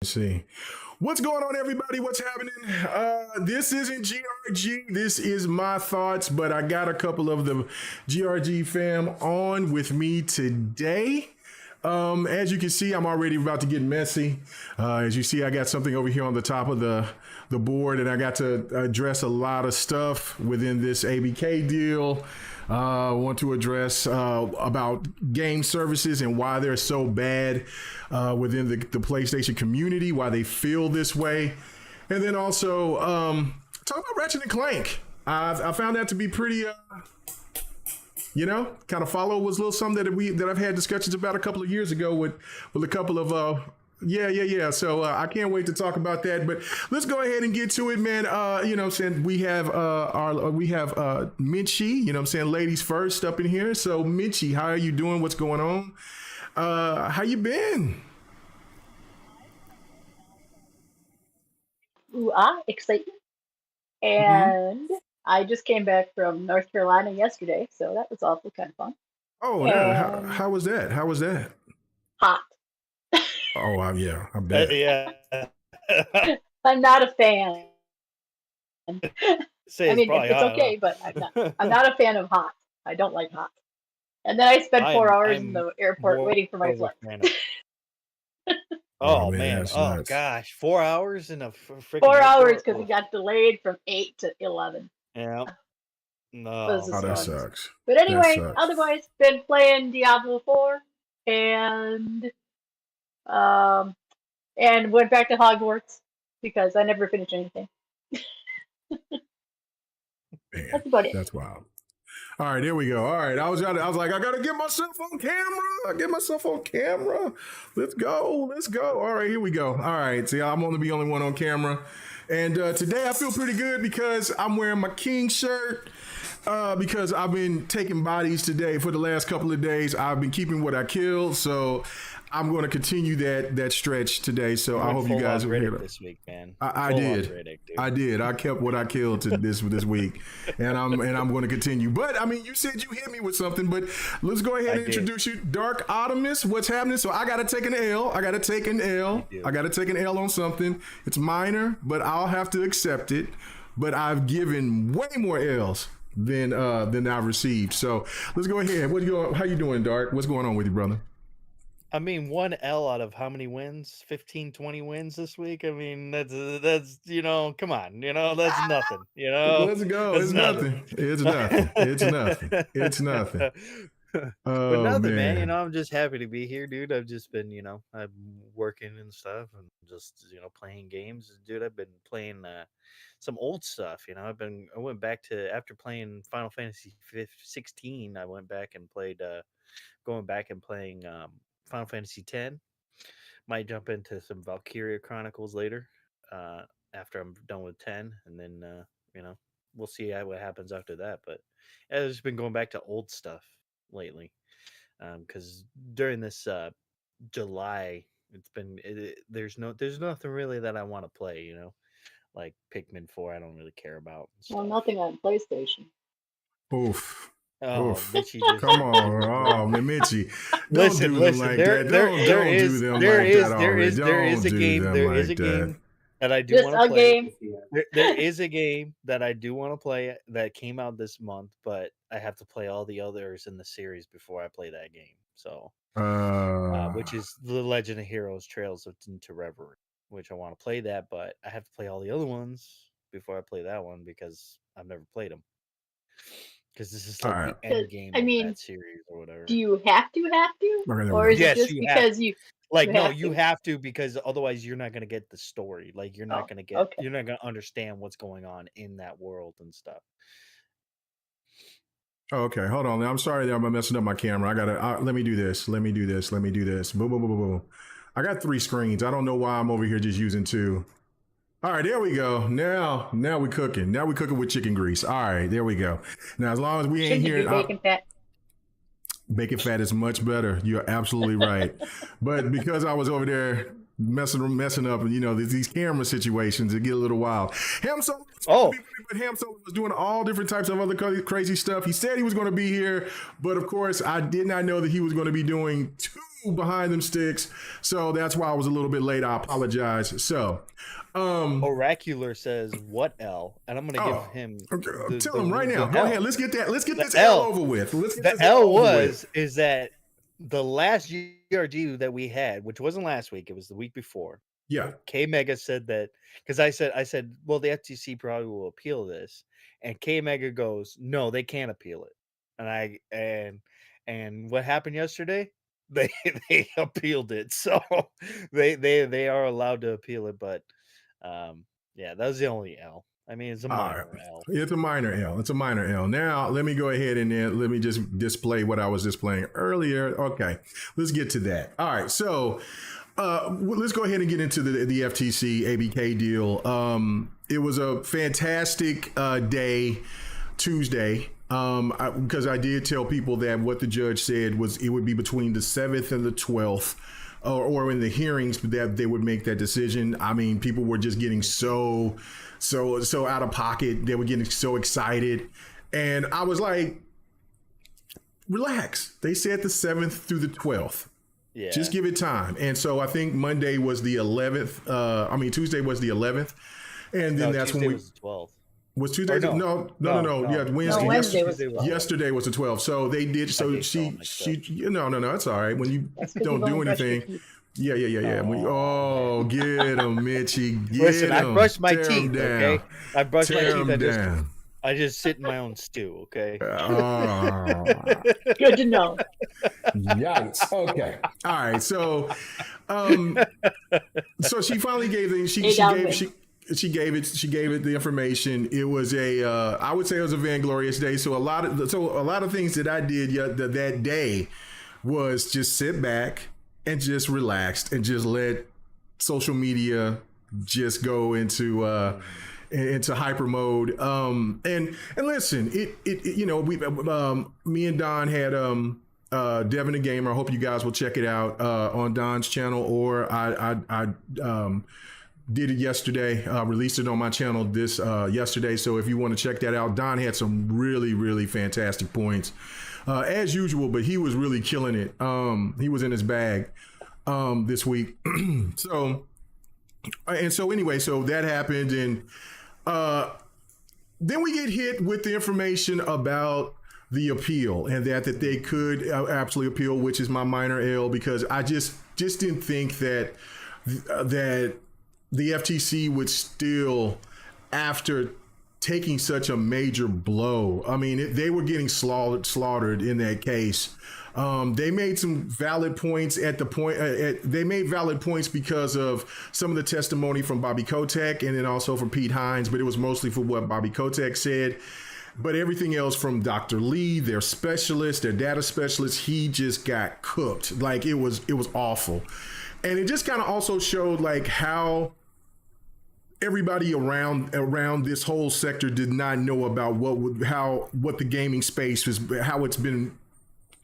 Let's see. What's going on, everybody? What's happening? This isn't GRG. This is my thoughts, but I got a couple of the GRG fam on with me today. As you can see, I'm already about to get messy. As you see, I got something over here on the top of the board, and I got to address a lot of stuff within this ABK deal. I want to address about game services and why they're so bad within the PlayStation community, why they feel this way. And then also talk about Ratchet and Clank. I found that to be pretty, kind of follow was a little something that I've had discussions about a couple of years ago with a couple of yeah. So I can't wait to talk about that. But let's go ahead and get to it, man. Saying we have Minchie, ladies first up in here. So Minchie, how are you doing? What's going on? How you been? Excitement. And I just came back from North Carolina yesterday, so that was awful kind of fun. Oh, no. How was that? How was that? Hot. Oh, yeah, I bet. Yeah. I'm not a fan. It's okay, but I'm not a fan of hot. I don't like hot. And then I spent 4 hours in the airport waiting for my flight. Oh man! Oh nuts. Gosh, 4 hours in a freaking 4 hours because it got delayed from 8 to 11. Yeah. No. That sucks. But anyway, otherwise, been playing Diablo 4 and went back to Hogwarts because I never finished anything. Man, that's about it. That's wild. All right, here we go. All right, I was like, I gotta get myself on camera. Let's go. All right, here we go. All right, see, I'm only the only one on camera, and today I feel pretty good because I'm wearing my King shirt. Because I've been taking bodies today for the last couple of days. I've been keeping what I killed, so I'm going to continue that stretch today. So I hope you guys are here this week, man. I did. I kept what I killed to this week, and I'm going to continue. But I mean, you said you hit me with something, but let's go ahead and introduce you, Dark Optimus. What's happening? So I got to take an L. I got to take an L on something. It's minor, but I'll have to accept it. But I've given way more L's than I've received. So let's go ahead. How you doing, Dark? What's going on with you, brother? I mean, 1 L out of how many wins? 15, 20 wins this week? I mean, that's come on, that's nothing, Let's go. It's nothing. It's nothing. But nothing, man. I'm just happy to be here, dude. I've just been, I'm working and stuff and just, playing games. Dude, I've been playing some old stuff, I went back to, after playing Final Fantasy 16, I went back and played, playing Final Fantasy 10. Might jump into some Valkyria Chronicles later, after I'm done with 10, and then, we'll see what happens after that. But I've just been going back to old stuff lately, because during this July, it's been there's nothing really that I want to play, like Pikmin 4. I don't really care about. Well, nothing on PlayStation. Oof. Oh, Mitchie come on! Oh, Mitchie, don't do them like that. There is a game that I do want to play. There is a game that I do want to play that came out this month, but I have to play all the others in the series before I play that game. So, which is The Legend of Heroes: Trails into Reverie, which I want to play that, but I have to play all the other ones before I play that one because I've never played them. Because this is like the end game of that series or whatever. Do you have to? Or is it just because you have to, because otherwise you're not going to get the story. Like you're not going to you're not going to understand what's going on in that world and stuff. Oh, okay, hold on. I'm sorry that I'm messing up my camera. Let me do this. Let me do this. Boom, boom, boom, boom, boom. I got 3 screens. I don't know why I'm over here just using 2. All right, there we go. Now we're cooking. Now we're cooking with chicken grease. All right, there we go. Now, as long as we ain't hearing bacon fat. Bacon fat is much better. You're absolutely right. But because I was over there messing up, and these camera situations. It get a little wild. Ham Solo was Oh, but Ham Solo was doing all different types of other crazy stuff. He said he was going to be here, but of course, I did not know that he was going to be doing 2 behind them sticks. So that's why I was a little bit late. I apologize. So, Oracular says what L, and I'm going to give him. Tell him right now. Go ahead. Let's get that. Let's get this L over with. The L is that the last GRG that we had, which wasn't last week, it was the week before. Yeah. K Mega said that, because I said, well, the FTC probably will appeal this, and K Mega goes, no, they can't appeal it. And what happened yesterday? They appealed it, so they are allowed to appeal it. But yeah, that was the only L. I mean, it's a minor L. It's a minor L. It's a minor L. Now, let me go ahead and let me just display what I was displaying earlier. Okay, let's get to that. All right, so let's go ahead and get into the FTC ABK deal. It was a fantastic day, Tuesday, because I did tell people that what the judge said was it would be between the 7th and the 12th. Or in the hearings that they would make that decision. I mean, people were just getting so out of pocket. They were getting so excited. And I was like, relax. They said the 7th through the 12th. Yeah. Just give it time. And so I think Monday was the 11th. Tuesday was the 11th. And then that's Tuesday when was the 12th. Was Tuesday? No. Yeah, Wednesday. Yesterday was the 12th. So they did. So she. No. It's all right. When you don't do anything. Yeah. Get him, Mitchie. Listen, I brush my teeth. Okay, I brush my teeth. I just sit in my own stew. Okay. Good to know. Yikes. Okay. All right. So, so she finally gave the She gave it the information. It was I would say it was a vainglorious day. So a lot of things that I did that day was just sit back and just relax and just let social media just go into hyper mode. And listen, me and Don had Devin the Gamer. I hope you guys will check it out on Don's channel, or I did it yesterday, released it on my channel yesterday. So if you want to check that out, Don had some really, really fantastic points as usual, but he was really killing it. He was in his bag this week. So that happened. And then we get hit with the information about the appeal and that they could absolutely appeal, which is my minor L, because I just didn't think that the FTC would still, after taking such a major blow, I mean, they were getting slaughtered in that case. They made some valid points they made valid points because of some of the testimony from Bobby Kotick and then also from Pete Hines, but it was mostly for what Bobby Kotick said. But everything else from Dr. Lee, their specialist, their data specialist, he just got cooked. Like it was awful. And it just kind of also showed like how everybody around this whole sector did not know about what the gaming space was, how it's been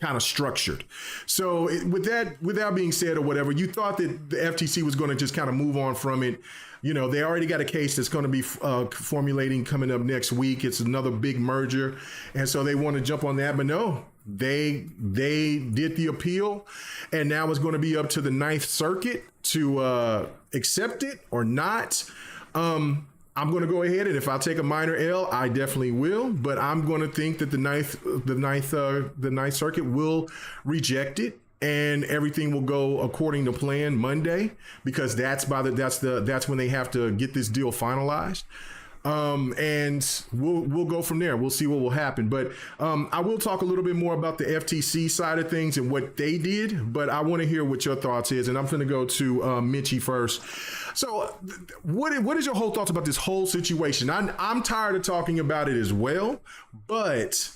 kind of structured. So with that being said or whatever, you thought that the FTC was going to just kind of move on from it. They already got a case that's going to be formulating coming up next week. It's another big merger. And so they want to jump on that, but no, they did the appeal, and now it's going to be up to the Ninth Circuit to accept it or not. I'm going to go ahead, and if I take a minor L, I definitely will. But I'm going to think that the Ninth Circuit will reject it, and everything will go according to plan Monday, because that's when they have to get this deal finalized. And we'll go from there. We'll see what will happen. But I will talk a little bit more about the FTC side of things and what they did. But I want to hear what your thoughts is, and I'm going to go to Mitchie first. So, what is your whole thoughts about this whole situation? I'm tired of talking about it as well, but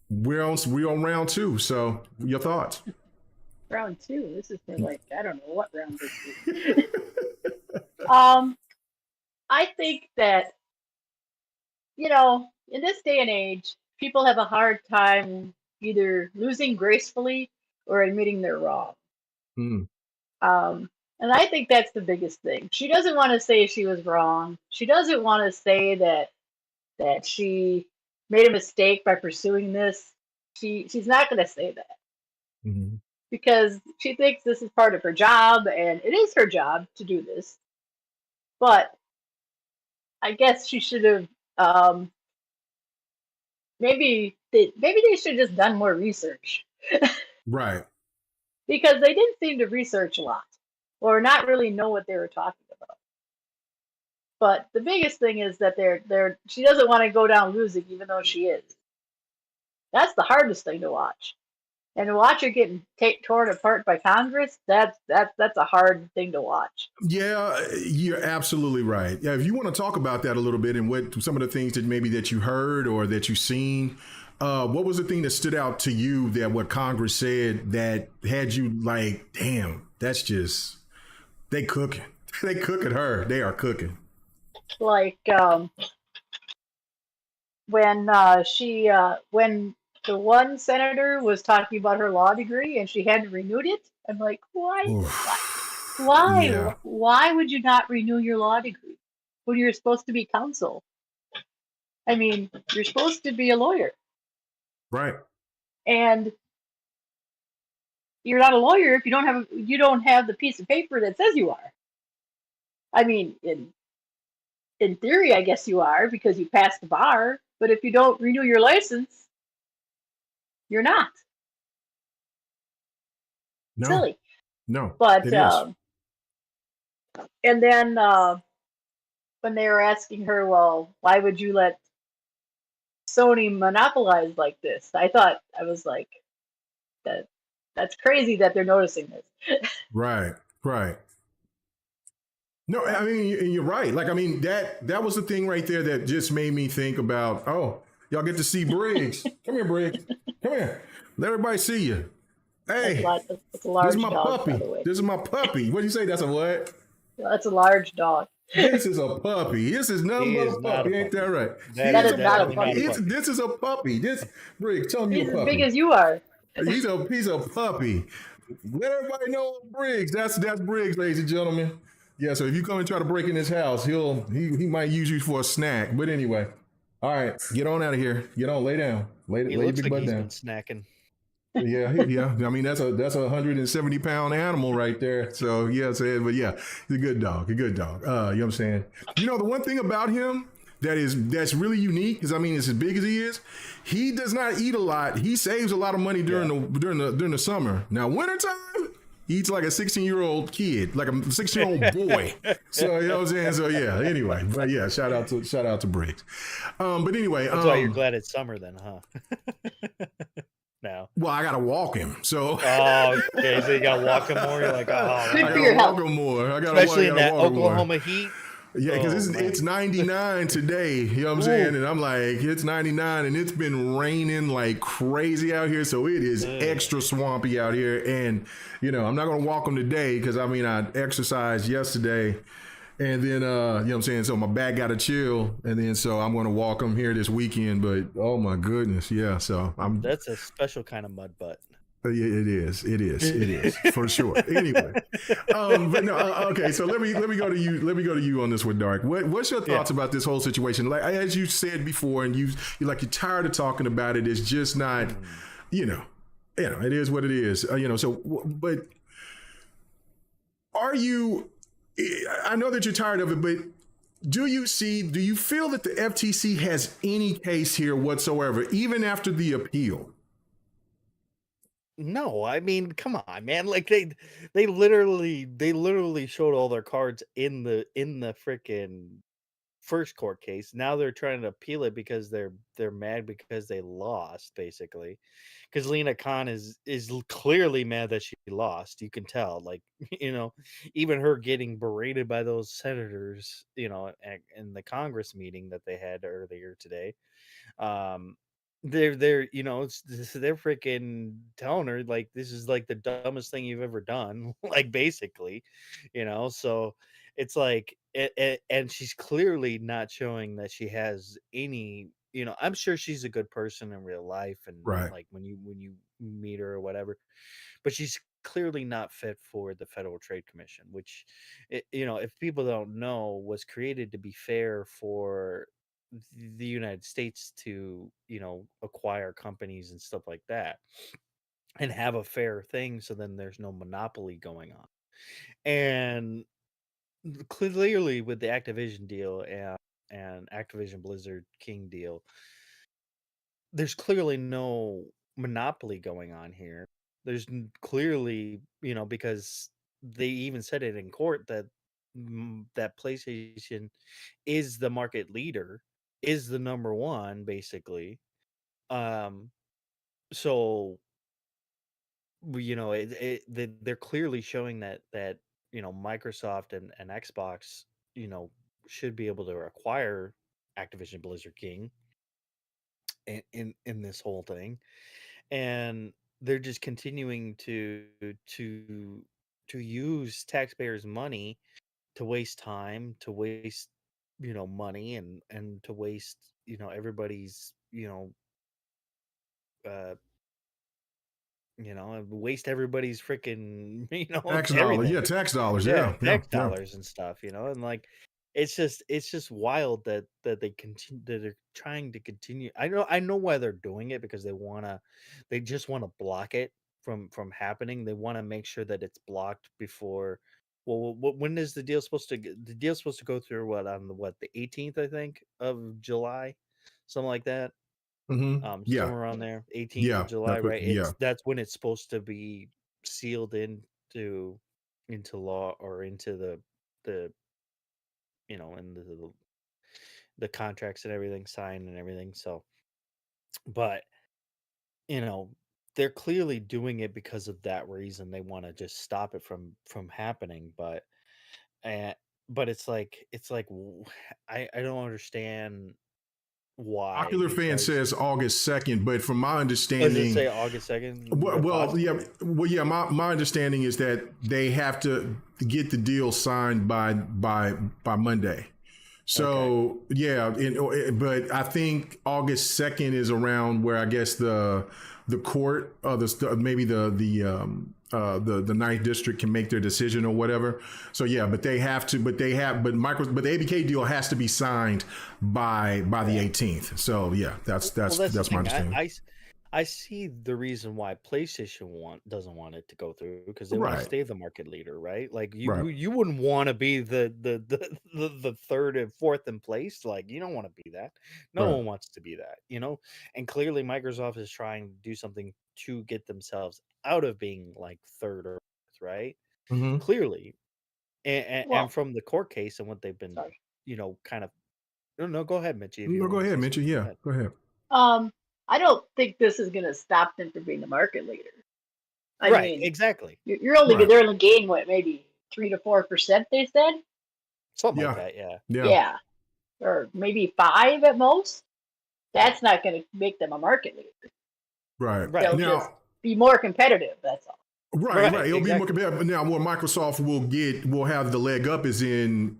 we're on round 2. So, your thoughts? Round 2. This is like, I don't know what round this is. I think that, in this day and age, people have a hard time either losing gracefully or admitting they're wrong. And I think that's the biggest thing. She doesn't want to say she was wrong. She doesn't want to say that she made a mistake by pursuing this. She's not going to say that Mm-hmm. because she thinks this is part of her job, and it is her job to do this. But I guess she should have maybe they should have just done more research. Right. Because they didn't seem to research a lot or not really know what they were talking about. But the biggest thing is that she doesn't want to go down losing, even though she is. That's the hardest thing to watch. And to watch her getting torn apart by Congress, that's a hard thing to watch. Yeah, you're absolutely right. Yeah, if you want to talk about that a little bit and what some of the things that maybe that you heard or that you've seen, what was the thing that stood out to you that what Congress said that had you like, damn, that's just they cooking. They cooking her. They are cooking. Like when when the one senator was talking about her law degree and she hadn't renewed it, I'm like, why? Why? Yeah. Why would you not renew your law degree when you're supposed to be counsel? I mean, you're supposed to be a lawyer. Right. And you're not a lawyer if you don't have the piece of paper that says you are. I mean, in theory, I guess you are because you passed the bar, but if you don't renew your license, you're not. No. Silly. No. But it is. and then when they were asking her, well, why would you let Sony monopolize like this? I was like, that's crazy that they're noticing this. Right. Right. No, I mean you're right. Like I mean that was the thing right there that just made me think about. Oh, y'all get to see Briggs. Come here, Briggs. Come here. Let everybody see you. Hey, that's a large this is my dog, puppy. by the way. This is my puppy. What do you say? That's a what? That's a large dog. This is a puppy. This is nothing but a puppy. Ain't that right? That is not a puppy. This is a puppy. This Briggs, tell me he's a puppy. as big as you are. He's a puppy. Let everybody know Briggs. That's Briggs, ladies and gentlemen. Yeah, so if you come and try to break in his house, he might use you for a snack. But anyway, all right, get on out of here. Get on, lay down, lay your big butt down. Been snacking. Yeah. I mean that's a 170-pound animal right there. So yeah, but yeah, he's a good dog. You know what I'm saying? You know the one thing about him that's really unique because I mean it's as big as he is. He does not eat a lot. He saves a lot of money during the summer. Now wintertime. He eats like a 16-year-old kid, like a 16-year-old boy. So you know what I'm saying. So yeah. Anyway, but yeah, shout out to Briggs. But anyway, that's why you're glad it's summer, then, huh? No. Well, I gotta walk him. So. Oh, okay. So you gotta walk him more. You're like, oh, good for your health. Walk him more. Especially in that Oklahoma heat. Yeah, because it's 99 today. You know what I'm saying? And I'm like, it's 99 and it's been raining like crazy out here. So it is extra swampy out here. And, you know, I'm not going to walk them today because, I mean, I exercised yesterday. And then, you know what I'm saying? So my back got to chill. And then so I'm going to walk them here this weekend. But, oh, my goodness. Yeah, so That's a special kind of mud butt. Yeah, it is for sure. Anyway, but no, okay. So let me go to you. Let me go to you on this one, Dark. What's your thoughts about this whole situation? Like as you said before, and you're tired of talking about it. It's just not, you know, it is what it is. You know. So, but are you? I know that you're tired of it, but do you feel that the FTC has any case here whatsoever, even after the appeal? No, I mean, come on, man. Like they literally showed all their cards in the freaking first court case. Now they're trying to appeal it because they're mad because they lost, basically. Because Lena Khan is clearly mad that she lost. You can tell, like, you know, even her getting berated by those senators, you know, in the Congress meeting that they had earlier today. They're you know they're freaking telling her like this is like the dumbest thing you've ever done, like basically, you know. So it's like and she's clearly not showing that she has any, you know. I'm sure she's a good person in real life and Right. like when you meet her or whatever, but she's clearly not fit for the Federal Trade Commission, which, if people don't know, was created to be fair for the United States to, acquire companies and stuff like that and have a fair thing. So then there's no monopoly going on. And clearly with the Activision deal and Activision Blizzard King deal, there's clearly no monopoly going on here. There's clearly, because they even said it in court that that PlayStation is the market leader, is the number one, basically. Um, so they're clearly showing that Microsoft and Xbox, you know, should be able to acquire Activision Blizzard King in this whole thing, and they're just continuing to use taxpayers' money to waste time, to waste money, and to waste everybody's uh waste everybody's freaking Tax dollars, yeah, everything. tax dollars, Yeah, yeah, yeah, tax yeah. dollars and stuff, and like it's just wild that they continue that they're trying to continue. I know why they're doing it, because they just want to block it from happening. They want to make sure that it's blocked before. Well, when is the deal supposed to the deal's supposed to go through, on the 18th, I think, of July, something like that. Yeah, Somewhere around there, 18th of yeah, July, that's what, right? yeah. That's when it's supposed to be sealed into law, or into the into the contracts and everything signed and everything. So, but you know, they're clearly doing it because of that reason. They want to just stop it from happening. Uh, but I don't understand why, Popular fan because says August 2nd, but from my does it understanding, say August 2nd? well, yeah, Possibly. well, yeah. My understanding is that they have to get the deal signed by Monday. Okay. So yeah, but I think August 2nd is around where I guess the court, maybe the ninth district can make their decision or whatever. So yeah, but they have to, but the ABK deal has to be signed by the Yeah. 18th. So yeah, Well, that's the that's my thing. understanding. I see the reason why PlayStation doesn't want it to go through, because they want to Right, stay the market leader, right? Like right, you wouldn't want to be the third and fourth in place. Like, you don't want to be that. No right. one wants to be that, And clearly Microsoft is trying to do something to get themselves out of being like third or fourth, right? Mm-hmm. Clearly, and Well, from the court case and what they've been, sorry. kind of. No, go ahead, Mitchy, if you No, go want to ahead, say Mitchell. something. Go Yeah, ahead. go ahead. I don't think this is going to stop them from being the market leader. I Right, mean, exactly. you're only Right. they're going to gain what, maybe 3 to 4%. They said, Something like Yeah, that, yeah. yeah. yeah, or maybe 5 at most. Yeah. That's not going to make them a market leader. Right. They'll Right. just Now, be more competitive. That's all. right, Right, right. It'll be more exactly. competitive. But now, what Microsoft will have the leg up is in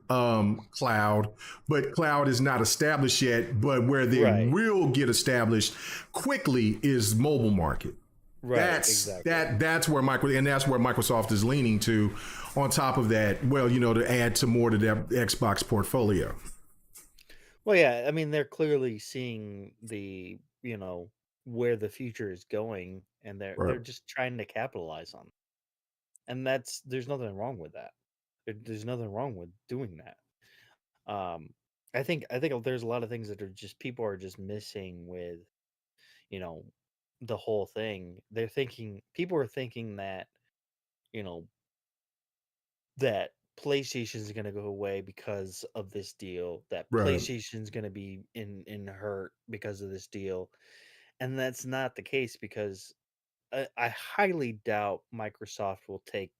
cloud, but cloud is not established yet. But where they Right. will get established quickly is mobile market. Right, exactly. That's where Microsoft is leaning to. On top of that, well, to add to more to their Xbox portfolio. Well, yeah, I mean, they're clearly seeing where the future is going, and they're Right. just trying to capitalize on it. And there's nothing wrong with that. There's nothing wrong with doing that. Um I think there's a lot of things that are just people are just missing with, you know, the whole thing. People are thinking that, you know, that PlayStation is going to go away because of this deal, that Right. PlayStation's going to be in hurt because of this deal. And that's not the case, because I highly doubt Microsoft will take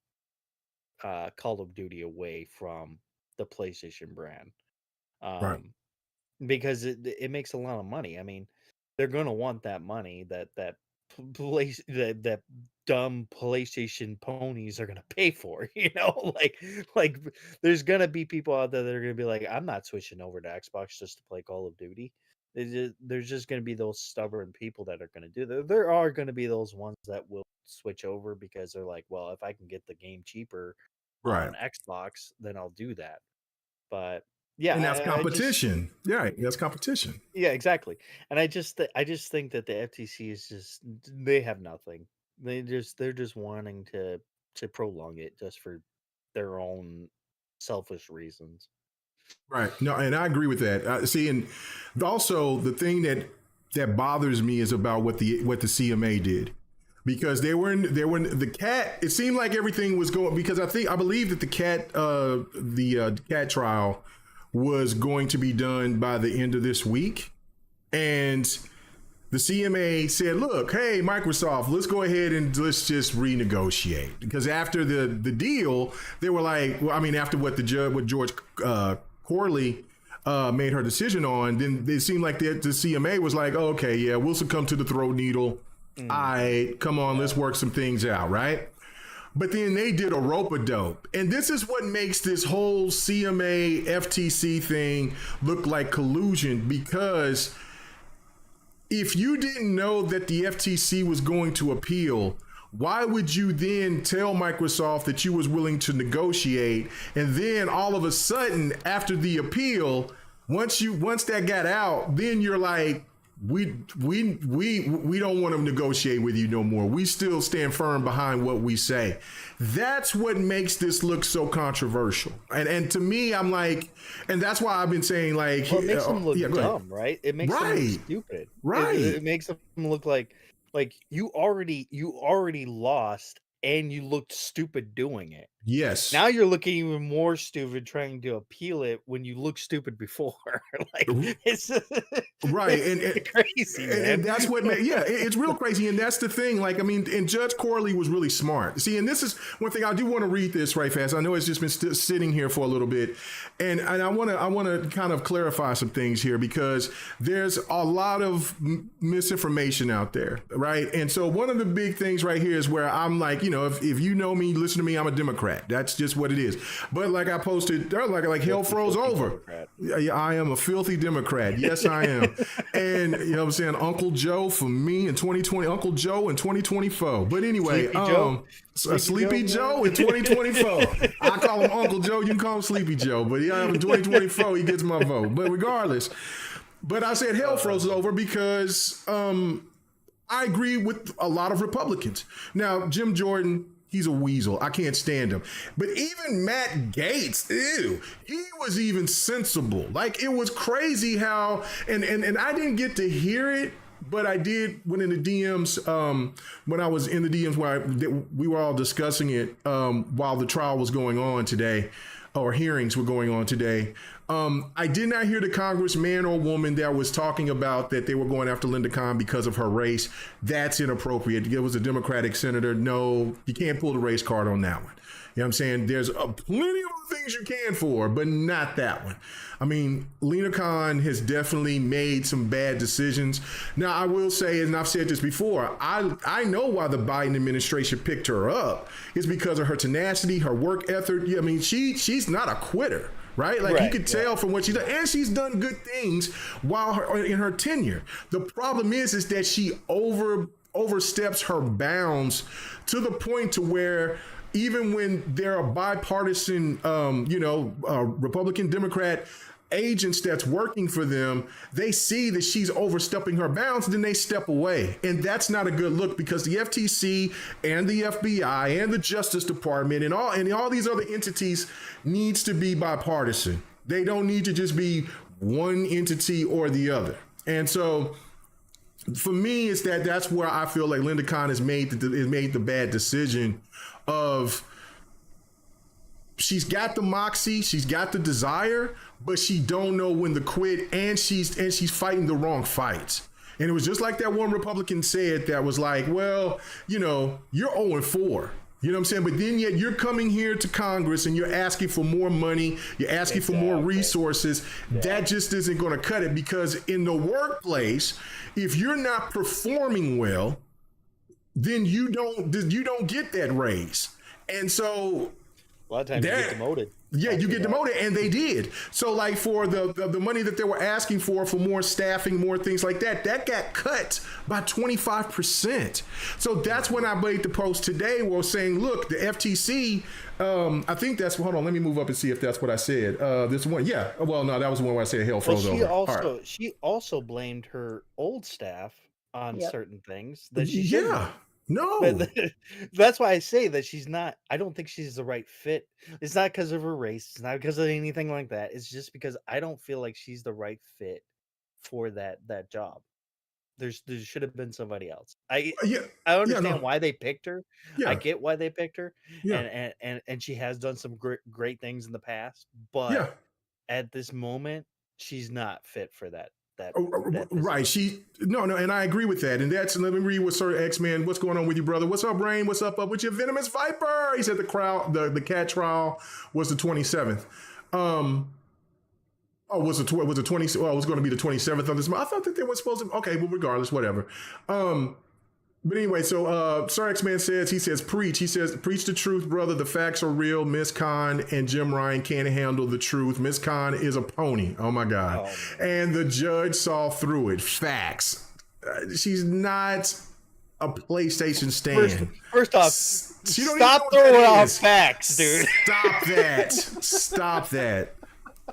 Call of Duty away from the PlayStation brand. Right. Um because it makes a lot of money. I mean, they're going to want that money that place that dumb PlayStation ponies are going to pay for, like there's going to be people out there that are going to be like, I'm not switching over to Xbox just to play Call of Duty. There's just going to be those stubborn people that are going to do that. There are going to be those ones that will switch over because they're like, well, if I can get the game cheaper Right. on Xbox, then I'll do that. But yeah, And that's competition. That's competition. Yeah, exactly. And I just think that the FTC is just, they have nothing. They're just wanting to prolong it just for their own selfish reasons. Right. No, and I agree with that. See, and also the thing that bothers me is about what the CMA did, because they were the cat. It seemed like everything was going, because I believe that the cat trial was going to be done by the end of this week, and the CMA said, look, hey, Microsoft, let's go ahead and let's just renegotiate. Because after the deal, they were like, well, I mean, after what George Corley made her decision on, then it seemed like the CMA was like, oh, okay, yeah, we'll succumb to the throat needle. All right, come on, let's work some things out, right? But then they did a rope-a-dope. And this is what makes this whole CMA FTC thing look like collusion, because if you didn't know that the FTC was going to appeal, why would you then tell Microsoft that you was willing to negotiate? And then all of a sudden, after the appeal, once that got out, then you're like, we don't want to negotiate with you no more. We still stand firm behind what we say. That's what makes this look so controversial. And to me, I'm like, and that's why I've been saying, like, well, it makes them look dumb, right? It makes them look stupid. Right. It makes them look like you already lost and you looked stupid doing it. Yes. Now you're looking even more stupid trying to appeal it when you look stupid before. Like, it's right. It's crazy, man. And that's what it's real crazy. And that's the thing. Like, I mean, and Judge Corley was really smart. See, and this is one thing I do want to read this right fast. I know it's just been sitting here for a little bit, and I want to kind of clarify some things here, because there's a lot of misinformation out there, right? And so one of the big things right here is where I'm like, you know, if you know me, listen to me, I'm a Democrat. That's just what it is. But like I posted, like hell froze over. I am a filthy Democrat. Yes, I am. And you know what I'm saying? Uncle Joe for me in 2020, Uncle Joe in 2024. But anyway, Sleepy Joe in 2024. I call him Uncle Joe. You can call him Sleepy Joe. But yeah, in 2024, he gets my vote. But regardless, I said hell froze over because I agree with a lot of Republicans. Now, Jim Jordan, he's a weasel. I can't stand him. But even Matt Gaetz, he was even sensible. Like, it was crazy how, and I didn't get to hear it, but I did when in the DMs, when I was in the DMs where we were all discussing it while the trial was going on today, or hearings were going on today. I did not hear the congressman or woman that was talking about that they were going after Linda Khan because of her race. That's inappropriate. It was a Democratic senator. No, you can't pull the race card on that one. You know what I'm saying? There's plenty of other things you can for, but not that one. I mean, Lena Khan has definitely made some bad decisions. Now, I will say, and I've said this before, I know why the Biden administration picked her up. It's because of her tenacity, her work ethic. I mean, she's not a quitter. Right? Like, you could tell from what she's done. And she's done good things in her tenure. The problem is that she oversteps her bounds to the point to where even when there are bipartisan, Republican, Democrat agents that's working for them, they see that she's overstepping her bounds, then they step away. And that's not a good look, because the FTC and the FBI and the Justice Department and all these other entities needs to be bipartisan. They don't need to just be one entity or the other. And so for me, it's that's where I feel like Linda Khan has made the bad decision of, she's got the moxie, she's got the desire, but she don't know when to quit, and she's fighting the wrong fights. And it was just like that one Republican said that was like, well, you know, you're 0-4. You know what I'm saying? But then yet you're coming here to Congress and you're asking for more money, you're asking for more resources. Yeah. That just isn't going to cut it, because in the workplace, if you're not performing well, then you don't get that raise. And so a lot of times you get demoted. Yeah, you get demoted, and they did. So, like, for the money that they were asking for more staffing, more things like that, that got cut by 25%. So that's when I made the post today where I was saying, look, the FTC, I think that's, hold on, let me move up and see if that's what I said. This one, yeah. Well, no, that was the one where I said hell froze over. She also blamed her old staff on certain things that she shouldn't. No, but that's why I say that she's not. I don't think she's the right fit. It's not because of her race. It's not because of anything like that. It's just because I don't feel like she's the right fit for that job. There should have been somebody else. I understand why they picked her. Yeah. I get why they picked her. Yeah. And she has done some great things in the past. But at this moment, she's not fit for that. Right. And I agree with that. And that's, let me read what Sir X-Man, what's going on with you, brother? What's up, Brain? What's up with your venomous viper? He said the cat trial was the 27th. Was it 20? Well, it was going to be the 27th of this month. I thought that they were supposed to. Okay, well, regardless, whatever. But anyway, so Sir X-Man says, preach. He says, preach the truth, brother. The facts are real. Miss Khan and Jim Ryan can't handle the truth. Miss Khan is a pony. Oh, my God. And the judge saw through it. Facts. She's not a PlayStation stand. First off, stop throwing out facts, dude. Stop that.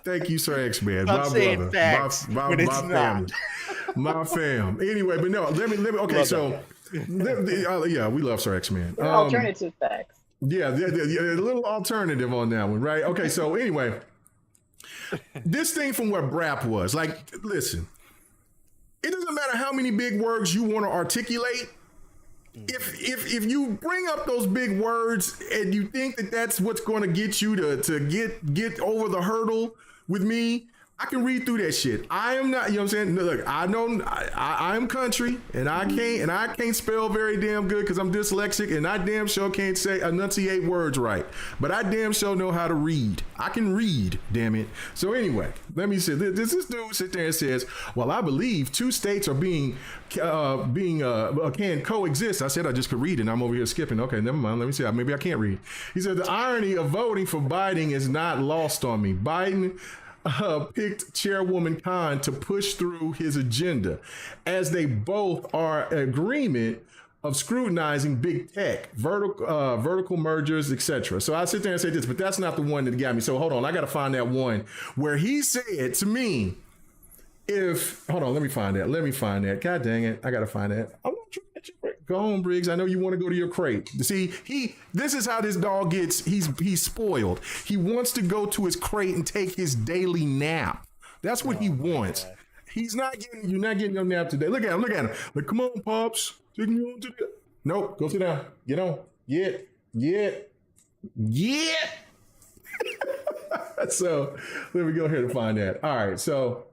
Thank you, Sir X-Man. My brother. Facts my family. My fam. Anyway, but no, let me. Okay, so. Yeah, we love Sir X-Man. Alternative facts. Yeah, a little alternative on that one, right? Okay, so anyway, this thing from where Brap was, like, listen, it doesn't matter how many big words you want to articulate. If you bring up those big words and you think that that's what's going to get you to get over the hurdle with me, I can read through that shit. I am not, you know what I'm saying? Look, I know I am country and I can't spell very damn good because I'm dyslexic and I damn sure can't enunciate words right. But I damn sure know how to read. I can read, damn it. So anyway, let me say this dude sit there and says, well, I believe two states are can coexist. I said I just could read and I'm over here skipping. Okay, never mind. Let me see. Maybe I can't read. He said the irony of voting for Biden is not lost on me. Biden picked Chairwoman Khan to push through his agenda, as they both are in agreement of scrutinizing big tech, vertical mergers, etc. So I sit there and say this, but that's not the one that got me. So hold on, I got to find that one where he said to me, hold on, let me find that. God dang it, I got to find that. I'm not trying to go on, Briggs. I know you want to go to your crate. See, this is how this dog gets. He's spoiled. He wants to go to his crate and take his daily nap. That's what he wants. You're not getting your nap today. Look at him. Like, come on, Pops. Taking you on to the. Nope. Go sit down. Get on. Yeah. So let me go here to find that. All right. So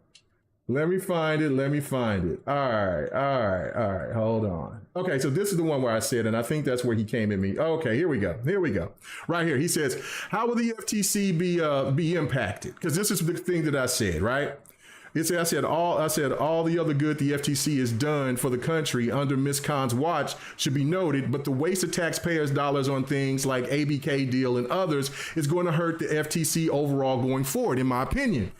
let me find it. All right. Hold on. Okay, so this is the one where I said, and I think that's where he came at me. Okay, here we go. Right here. He says, how will the FTC be impacted? Because this is the thing that I said, right? I said all the other good the FTC has done for the country under Ms. Khan's watch should be noted, but the waste of taxpayers' dollars on things like ABK deal and others is going to hurt the FTC overall going forward, in my opinion.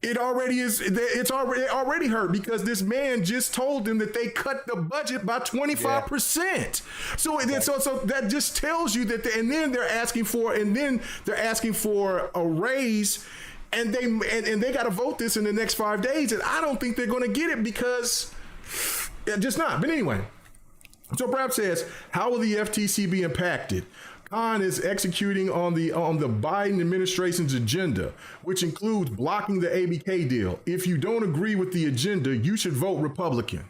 It already is. It's already hurt because this man just told them that they cut the budget by 25%. Yeah. So that just tells you that. And then they're asking for a raise, and they got to vote this in the next 5 days. And I don't think they're going to get it because just not. But anyway, so Brad says, how will the FTC be impacted? Khan is executing on the Biden administration's agenda, which includes blocking the ABK deal. If you don't agree with the agenda, you should vote Republican.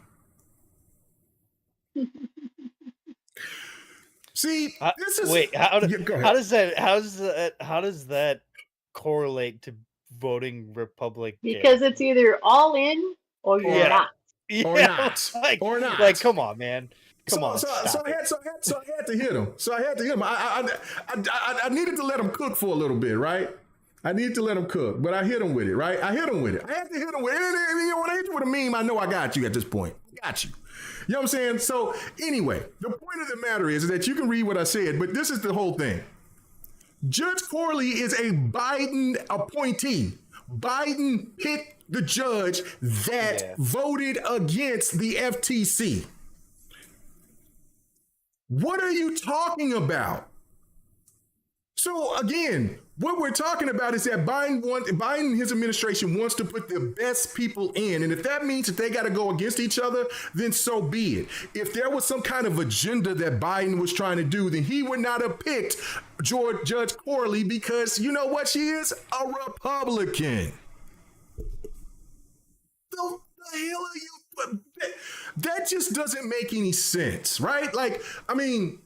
See, this is wait. How does that correlate to voting Republican? Because it's either all in or you're not. Yeah, or not. Like, come on, man. So I had to hit him. I needed to let him cook for a little bit, right? I needed to let him cook, but I hit him with it, right? I had to hit him with it. When I hit you with a meme, I know I got you at this point. Got you. You know what I'm saying? So anyway, the point of the matter is that you can read what I said, but this is the whole thing. Judge Corley is a Biden appointee. Biden picked the judge that voted against the FTC. What are you talking about? So again, what we're talking about is that Biden and his administration wants to put the best people in. And if that means that they got to go against each other, then so be it. If there was some kind of agenda that Biden was trying to do, then he would not have picked Judge Corley, because you know what she is? A Republican. The hell are you? That just doesn't make any sense, right? Like, I mean,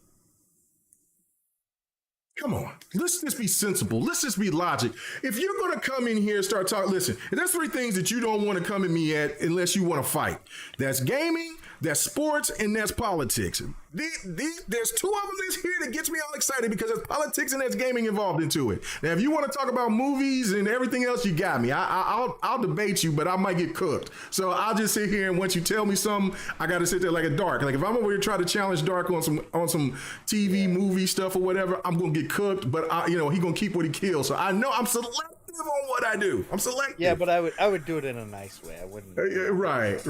come on, let's just be sensible. Let's just be logic. If you're going to come in here and start talking, listen, there's three things that you don't want to come at me at unless you want to fight. That's gaming, that's sports, and that's politics. There's two of them that's here that gets me all excited because there's politics and there's gaming involved into it. Now, if you want to talk about movies and everything else, you got me. I'll debate you, but I might get cooked. So I'll just sit here, and once you tell me something, I got to sit there like a Dark. Like if I'm over here trying to challenge Dark on some TV movie stuff or whatever, I'm gonna get cooked. But he gonna keep what he kills. So I know I'm selective on what I do. I'm selective. Yeah, but I would do it in a nice way. I wouldn't. Right.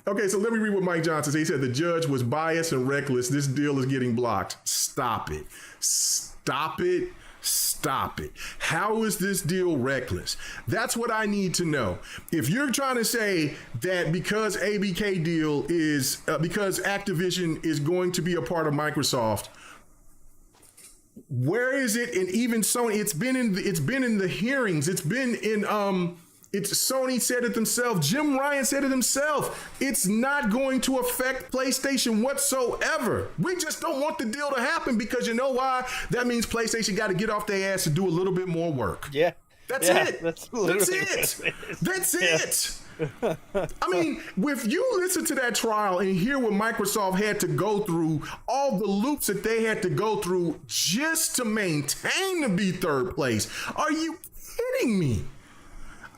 Okay, so let me read what Mike Johnson said. He said the judge was biased and reckless. This deal is getting blocked. Stop it. How is this deal reckless? That's what I need to know. If you're trying to say that because ABK deal is because Activision is going to be a part of Microsoft, where is it? And even Sony, it's been in the hearings. It's been in Sony said it themselves. Jim Ryan said it himself. It's not going to affect PlayStation whatsoever. We just don't want the deal to happen because you know why? That means PlayStation got to get off their ass to do a little bit more work. Yeah. That's it. That's it. I mean, if you listen to that trial and hear what Microsoft had to go through, all the loops that they had to go through just to maintain to be third place, are you kidding me?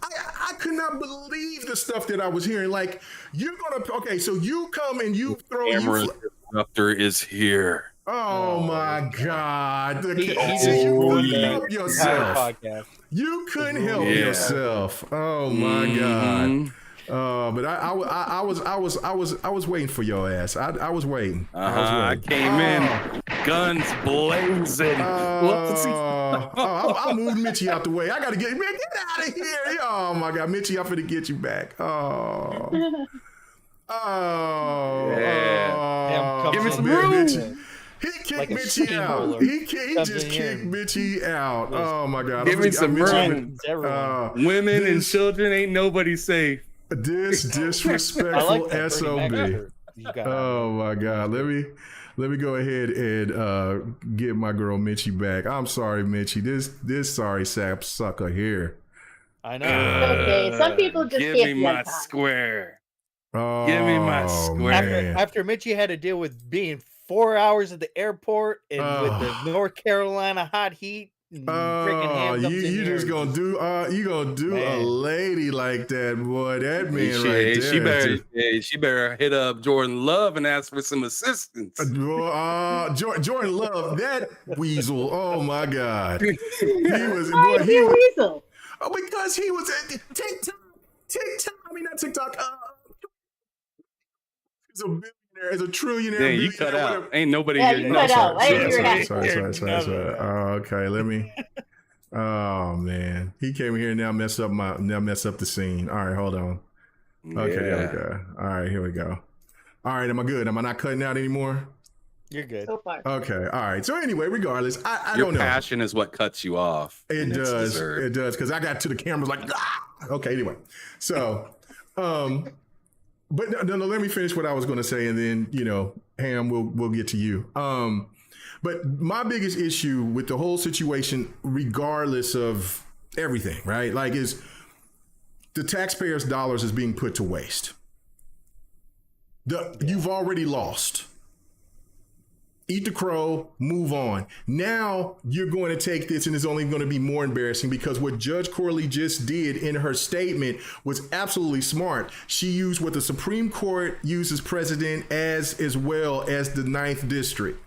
I could not believe the stuff that I was hearing. Like, so you come and you throw... Cameron Disruptor is here. Oh my God. You couldn't help yourself. You couldn't help yourself. Oh my God. But I was waiting for your ass. I was waiting. I came in, guns blazing. I moved Mitchie out the way. I gotta get out of here. Oh my God, Mitchie, I'm finna get you back. Give me some room. Mitchie. He kicked Mitchie out. He just kicked Mitchie out. Oh my God. Give me some room. Women and children, ain't nobody safe. This disrespectful SOB. Oh my God. Let me go ahead and get my girl Mitchie back. I'm sorry, Mitchie. This sorry sap sucker here. I know. Okay, some people just give can't me my square. Oh, give me my square. After Mitchie had to deal with being 4 hours at the airport and with the North Carolina hot heat. You just gonna do a lady like that, boy. That man right there. She better hit up Jordan Love and ask for some assistance. Jordan Love, that weasel. Oh my God, he was. Why is he a weasel? Because he was at TikTok. I mean, not TikTok. He's a billionaire. As a trillionaire. Dang, you cut out. Whatever. Ain't nobody here. You cut out. Sorry. Okay, let me. Oh man, he came here and now mess up the scene. All right, hold on. Okay, there we go. All right, here we go. All right, am I good? Am I not cutting out anymore? You're good. So far. Okay, all right. So anyway, regardless, I Your don't know. Your passion is what cuts you off. It does, because I got to the cameras like, okay, anyway. So, but no, let me finish what I was going to say, and then, Ham, we'll get to you. But my biggest issue with the whole situation, regardless of everything, right, like, is the taxpayers' dollars is being put to waste. You've already lost. Eat the crow, move on. Now you're going to take this and it's only going to be more embarrassing, because what Judge Corley just did in her statement was absolutely smart. She used what the Supreme Court uses precedent as well as the 9th District.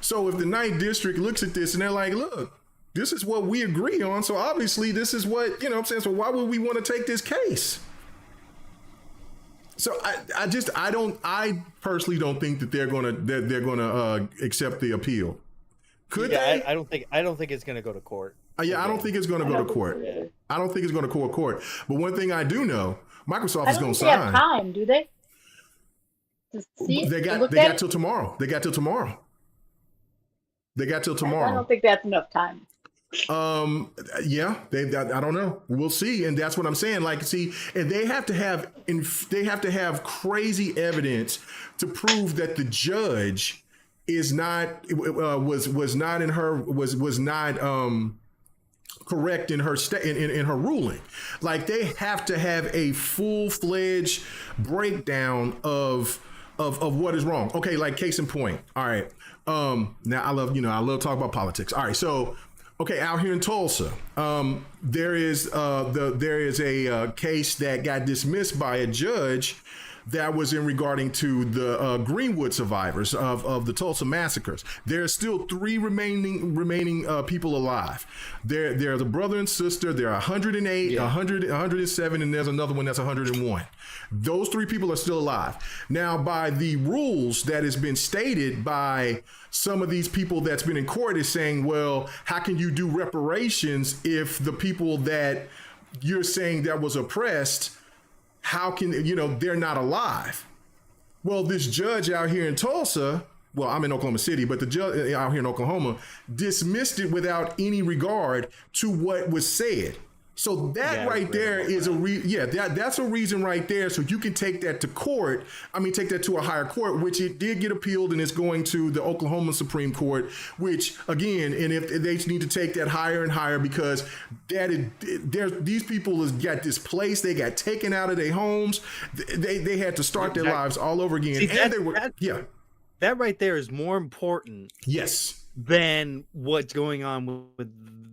So if the 9th District looks at this and they're like, look, This is what we agree on. So obviously this is what, you know what I'm saying? So why would we want to take this case? So I personally don't think that they're gonna accept the appeal. Could they? I don't think it's gonna go to court. Yeah, I don't think it's gonna go to court. I don't think it's gonna go to court. But one thing I do know, Microsoft is gonna sign. They have time, do they? To see They got till tomorrow. They got till tomorrow. I don't think that's enough time. Yeah, I don't know. We'll see, and that's what I'm saying. Like, see, and they have to have crazy evidence to prove that the judge is not was not correct in her in her ruling. Like, they have to have a full-fledged breakdown of what is wrong. Okay, like case in point. All right. Now I love talking about politics. All right, so okay, out here in Tulsa, there is a case that got dismissed by a judge that was in regarding to the Greenwood survivors of the Tulsa massacres. There are still 3 remaining people alive. They're the brother and sister. There are 108, 107, and there's another one that's 101. Those 3 people are still alive. Now, by the rules that has been stated by some of these people that's been in court is saying, well, how can you do reparations if the people that you're saying that was oppressed, how can, they're not alive? Well, this judge out here in Tulsa, well, I'm in Oklahoma City, but the judge out here in Oklahoma dismissed it without any regard to what was said. So that there is that's a reason right there. So you can take that to court. I mean, take that to a higher court, which it did get appealed, and it's going to the Oklahoma Supreme Court, which again, and if they need to take that higher and higher, because these people got displaced, they got taken out of their homes, they had to start their lives all over again. That right there is more important. Yes. Than what's going on with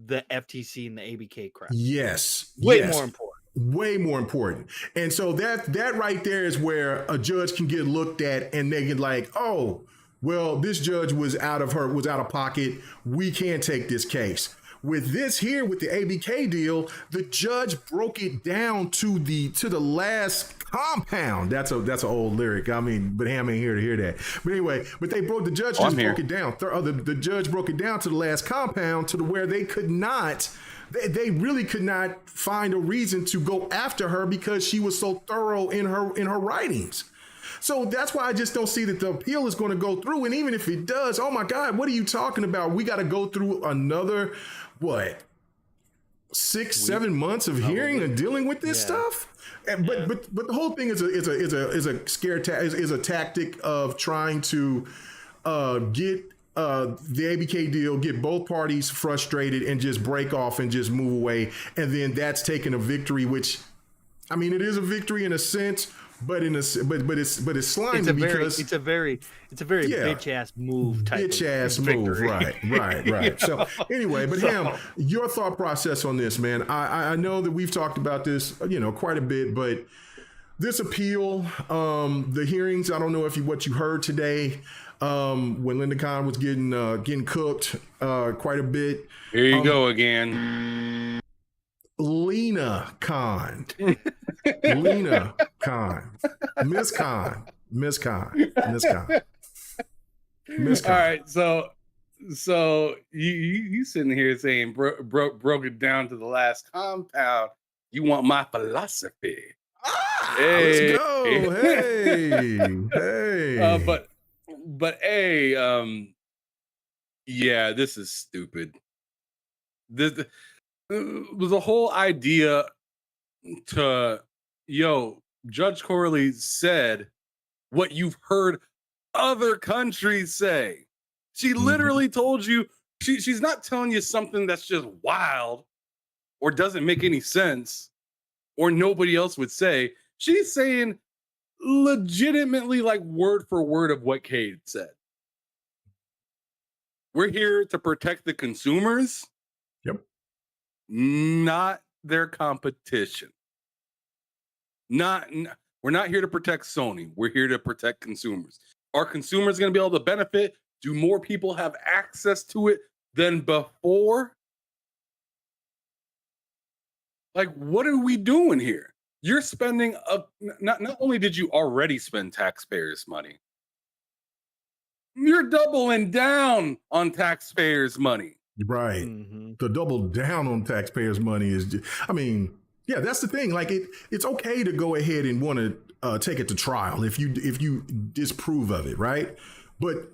the FTC and the ABK crap. Yes. Way more important. Way more important. And so that right there is where a judge can get looked at and they can like, oh, well, this judge was out of pocket. We can't take this case. With this here, with the ABK deal, the judge broke it down to the last compound. That's an old lyric. I mean, but Ham ain't here to hear that. But anyway, the judge just broke it down. The judge broke it down to the last compound, to the where they could not. They really could not find a reason to go after her because she was so thorough in her writings. So that's why I just don't see that the appeal is going to go through. And even if it does, oh my God, what are you talking about? We got to go through another 6-7 months of hearing and dealing with this stuff. But the whole thing is a scare is a tactic of trying to get the ABK deal, get both parties frustrated and just break off and just move away, and then that's taking a victory. Which, I mean, it is a victory in a sense, but it's slimy because it's a very bitch ass move type. Bitch ass move, right. So anyway, but Ham, your thought process on this, man. I know that we've talked about this, quite a bit, but this appeal, the hearings. I don't know what you heard today, when Linda Khan was getting cooked quite a bit. Here you go again. Lena Khan. Miss Khan. All right, so you sitting here saying broke it down to the last compound. You want my philosophy? Let's go. Hey. But hey, yeah, this is stupid. This was a whole idea to, Judge Corley said what you've heard other countries say. She literally told you, she's not telling you something that's just wild or doesn't make any sense or nobody else would say. She's saying legitimately, like, word for word of what Cade said. We're here to protect the consumers. Yep. Not their competition. We're not here to protect Sony. We're here to protect consumers. Are consumers going to be able to benefit? Do more people have access to it than before? Like, what are we doing here? You're spending not only did you already spend taxpayers' money, you're doubling down on taxpayers' money. Right. Mm-hmm. To double down on taxpayers' money is just, I mean, yeah, that's the thing. Like it's okay to go ahead and want to take it to trial if you disprove of it, right? But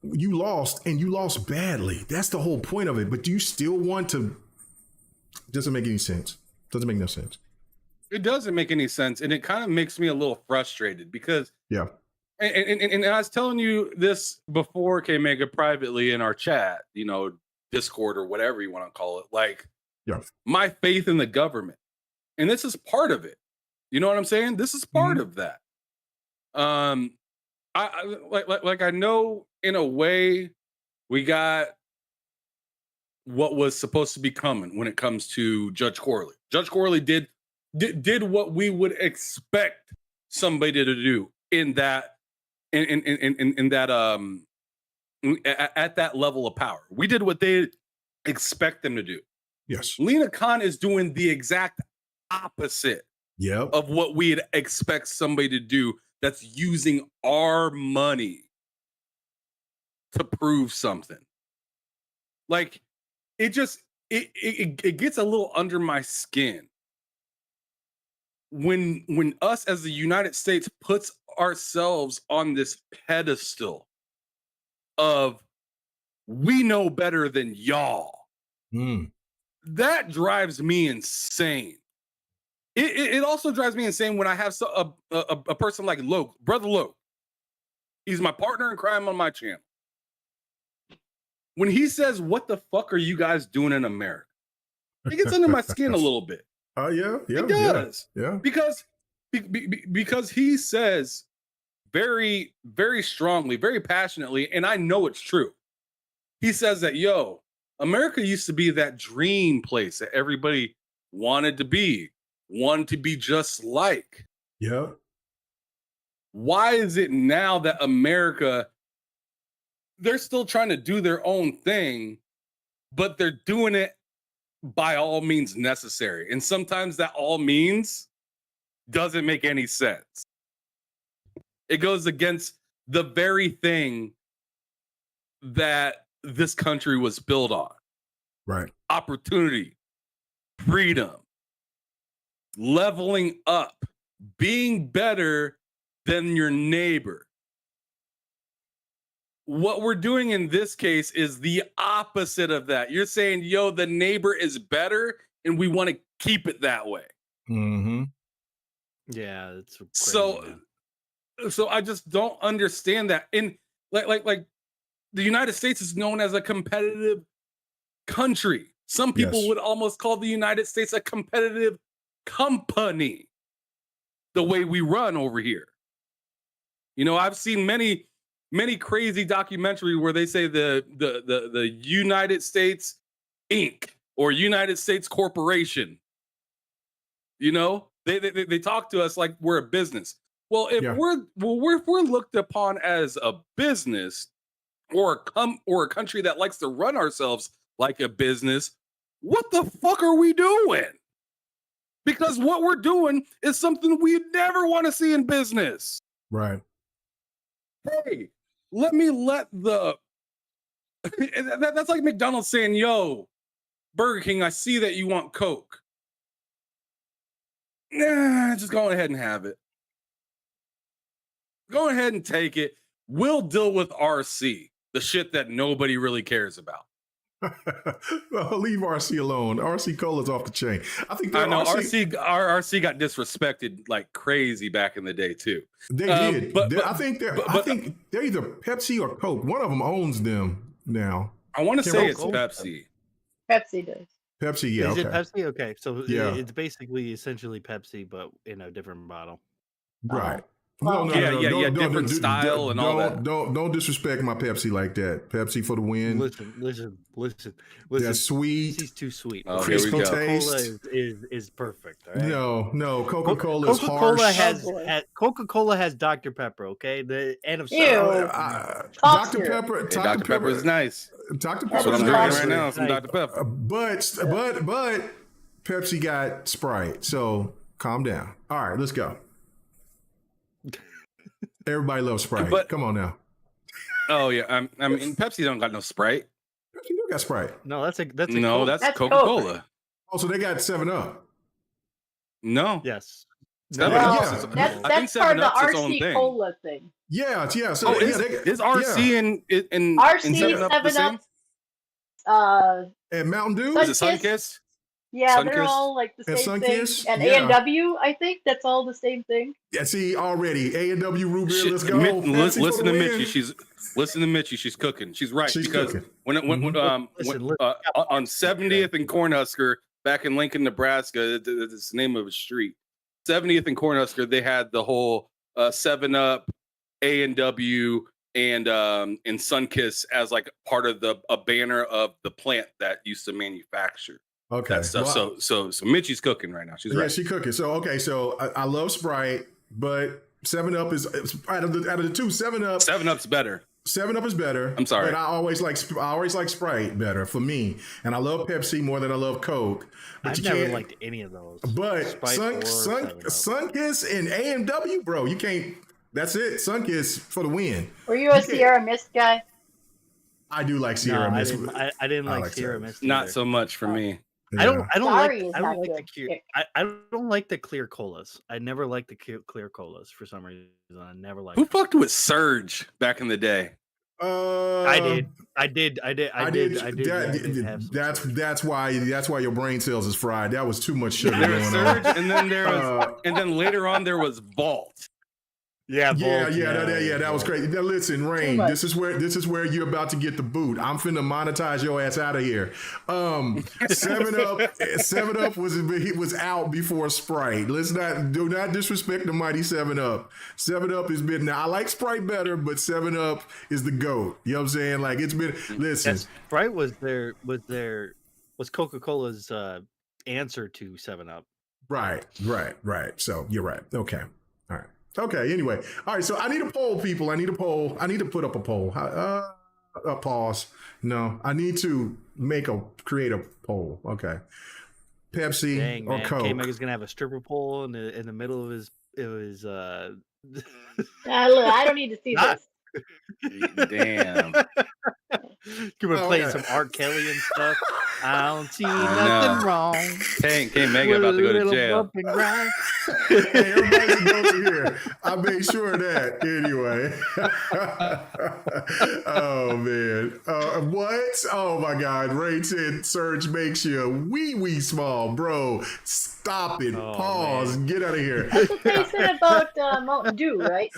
you lost, and you lost badly. That's the whole point of it. But do you still want to? Doesn't make any sense. Doesn't make no sense. It doesn't make any sense, and it kind of makes me a little frustrated because Yeah. And I was telling you this before, K Mega, privately in our chat, Discord or whatever you want to call it. Like, Yeah. my faith in the government, and this is part of it. You know what I'm saying? This is part of that. I I know in a way we got what was supposed to be coming when it comes to Judge Corley. Judge Corley did what we would expect somebody to do in that in that at that level of power. We did what they expect them to do. Yes. Lena Khan is doing the exact opposite Yep. of what we'd expect somebody to do that's using our money to prove something. Like, it just it gets a little under my skin when us as the United States puts ourselves on this pedestal of we know better than y'all. That drives me insane. It also drives me insane when I have a person like Loke, Brother Loke. He's my partner in crime on my channel. When he says, "What the fuck are you guys doing in America?" It gets under my skin a little bit. Oh yeah, It does. Yeah. Because he says very, very strongly, very passionately, and I know it's true. He says that, America used to be that dream place that everybody wanted to be just like. Yeah. Why is it now that America, they're still trying to do their own thing, but they're doing it by all means necessary? And sometimes that all means doesn't make any sense. It goes against the very thing that this country was built on. Right. Opportunity, freedom, leveling up, being better than your neighbor. What we're doing in this case is the opposite of that. You're saying, the neighbor is better, and we want to keep it that way. Mm-hmm. Yeah, it's crazy, so I just don't understand that. And like the United States is known as a competitive country. Some people would almost call the United States a competitive company, the way we run over here. I've seen many crazy documentaries where they say the United States Inc. or United States Corporation. They talk to us like we're a business. Well, if we're looked upon as a business or a country that likes to run ourselves like a business, what the fuck are we doing? Because what we're doing is something we never want to see in business. Right. Hey, let that's like McDonald's saying, Burger King, I see that you want Coke. Nah, just go ahead and have it. Go ahead and take it. We'll deal with RC, the shit that nobody really cares about. Well, leave RC alone. RC Cola's off the chain. I know RC got disrespected like crazy back in the day too. They did. I think they're either Pepsi or Coke. One of them owns them now. I want to say it's Pepsi. Pepsi does. Pepsi, yeah. Is it Pepsi? Okay, so yeah, it's basically essentially Pepsi, but in a different bottle. Right. Well, no, different style and all that. Don't disrespect my Pepsi like that. Pepsi for the win. Listen. That's sweet. He's too sweet. Oh, crispy taste. Coca-Cola is perfect. All right? No. Coca-Cola is harsh. Coca-Cola has Dr. Pepper. Okay, the end of Dr. Pepper. Dr. Pepper is nice. Dr. Pepper. That's what I'm drinking right now. Some Dr. Pepper. But Pepsi got Sprite. So calm down. All right, let's go. Everybody loves Sprite. But- Come on now. Oh yeah, I mean Pepsi don't got no Sprite. Pepsi don't got Sprite. No, that's a No, Coke. that's Coke. Coca-Cola. Oh, so they got 7-Up. No. Yes. Seven No, Up yeah. is- That's I think part of the 7-Up's its own RC thing. Cola thing. Yeah. So Oh, is RC and RC, 7-Up the 7 same? Up, And Mountain Dew? Sun- Is it Sunkiss? yeah, Sunkist? they're all like the And same thing. Sunkiss? And Yeah. A&W, I think that's all the same thing. Yeah, see, already. A&W root beer, Shit, let's go. Listen Pepsi for to the Mitchie. win. Listen to Mitchie. She's cooking. She's right She's because cooking. Listen, on 70th and Cornhusker back in Lincoln, Nebraska, it's the name of a street. 70th and Cornhusker, they had the whole 7-Up, A&W, and Sunkiss as like part of a banner of the plant that used to manufacture Okay. that stuff. Well, so Mitchie's cooking right now. She's yeah, right. she cooking. So okay, so I love Sprite, but 7-Up is out of the two. 7-Up, 7-Up's better. 7-Up is better. I'm sorry. but I always like Sprite better for me, and I love Pepsi more than I love Coke. But I've you never can't. liked any of those. But Sprite or 7-Up. Sunkiss and A&W, bro, you can't. That's it. Sunkiss for the win. Were you a You can't- Sierra Mist guy? I do like Sierra No, Mist. I didn't I like like Sierra Sierra. Mist. Not either. so much for me. I don't Sorry is like not the good. clear. I don't like the clear colas. I never liked the clear colas for some reason. I never liked. Who them. fucked with Surge back in the day? I did. That's why your brain cells is fried. That was too much sugar There was going on. Surge, and then there was, and then later on there was Vault. Yeah, That was crazy. Now listen, Rain, much. this is where you're about to get the boot. I'm finna monetize your ass out of here. 7-Up was out before Sprite. Do not disrespect the mighty 7-Up. 7-Up has been, now I like Sprite better, but 7-Up is the GOAT. You know what I'm saying? Like it's been, listen. Yes, Sprite was Coca-Cola's answer to 7-Up. Right. So you're right. Okay. All right. Okay. Anyway. All right. So I need a poll, people. I need a poll. I need to put up a poll. Pause. No, I need to create a poll. Okay. Pepsi Dang, or man. Coke? K-Meg is gonna have a stripper pole in the middle of his. Look, I don't need to see Ah. this. Damn. You were playing some R. Kelly and stuff. I don't see nothing wrong. K Megan about to go to jail. Hey, everybody's going to here. I made sure of that anyway. Oh man. What? Oh my God. Ray said Surge makes you wee small, bro. Stop it. Oh, Pause. man. Get out of here. That's what they said about Mountain Dew, right?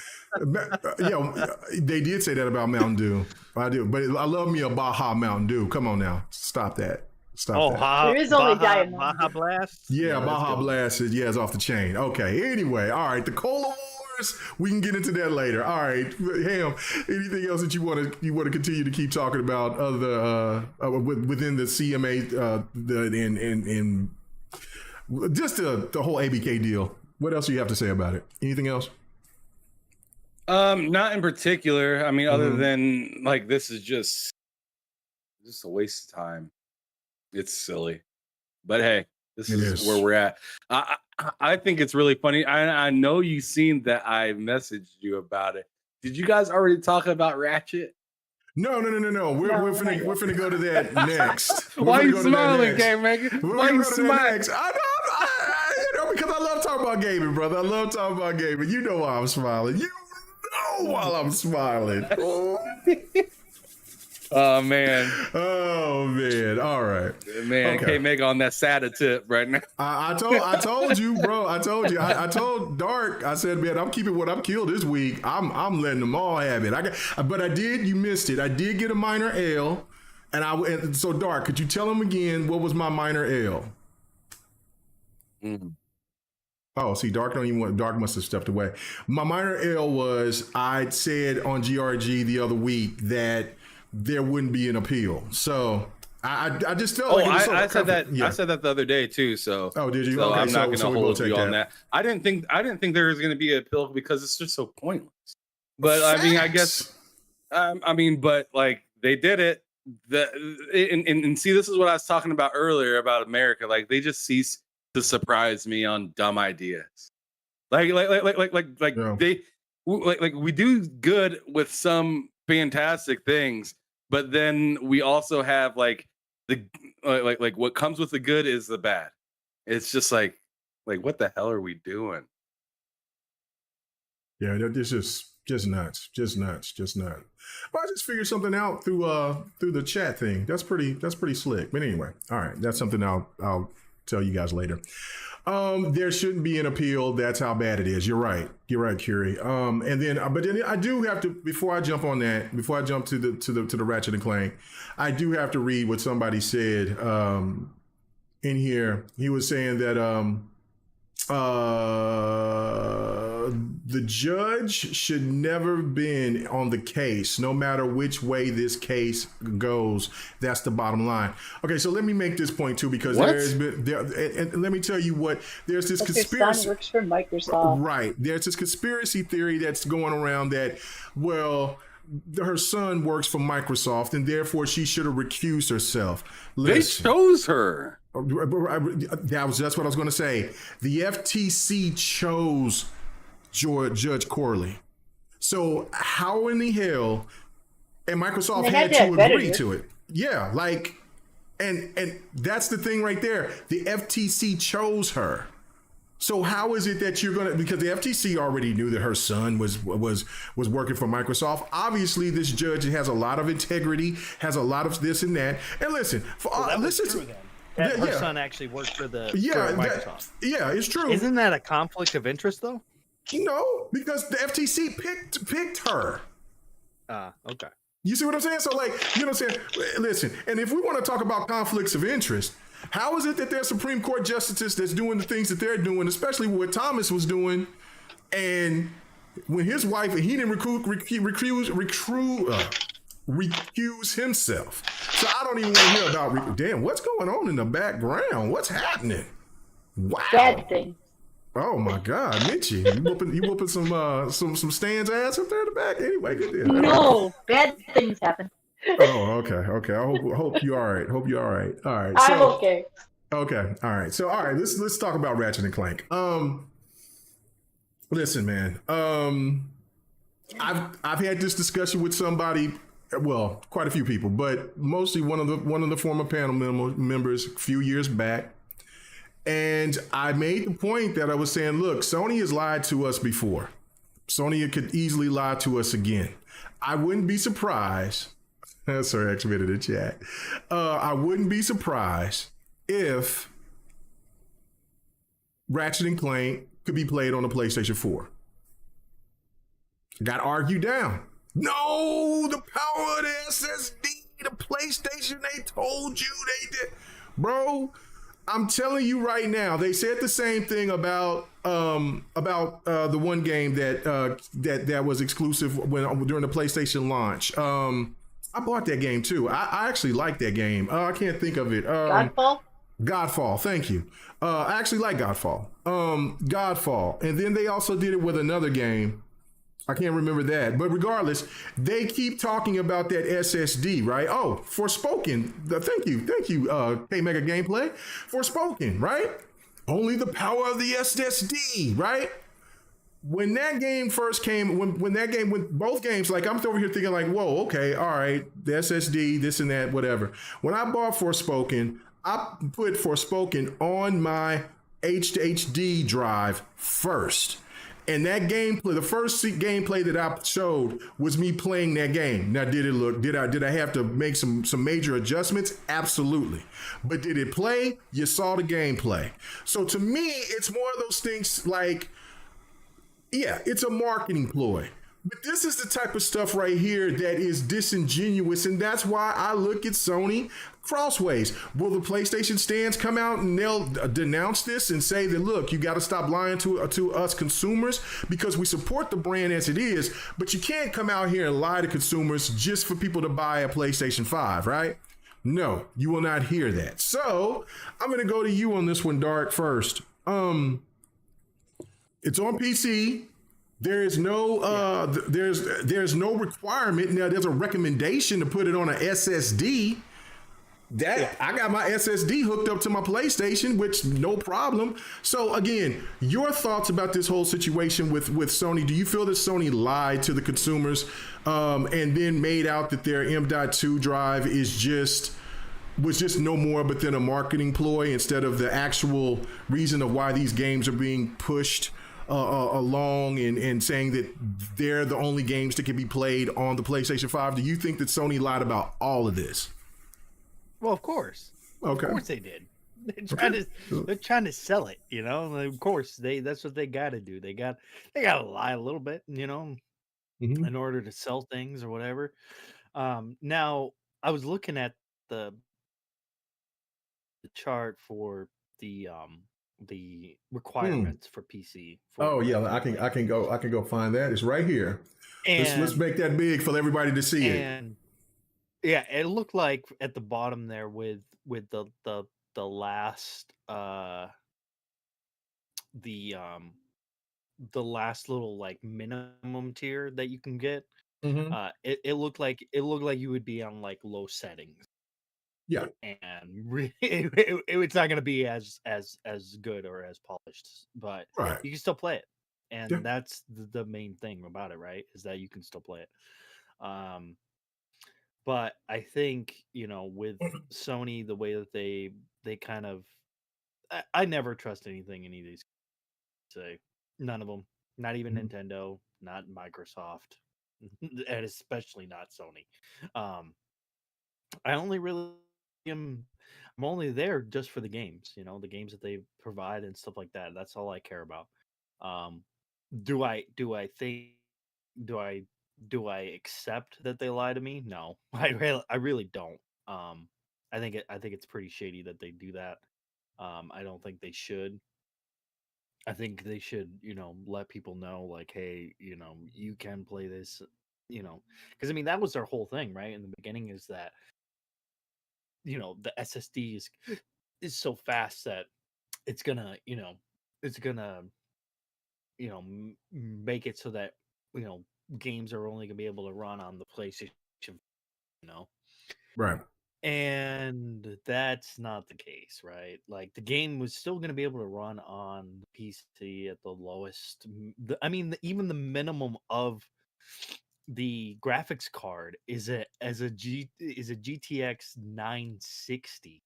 Yeah, they did say that about Mountain Dew. I do, but I love me a Baja Mountain Dew. Come on now, stop that. Oh, that. There is only Baja, Diet Baja Blast. Yeah, that's Baja good. Blast is off the chain. Okay, anyway, all right, the Cola Wars. We can get into that later. All right, Ham. Anything else that you want to continue to keep talking about other within the CMA in just the whole ABK deal? What else do you have to say about it? Anything else? Not in particular. I mean, other Mhm. than like this is just a waste of time. It's silly, but hey, this It is is. where we're at. I think it's really funny. I know you've seen that I messaged you about it. Did you guys already talk about Ratchet? No. We're finna go to that next. Why are you We're finna go to that smiling, next. K Megan? We're Why gonna you go to that smiling? next. I know, because I love talking about gaming, brother. I love talking about gaming. You know why I'm smiling. You know while I'm smiling. Oh man, Oh man. All right. man, Okay. K Meg on that Sata tip right now. I told you, bro. I told you. I told Dark. I said, man, I'm keeping what I'm killed this week. I'm letting them all have it. But I did. You missed it. I did get a minor L, and so Dark. Could you tell him again what was my minor L? Oh, see, Dark don't even want. Dark must have stepped away. My minor L was I said on GRG the other week that there wouldn't be an appeal. So I just felt like it was sort of I said that. yeah. I said that the other day too. So Oh, did you? So Okay, I'm not going so to we hold both you take on that. I didn't think there was going to be a appeal because it's just so pointless. But I mean, I guess Facts. but like they did it. and see, this is what I was talking about earlier about America. Like, they just cease to surprise me on dumb ideas. Like Yeah. like we do good with some fantastic things, but then we also have like what comes with the good is the bad. It's just like what the hell are we doing? Yeah, this is just nuts. Just nuts. Well, I just figured something out through the chat thing. That's pretty slick. But anyway, all right, that's something I'll tell you guys later. There shouldn't be an appeal. That's how bad it is. You're right, Curie. And then, but then I do have to, before I jump on that, before I jump to the Ratchet and Clank, I do have to read what somebody said in here. He was saying that the judge should never been on the case, no matter which way this case goes. That's the bottom line. Okay, so let me make this point too, because and let me tell you what, there's this conspiracy. Your son works for Microsoft. Right. There's this conspiracy theory that's going around that, well, her son works for Microsoft and therefore she should have recused herself. Listen, they chose her. That's what I was going to say. The FTC chose Judge Corley. So how in the hell, and Microsoft had to agree to it. Yeah, like, and that's the thing right there. The FTC chose her. So how is it that you're going to, because the FTC already knew that her son was working for Microsoft. Obviously, this judge has a lot of integrity, has a lot of this and that. And listen, true then. That her son actually worked for the for Microsoft. It's true. Isn't that a conflict of interest though? No, because the FTC picked her. Okay. You see what I'm saying? So, like, you know what I'm saying? Listen, and if we want to talk about conflicts of interest, how is it that there's Supreme Court justices that's doing the things that they're doing, especially what Thomas was doing, and when his wife, and he didn't recuse himself. So I don't even want to hear about, damn, what's going on in the background? What's happening? Wow. Bad thing. Oh my God, Mitchie, you whooping some Stan's ass up there in the back? Anyway, good deal. No, bad things happen. Oh, okay. I hope you're all right. All right. I'm okay. Okay. All right. So, all right, let's talk about Ratchet and Clank. Listen, man. I've had this discussion with somebody, well, quite a few people, but mostly one of the former panel members a few years back. And I made the point that I was saying, look, Sony has lied to us before. Sony could easily lie to us again. I wouldn't be surprised. Sorry, I activated the chat. I wouldn't be surprised if Ratchet and Clank could be played on the PlayStation 4. Got argued down. No, the power of the SSD, the PlayStation, they told you they did. Bro, I'm telling you right now, they said the same thing about the one game that was exclusive during the PlayStation launch. I bought that game too. I actually like that game. I can't think of it. Godfall. Thank you. I actually like Godfall. Godfall. And then they also did it with another game. I can't remember that. But regardless, they keep talking about that SSD, right? Oh, Forspoken. Thank you, K-Mega Gameplay. Forspoken, right? Only the power of the SSD, right? When that game first came, when both games, like, I'm over here thinking like, whoa, okay, all right, the SSD, this and that, whatever. When I bought Forspoken, I put Forspoken on my HD drive first. And that gameplay, the first gameplay that I showed was me playing that game. Now, did I have to make some major adjustments? Absolutely. But did it play? You saw the gameplay. So to me, it's more of those things like, yeah, it's a marketing ploy. But this is the type of stuff right here that is disingenuous, and that's why I look at Sony crossways. Will the PlayStation stands come out and they'll denounce this and say that, look, you got to stop lying to us consumers because we support the brand as it is, but you can't come out here and lie to consumers just for people to buy a PlayStation 5, right? No, you will not hear that. So I'm going to go to you on this one, Dark, first. It's on PC. There is no there's no requirement. Now there's a recommendation to put it on an SSD. I got my SSD hooked up to my PlayStation, which no problem. So again, your thoughts about this whole situation with Sony? Do you feel that Sony lied to the consumers and then made out that their M.2 drive was just no more but than a marketing ploy instead of the actual reason of why these games are being pushed along and saying that they're the only games that can be played on the PlayStation 5? Do you think that Sony lied about all of this? Well, of course. Okay. Of course they did. They're trying to sell it, you know. Of course, that's what they got to do. They got to lie a little bit, you know, in order to sell things or whatever. Now I was looking at the chart for the requirements for PC. Oh yeah, I can go find that. It's right here. Let's make that big for everybody to see it. Yeah, it looked like at the bottom there with the last the last little like minimum tier that you can get. It looked like you would be on like low settings. Yeah, and it's not going to be as good or as polished, but right. you can still play it, and that's the main thing about it, right? Is that you can still play it. But I think, you know, with Sony, the way that they kind of, I never trust anything any of these say. None of them. Not even Nintendo, not Microsoft, and especially not Sony. I only really I'm only there just for the games, you know, the games that they provide and stuff like that. That's all I care about. Um, do I think do I accept that they lie to me? No, I really don't. I think it's pretty shady that they do that. I don't think they should. I think they should, you know, let people know, like, hey, you know, you can play this, you know, because I mean that was their whole thing, right? In the beginning, is that, you know, the SSD is so fast that it's gonna, you know, it's gonna, you know, make it so that, you know, games are only gonna be able to run on the PlayStation, you know. Right. And that's not the case, right? Like the game was still going to be able to run on the PC at the lowest. Even the minimum of the graphics card is a GTX 960.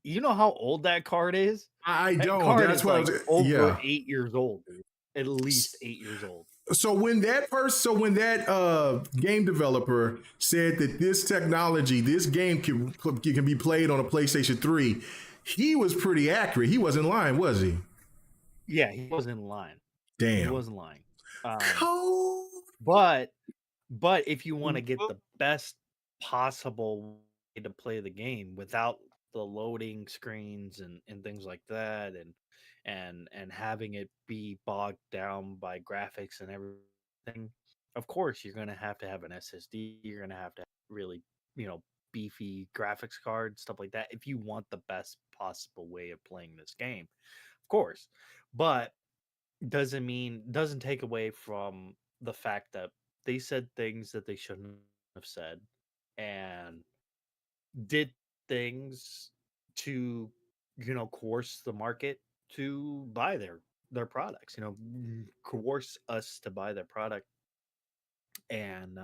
You know how old that card is? I That don't. card That's is what I like was. over Yeah. 8 years old, dude. At least 8 years old. So when that game developer said that this technology, this game can be played on a PlayStation 3, he was pretty accurate. He wasn't lying, was he? Yeah, he wasn't lying. Damn. He wasn't lying. Cold. But if you want to get the best possible way to play the game without the loading screens and things like that, and having it be bogged down by graphics and everything, of course you're going to have an SSD. You're going to have really, you know, beefy graphics card, stuff like that, if you want the best possible way of playing this game, of course. But doesn't take away from the fact that they said things that they shouldn't have said, and did things to, you know, coerce the market to buy their products, you know, coerce us to buy their product. And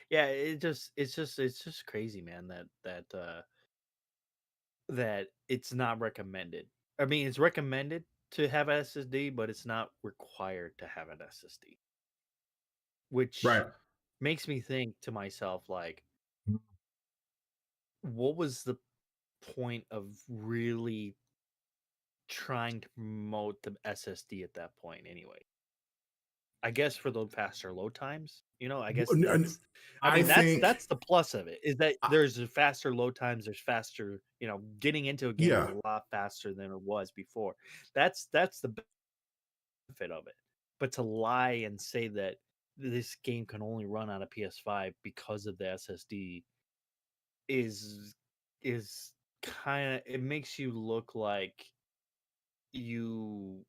yeah, it's just crazy, man, that it's not recommended. I mean, it's recommended to have a SSD, but it's not required to have an SSD, which Right. makes me think to myself, like, what was the point of really trying to promote the SSD at that point anyway? I guess for the faster load times, you know, I guess that's the plus of it, is that there's faster load times, there's faster, you know, getting into a game is a lot faster than it was before. That's the benefit of it. But to lie and say that this game can only run on a PS5 because of the SSD is kind of, it makes you look like you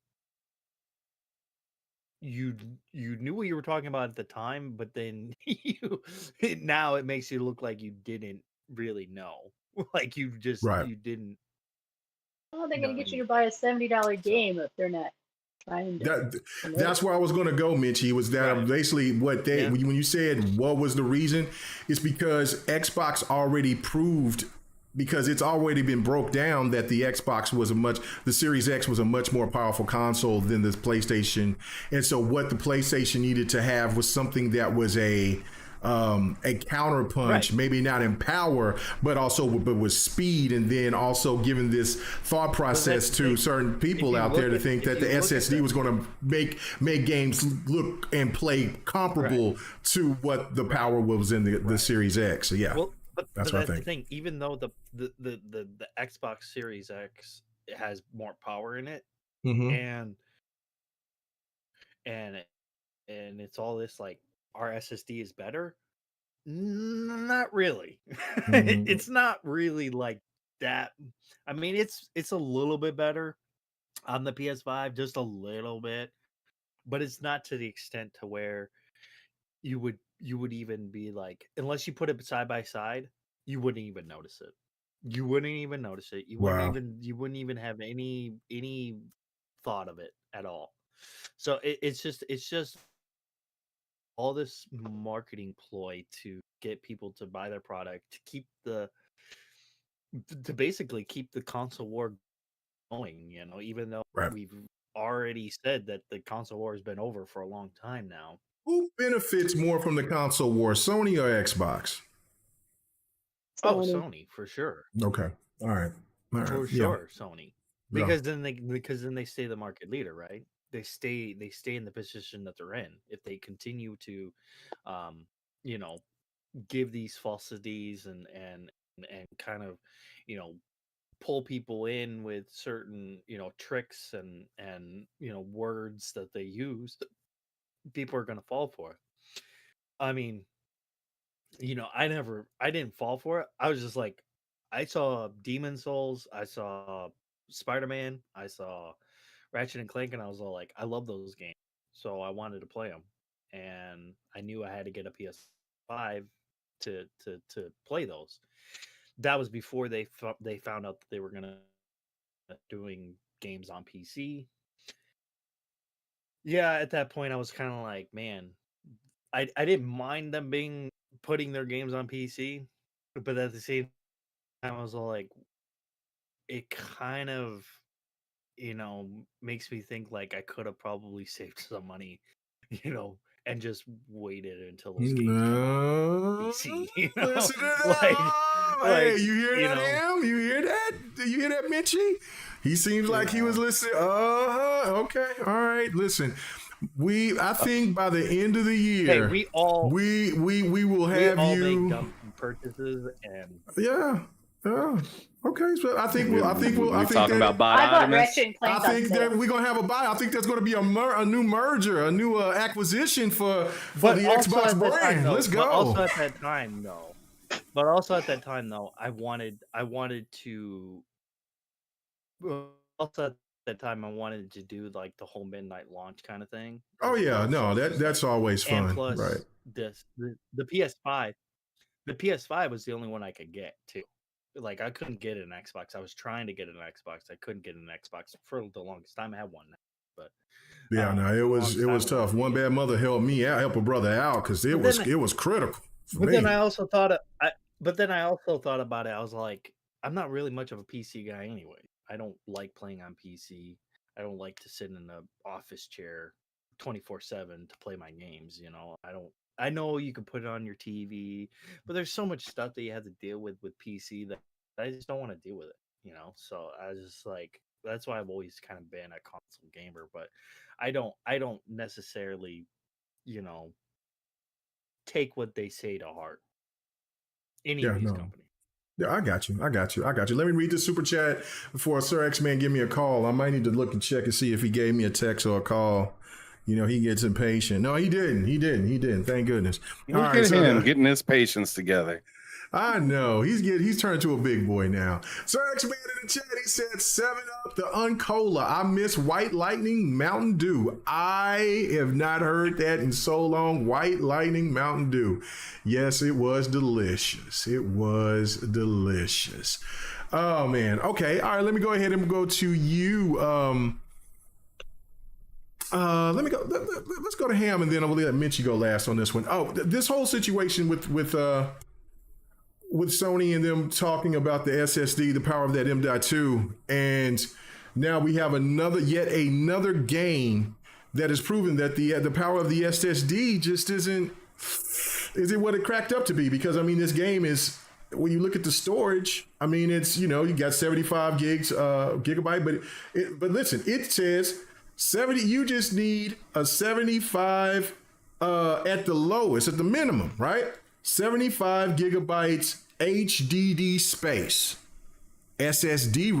you knew what you were talking about at the time, but then now it makes you look like you didn't really know, like you Right. didn't. Well, they're going to get you know. to buy a $70 So game if they're not trying to. That's where I was going to go, Mitchie. Was that right, basically what they yeah, when you said what was the reason? It's because Xbox already proved, because it's already been broke down, that the Series X was a much more powerful console than the PlayStation, and so what the PlayStation needed to have was something that was a counterpunch, right. maybe not in power, but also with speed, and then also giving this thought process to certain people out there to think that the SSD was going to make games look and play comparable Right. to what the power was in the Right. Series X. So yeah, Well, but that's that's what I the think. thing. Even though the Xbox Series X has more power in it, Mm-hmm. and and and it's all this like our SSD is better. Not really. Mm-hmm. It's not really like that. I mean, it's a little bit better on the PS5, just a little bit, but it's not to the extent to where you would even be like, unless you put it side by side, you wouldn't even notice it. You wouldn't even notice it. Wow. You wouldn't even have any thought of it at all. So it's just all this marketing ploy to get people to buy their product, to basically keep the console war going, even though Right. we've already said that the console war has been over for a long time now. Who benefits more from the console war, Sony or Xbox? Oh, Sony. Sony, for sure. Okay. All right. For Yeah. sure, Sony. Yeah. Because then they stay the market leader, right? They stay in the position that they're in. If they continue to you know, give these falsities and kind of, pull people in with certain, tricks and words that they use, people are going to fall for it. I mean, I didn't fall for it. I was just like, I saw Demon Souls, I saw Spider-Man, I saw Ratchet and Clank, and I was all like, I love those games, so I wanted to play them, and I knew I had to get a PS5 to play those. That was before they found out that they were gonna doing games on PC. Yeah, at that point, I was kind of like, man, I didn't mind them putting their games on PC, but at the same time, I was all like, it kind of, makes me think like I could have probably saved some money, and just waited until those games come on PC. Listen to that. Hey, Like you hear that, Em? You hear that? Do you hear that, Mitchie? He seems like he was listening. Okay. All right. Listen, I think by the end of the year, hey, we will have you make dumb purchases and yeah. Okay, so I think we're talking about I bought bot Ratchet and Clank. I think that we're gonna have a buy. I think there's gonna be a new merger, a new acquisition for the Xbox brand. Let's go. But also at that time, though, I wanted to. Also at that time, I wanted to do like the whole midnight launch kind of thing. Oh yeah, no, So that's always fun, and plus right? The PS5. The PS5 was the only one I could get too. Like I couldn't get an Xbox. I was trying to get an Xbox. I couldn't get an Xbox for the longest time. I had one now, but Yeah, no, it was tough. One bad mother helped me out, help a brother out because it was critical. But then I also thought about it. I was like, I'm not really much of a PC guy anyway. I don't like playing on PC. I don't like to sit in an office chair 24/7 to play my games. I know you can put it on your TV, but there's so much stuff that you have to deal with PC that I just don't want to deal with it. So I was just like, that's why I've always kind of been a console gamer. But I don't necessarily, take what they say to heart. Any of these companies. Yeah, I got you. Let me read this super chat before Sir X-Man give me a call. I might need to look and check and see if he gave me a text or a call. He gets impatient. No, he didn't. Thank goodness. Look at him getting his patience together. I know. He's turned to a big boy now. Sir X Man in the chat, he said 7-Up, the Uncola. I miss White Lightning Mountain Dew. I have not heard that in so long. White Lightning Mountain Dew. Yes, it was delicious. It was delicious. Oh man. Okay. All right, let me go ahead and go to you. Let me go. Let's go to Ham, and then I'll let Mitchie go last on this one. Oh, this whole situation with Sony and them talking about the SSD, the power of that M.2, and now we have yet another game that has proven that the power of the SSD just isn't what it cracked up to be. Because I mean, this game is, when you look at the storage, I mean, it's, you got 75 gigabyte, but listen, it says 70. You just need a 75 at the lowest, at the minimum, right? 75 gigabytes HDD space. SSD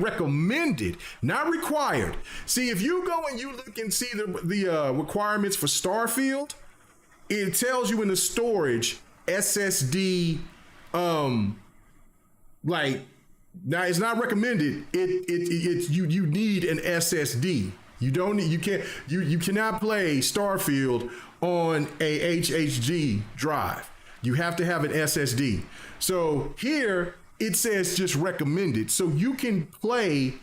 recommended, not required. See, if you go and you look and see the requirements for Starfield, it tells you in the storage SSD, now it's not recommended. You need an SSD. You cannot play Starfield on a HHD drive. You have to have an SSD. So here it says just recommended. So you can play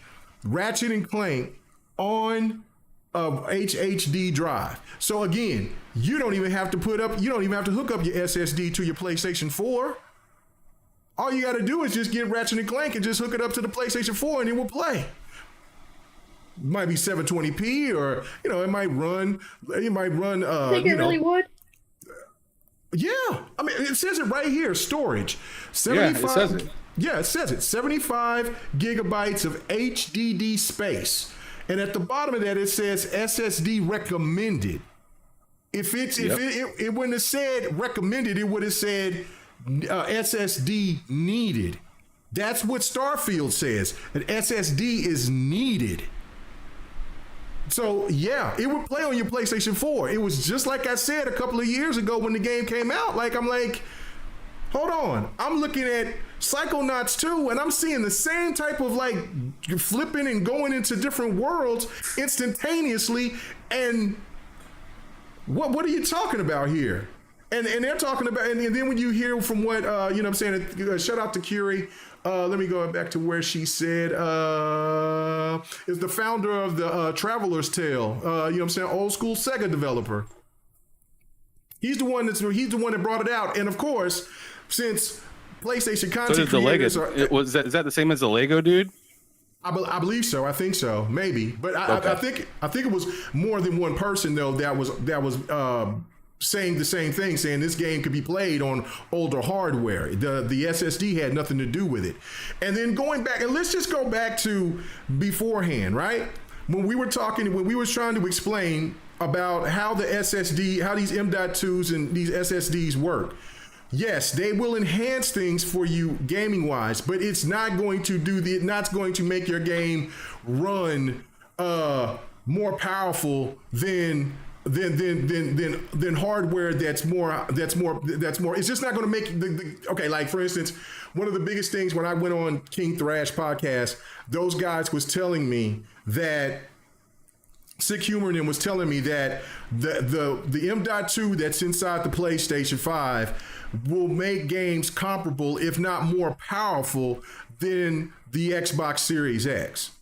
Ratchet and Clank on a HHD drive. So again, you don't even have to hook up your SSD to your PlayStation 4. All you got to do is just get Ratchet and Clank and just hook it up to the PlayStation 4 and it will play. It might be 720p, or it might run. Think it really would? Yeah, I mean, it says it right here. Storage, 75. Yeah, it says it. Yeah, it says it. 75 gigabytes of HDD space, and at the bottom of that it says SSD recommended. If it wouldn't have said recommended, it would have said SSD needed. That's what Starfield says. An SSD is needed. So yeah, it would play on your PlayStation 4. It was just like I said a couple of years ago when the game came out. I'm like, hold on. I'm looking at Psychonauts 2 and I'm seeing the same type of flipping and going into different worlds instantaneously. And what are you talking about here? And they're talking about, and then when you hear from what, I'm saying, shout out to Curie. Let me go back to where she said, is the founder of the Traveler's Tale, I'm saying, old school Sega developer. He's the one that brought it out. And of course, since PlayStation content creators is that the same as the Lego dude? I believe so. I think so. Maybe, but I think it was more than one person though that was saying the same thing, saying this game could be played on older hardware. The SSD had nothing to do with it. And then going back, and let's just go back to beforehand, right? When we were trying to explain about how the SSD, how these M.2s and these SSDs work. Yes, they will enhance things for you gaming wise, but it's not going to make your game run more powerful than hardware that's more. It's just not going to make okay. Like for instance, one of the biggest things when I went on King Thrash podcast, those guys was telling me that Sick Humor and was telling me that the M.2 that's inside the PlayStation 5 will make games comparable, if not more powerful, than the Xbox Series X.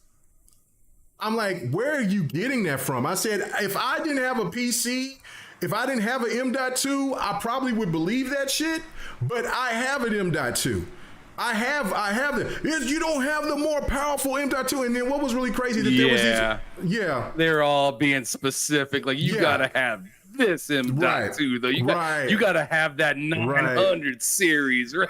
I'm like, where are you getting that from? I said, if I didn't have a PC, if I didn't have an M.2, I probably would believe that shit, but I have an M.2. I have it. You don't have the more powerful M.2. And then what was really crazy that there was these, they're all being specific. Like you gotta have this M.2 though. You gotta have that 900 series, right?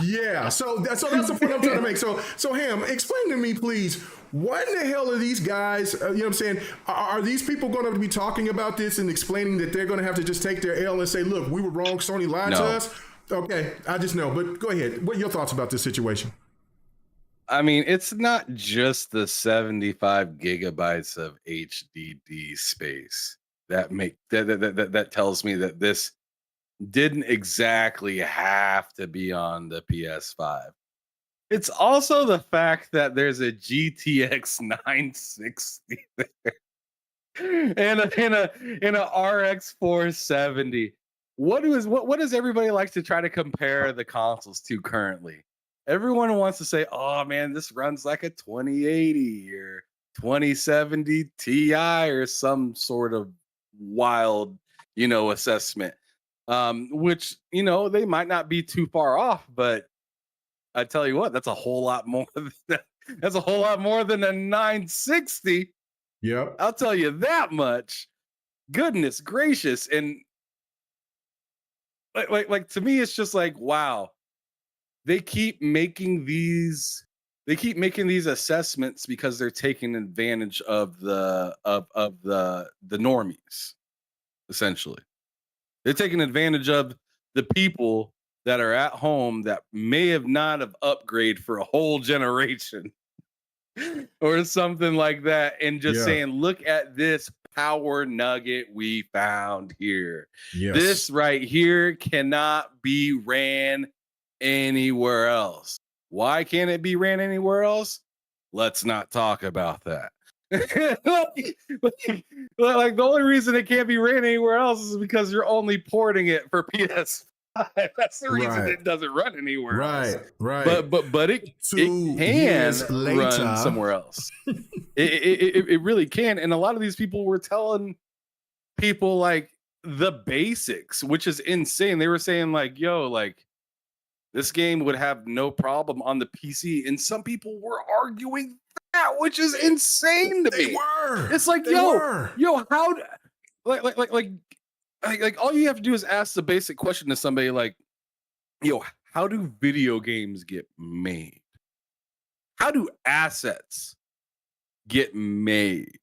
Yeah. So that's the point I'm trying to make. So Ham, explain to me, please. What in the hell are these guys? You know what I'm saying? Are these people going to be talking about this and explaining that they're going to have to just take their L and say, "Look, we were wrong. Sony lied to us." Okay, I just know. But go ahead. What are your thoughts about this situation? I mean, it's not just the 75 gigabytes of HDD space that tells me that this didn't exactly have to be on the PS5. It's also the fact that there's a GTX 960 there and a RX 470. What does everybody like to try to compare the consoles to currently? Everyone wants to say, "Oh man, this runs like a 2080 or 2070 Ti or some sort of wild, assessment." Which they might not be too far off, but I tell you what, that's a whole lot more. That's a whole lot more than a 960. Yep. I'll tell you that much. Goodness gracious. And like to me, it's just like, wow. They keep making these assessments because they're taking advantage of the normies, essentially. They're taking advantage of the people that are at home that may have not have upgraded for a whole generation or something like that, and just saying, look at this power nugget we found here. Yes. This right here cannot be ran anywhere else. Why can't it be ran anywhere else? Let's not talk about that. Like the only reason it can't be ran anywhere else is because you're only porting it for PS5. That's the reason it doesn't run anywhere else. Right. But it can run somewhere else. It really can. And a lot of these people were telling people like the basics, which is insane. They were saying like, yo, like this game would have no problem on the PC. And some people were arguing that, which is insane to me. They were. It's like, yo, how like all you have to do is ask the basic question to somebody like, yo, how do video games get made? How do assets get made?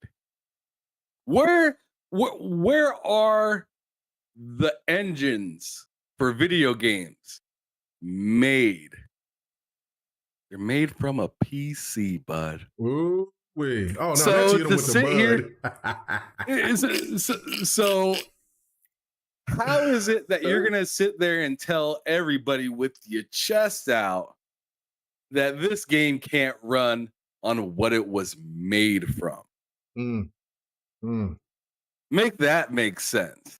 Where are the engines for video games made? They're made from a PC, bud. Ooh, wait. Oh no, so that's hit 'em to with sit the here, so how is it that you're gonna sit there and tell everybody with your chest out that this game can't run on what it was made from? Make that make sense.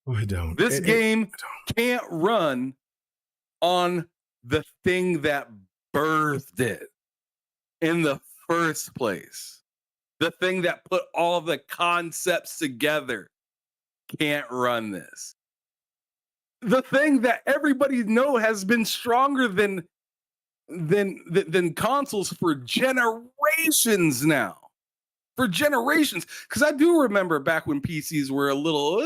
Oh, I don't. This game can't run on the thing that birthed it in the first place. The thing that put all the concepts together can't run this. The thing that everybody know has been stronger than consoles for generations now. For generations. Because I do remember back when PCs were a little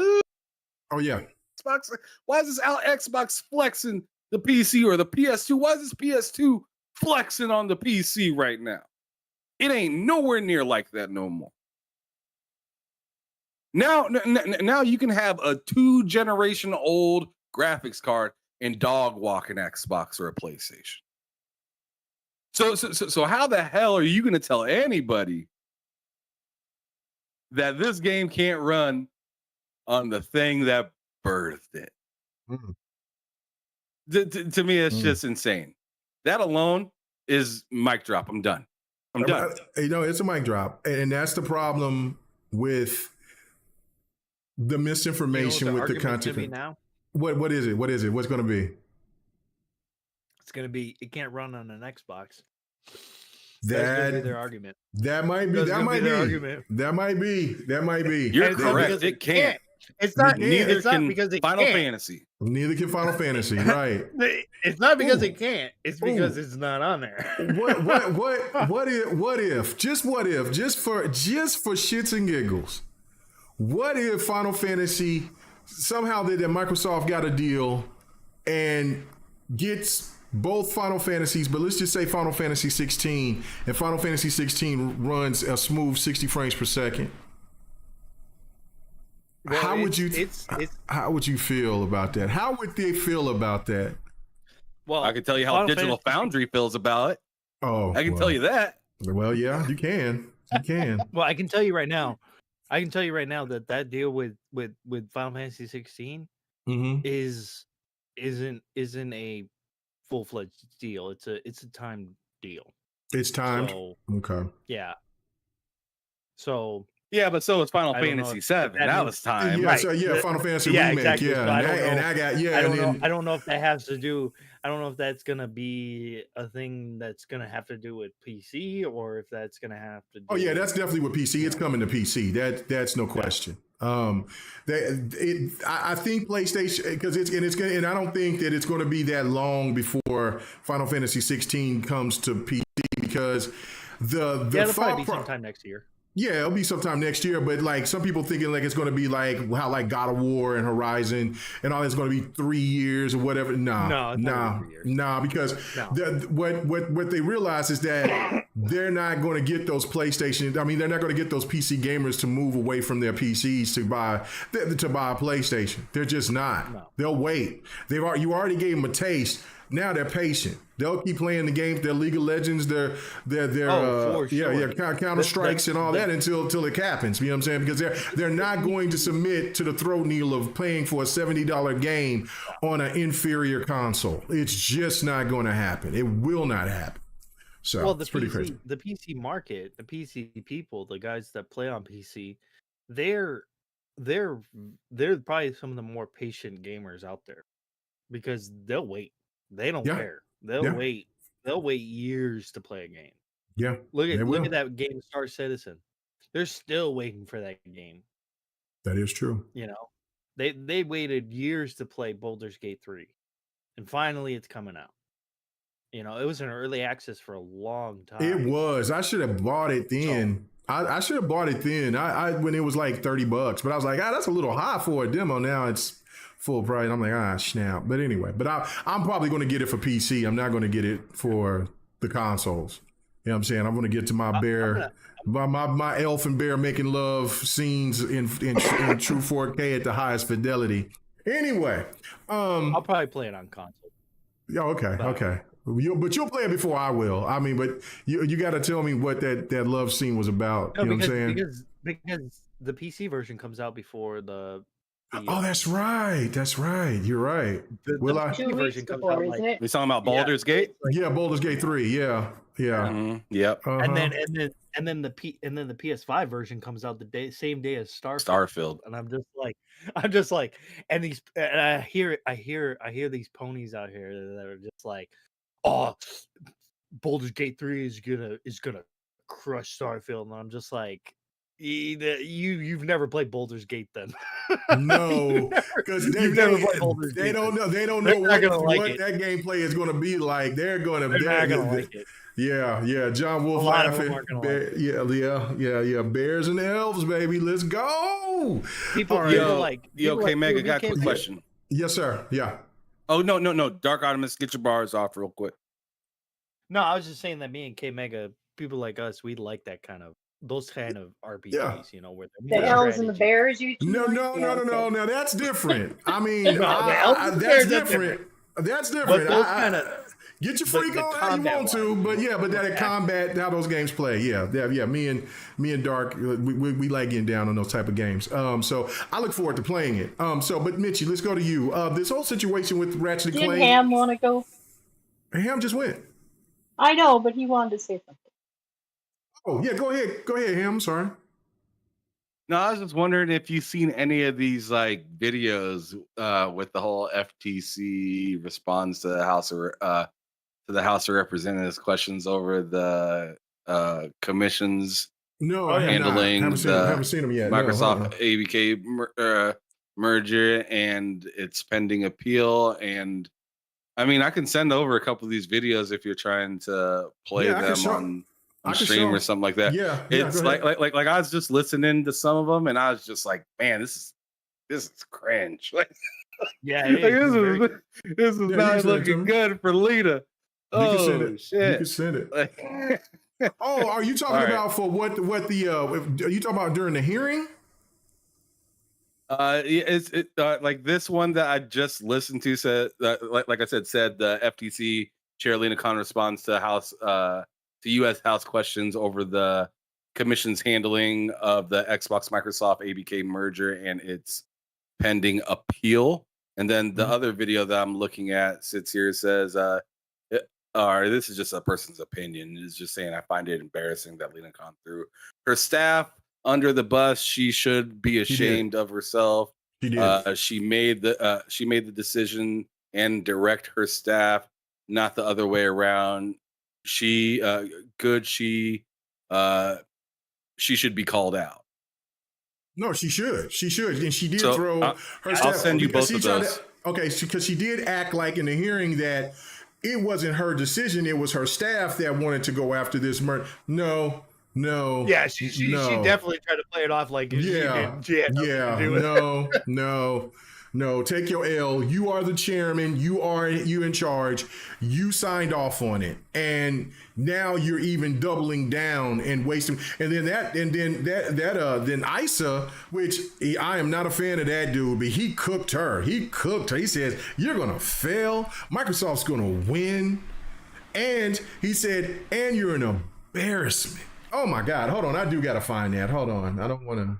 oh yeah. Xbox. Why is this Xbox flexing the PC or the PS2? Why is this PS2 flexing on the PC right now? It ain't nowhere near like that no more. Now you can have a 2-generation old graphics card and dog walk an Xbox or a PlayStation. So how the hell are you going to tell anybody that this game can't run on the thing that birthed it? To me, it's just insane. That alone is mic drop. I'm done. I'm done. It's a mic drop. And that's the problem with the misinformation with the content. Now? What is it? What is it? What's going to be? It's going to be, it can't run on an Xbox. That's be their argument. That might be. That might be. That might be. That might be. You're correct. It can't. It's not. Neither it's not can because it Final can't. Fantasy. Neither can Final Fantasy. Right. It's not because it can't. It's because it's not on there. What if? Just what if? Just for shits and giggles. What if Final Fantasy somehow that Microsoft got a deal and gets both Final Fantasies, but let's just say Final Fantasy 16, and Final Fantasy 16 runs a smooth 60 frames per second. Well, how would you feel about that? How would they feel about that? Well, I can tell you how Digital Foundry feels about it. Oh, I can tell you that. Well, yeah, you can. You can. Well, I can tell you right now. That deal with Final Fantasy 16 isn't a full-fledged deal. It's a time deal. It's timed. So Okay. yeah. So Yeah, but so was Final I don't know Fantasy if VII. That means- was time. Yeah, Right. so yeah, The- Final Fantasy yeah, remake. exactly. Yeah, So I don't and know. I got yeah, I don't and know. then I don't know if that has to do. I don't know if that's gonna be a thing that's gonna have to do with PC, or if that's gonna have to do. oh yeah, that's definitely with PC. It's coming to PC. That's no question. I think PlayStation because it's gonna, and I don't think that it's going to be that long before Final Fantasy 16 comes to PC because the it'll Far probably be Cry- sometime next year. Yeah, it'll be sometime next year, but like some people thinking like it's going to be like how like God of War and Horizon and all that's going to be 3 years or whatever. No, it's not gonna be 3 years. Because what they realize is that they're not going to get those PlayStation. I mean, they're not going to get those PC gamers to move away from their PCs to buy a PlayStation. They're just not. No. They'll wait. You already gave them a taste. Now they're patient. They'll keep playing the games, their League of Legends, their for sure. Counter Strikes and all that until it happens. You know what I'm saying? Because they're not going to submit to the throat needle of paying for a $70 game on an inferior console. It's just not going to happen. It will not happen. So Well, the it's pretty PC, crazy. the PC market, the PC people, the guys that play on PC, they're probably some of the more patient gamers out there because they'll wait. They don't Yeah. care. They'll Yeah. wait. They'll wait years to play a game. Yeah. Look they at will. that game Star Citizen. They're still waiting for that game. That is true. You know, they waited years to play Baldur's Gate 3, and finally it's coming out. You know, it was in early access for a long time. It was. I should have bought it then. I should have bought it then. I when it was like $30, but I was like, that's a little high for a demo. Now it's full price. I'm like, snap. But anyway, I'm probably going to get it for PC. I'm not going to get it for the consoles. You know what I'm saying? I'm going to get to my bear, my elf and bear making love scenes in true 4K at the highest fidelity. Anyway, I'll probably play it on console. Yeah. Okay. But you'll play it before I will. I mean, but you got to tell me what that love scene was about. No, you know what I'm saying? Because the PC version comes out before the Oh, that's right. You're right. The PC version comes out like, isn't it? We talking about Baldur's Gate? Yeah, Baldur's Gate 3. Yeah. Yep. Uh-huh. and then the PS5 version comes out the same day as Starfield. And I'm just like, and I hear these ponies out here that are just like, oh, Baldur's Gate 3 is gonna crush Starfield, and I'm just like, you've never played Baldur's Gate then. No, because they don't know what that gameplay is going to be like. They're not gonna like it. Yeah. John Wolf laughing. Yeah. Bears and elves, baby. Let's go. Okay, Meg, I got a quick question. Yes, sir. Yeah. Oh no. Dark Optimus, get your bars off real quick. No, I was just saying that me and K Mega, people like us, we like those kind of RPGs, you know, where the elves and the bears. No. Now that's different. I mean, that's different. That's different. Get your freak on how you want to, but that combat, how those games play. Yeah. Me and Dark, we like getting down on those type of games. So I look forward to playing it. But Mitchie, let's go to you. This whole situation with Ratchet and Clank. Did Ham want to go? Ham just went. I know, but he wanted to say something. Oh yeah, go ahead, Ham. Sorry. No, I was just wondering if you've seen any of these like videos with the whole FTC response to the House of Representatives questions over the commissions. No, I handling haven't seen them yet. Microsoft ABK merger and its pending appeal. And I mean, I can send over a couple of these videos if you're trying to play them on stream or something like that. Yeah, it's like I was just listening to some of them, and I was just like, man, this is cringe. Yeah, this is not looking good for Lita. Oh shit! You can send it. Oh, are you talking about for what the? Are you talking about during the hearing? It's like this one that I just listened to said, like I said the FTC chair Lena Khan responds to U.S. House questions over the commission's handling of the Xbox Microsoft ABK merger and its pending appeal. And then the other video that I'm looking at sits here says, or this is just a person's opinion. It's just saying I find it embarrassing that Lena Khan threw her staff under the bus. She should be ashamed of herself. She did. She made the decision and direct her staff, not the other way around. She should be called out. No, she should. She should. And she did So, throw her I'll staff. send you both of those. Because she did act like in the hearing that it wasn't her decision. It was her staff that wanted to go after this murder. No. Yeah, she definitely tried to play it off like she had nothing to do with it. No, take your L. You are the chairman. You in charge. You signed off on it, and now you're even doubling down and wasting. And then Isa, which I am not a fan of that dude, but he cooked her. He says you're gonna fail. Microsoft's gonna win, and he said, and you're an embarrassment. Oh my God! Hold on, I do gotta find that. Hold on, I don't want to.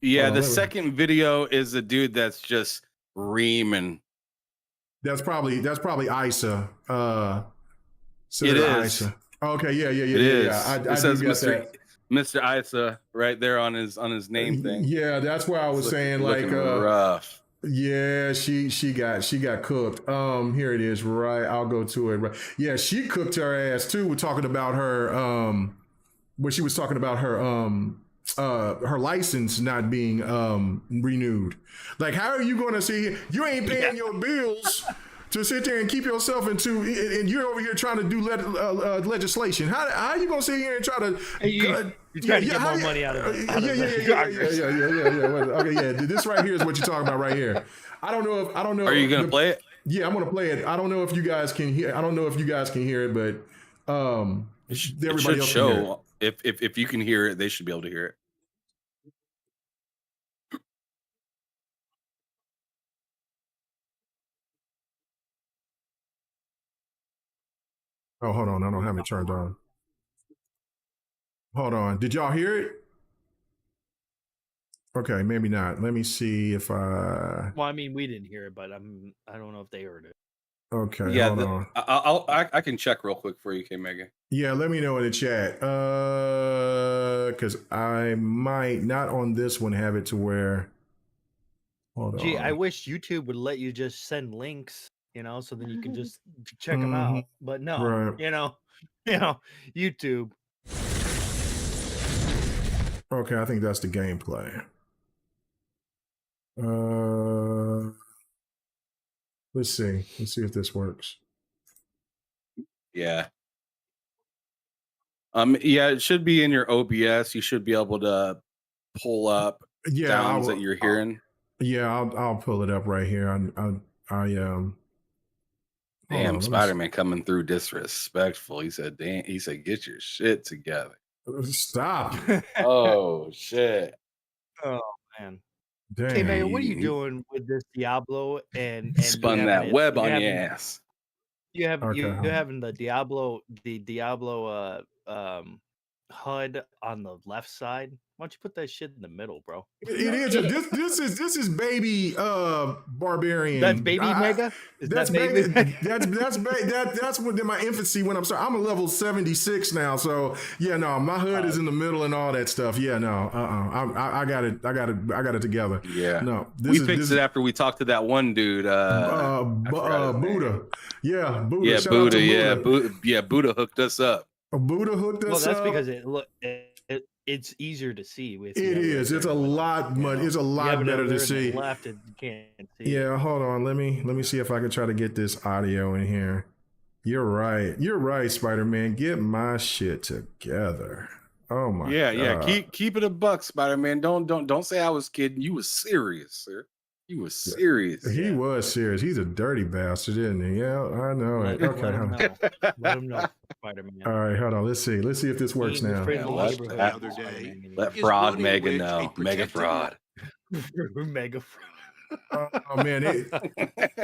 Yeah, the second video is a dude that's just reaming. That's probably Isa. It is. Isa. Okay, yeah. It is. It says Mr. Isa right there on his name thing. Yeah, that's why I was saying like rough. Yeah, she got cooked. Here it is. Right, I'll go to it. Right. Yeah, she cooked her ass too. We're talking about her. When she was talking about her license not being renewed. Like, how are you going to see you ain't paying your bills to sit there and keep yourself into, and you're over here trying to do legislation. How are you going to sit here and try to? You're trying to get more money out of it. Yeah. Okay, yeah. This right here is what you're talking about right here. I don't know. Are you going to play it? Yeah, I'm going to play it. I don't know if you guys can hear. I don't know if you guys can hear it, but everybody else can hear it. If you can hear it, they should be able to hear it. Oh, hold on. I don't have it turned on. Hold on. Did y'all hear it? Okay, maybe not. Let me see if I. Well, I mean, we didn't hear it, but I don't know if they heard it. Okay. Yeah, hold on. I can check real quick for you, K Mega. Yeah, let me know in the chat. Because I might not on this one have it to where. Hold on. Gee, I wish YouTube would let you just send links, so then you can just check them out. But no, right. YouTube. Okay, I think that's the gameplay. Let's see if this works. Yeah. Yeah, it should be in your OBS. You should be able to pull up sounds that you're hearing. I'll pull it up right here. Damn, Spider-Man coming through disrespectful. He said, get your shit together. Stop. Oh shit. Oh man. Dang. Hey man, what are you doing with this Diablo and spun that web on your ass? You're having the Diablo HUD on the left side. Why don't you put that shit in the middle, bro? It is. This is baby barbarian. That's baby Mega. That's baby. That's within my infancy when I'm starting. I'm a level 76 now, so yeah, no, my HUD is in the middle and all that stuff. Yeah, no, I got it together. Yeah, no, we fixed it after we talked to that one dude. Buddha. Yeah, Buddha. Yeah, Buddha. Yeah, Buddha hooked us up. Buddha hooked us up. Well, that's because it's easier to see. With it is. It's a lot It's a lot better to see. Left, you can't see. Yeah, hold on. Let me see if I can try to get this audio in here. You're right, Spider-Man. Get my shit together. Oh my God. Yeah. Keep it a buck, Spider-Man. Don't say I was kidding. You was serious, sir. You was serious. He was serious. He's a dirty bastard, isn't he? Yeah, I know it. Okay, let him know, Spider-Man. All right, hold on. Let's see if this works now. Let Fraud Mega know. Mega Fraud. Mega Fraud. Oh man!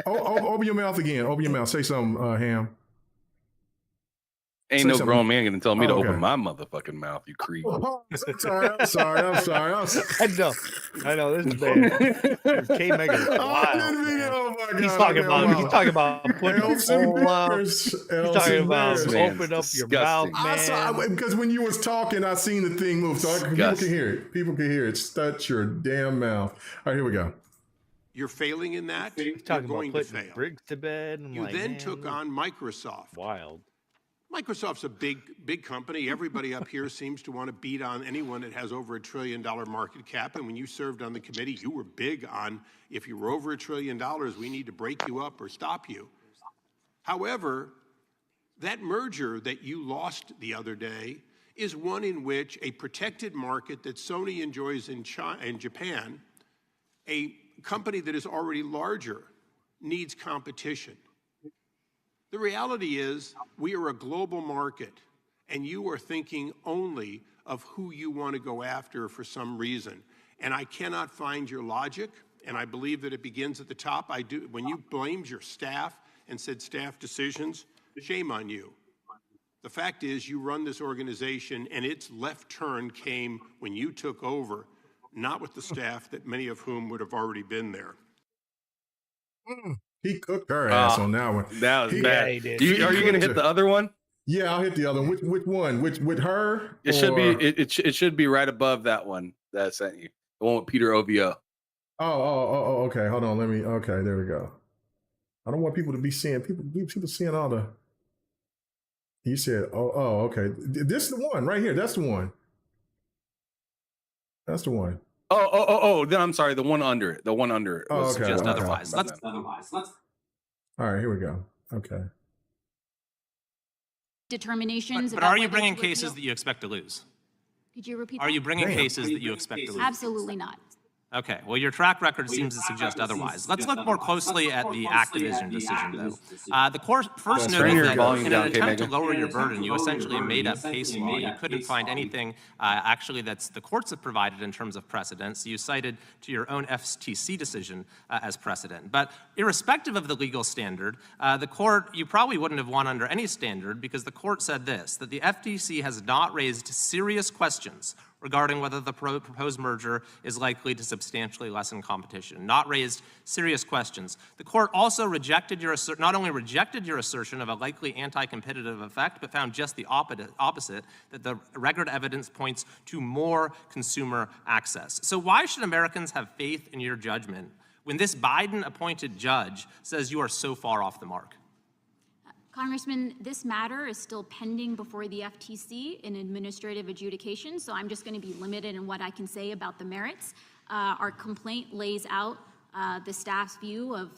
Open your mouth again. Open your mouth. Say something, Ham. Ain't Say no something. grown man gonna tell me to Oh, okay. open my motherfucking mouth, you creep. Oh, I'm sorry. I know. This is bad. K-Mega is wild, man. Oh my God. He's talking about putting a poll up. He's talking about open up your mouth, man. Because when you was talking, I seen the thing move. So people can hear it. People can hear it. Shut your damn mouth. All right, here we go. You're failing in that. He's You're talking going about to putting fail. bricks to bed. And You then took on Microsoft. Wild. Microsoft's a big company. Everybody up here seems to want to beat on anyone that has over $1 trillion market cap. And when you served on the committee, you were big on, if you were over $1 trillion, we need to break you up or stop you. However, that merger that you lost the other day is one in which a protected market that Sony enjoys in Japan, a company that is already larger, needs competition. The reality is we are a global market, and you are thinking only of who you want to go after for some reason. And I cannot find your logic, and I believe that it begins at the top. When you blamed your staff and said staff decisions, shame on you. The fact is you run this organization, and its left turn came when you took over, not with the staff that many of whom would have already been there. He cooked her ass on that one. That was bad. Yeah, he did. Are you gonna hit the other one? Yeah, I'll hit the other one. Which one? With her? It should be. It should be right above that one that I sent you. The one with Peter OVO. Oh. Okay, hold on. Okay, there we go. I don't want people to be seeing people seeing all the. He said, "Oh, okay. This is the one right here. That's the one. That's the one." Oh. Then I'm sorry. The one under it. Was Suggest okay. otherwise. Let's. All right, here we go. Okay. Determinations. But are you bringing cases that you expect to lose? Could you repeat? Are you bringing Damn. cases that you expect to lose? Absolutely not. Okay, well, your track record seems to suggest otherwise. Let's look more closely at the Activision decision, though. The court first noted that in an attempt to lower your burden, you essentially made up case law. You couldn't find anything actually that's the courts have provided in terms of precedent, so you cited to your own FTC decision as precedent. But irrespective of the legal standard, the court, you probably wouldn't have won under any standard because the court said this, that the FTC has not raised serious questions regarding whether the proposed merger is likely to substantially lessen competition, not raised serious questions. The court also not only rejected your assertion of a likely anti-competitive effect, but found just the opposite, that the record evidence points to more consumer access. So why should Americans have faith in your judgment when this Biden-appointed judge says you are so far off the mark? Congressman, this matter is still pending before the FTC in administrative adjudication, so I'm just going to be limited in what I can say about the merits. Our complaint lays out the staff's view of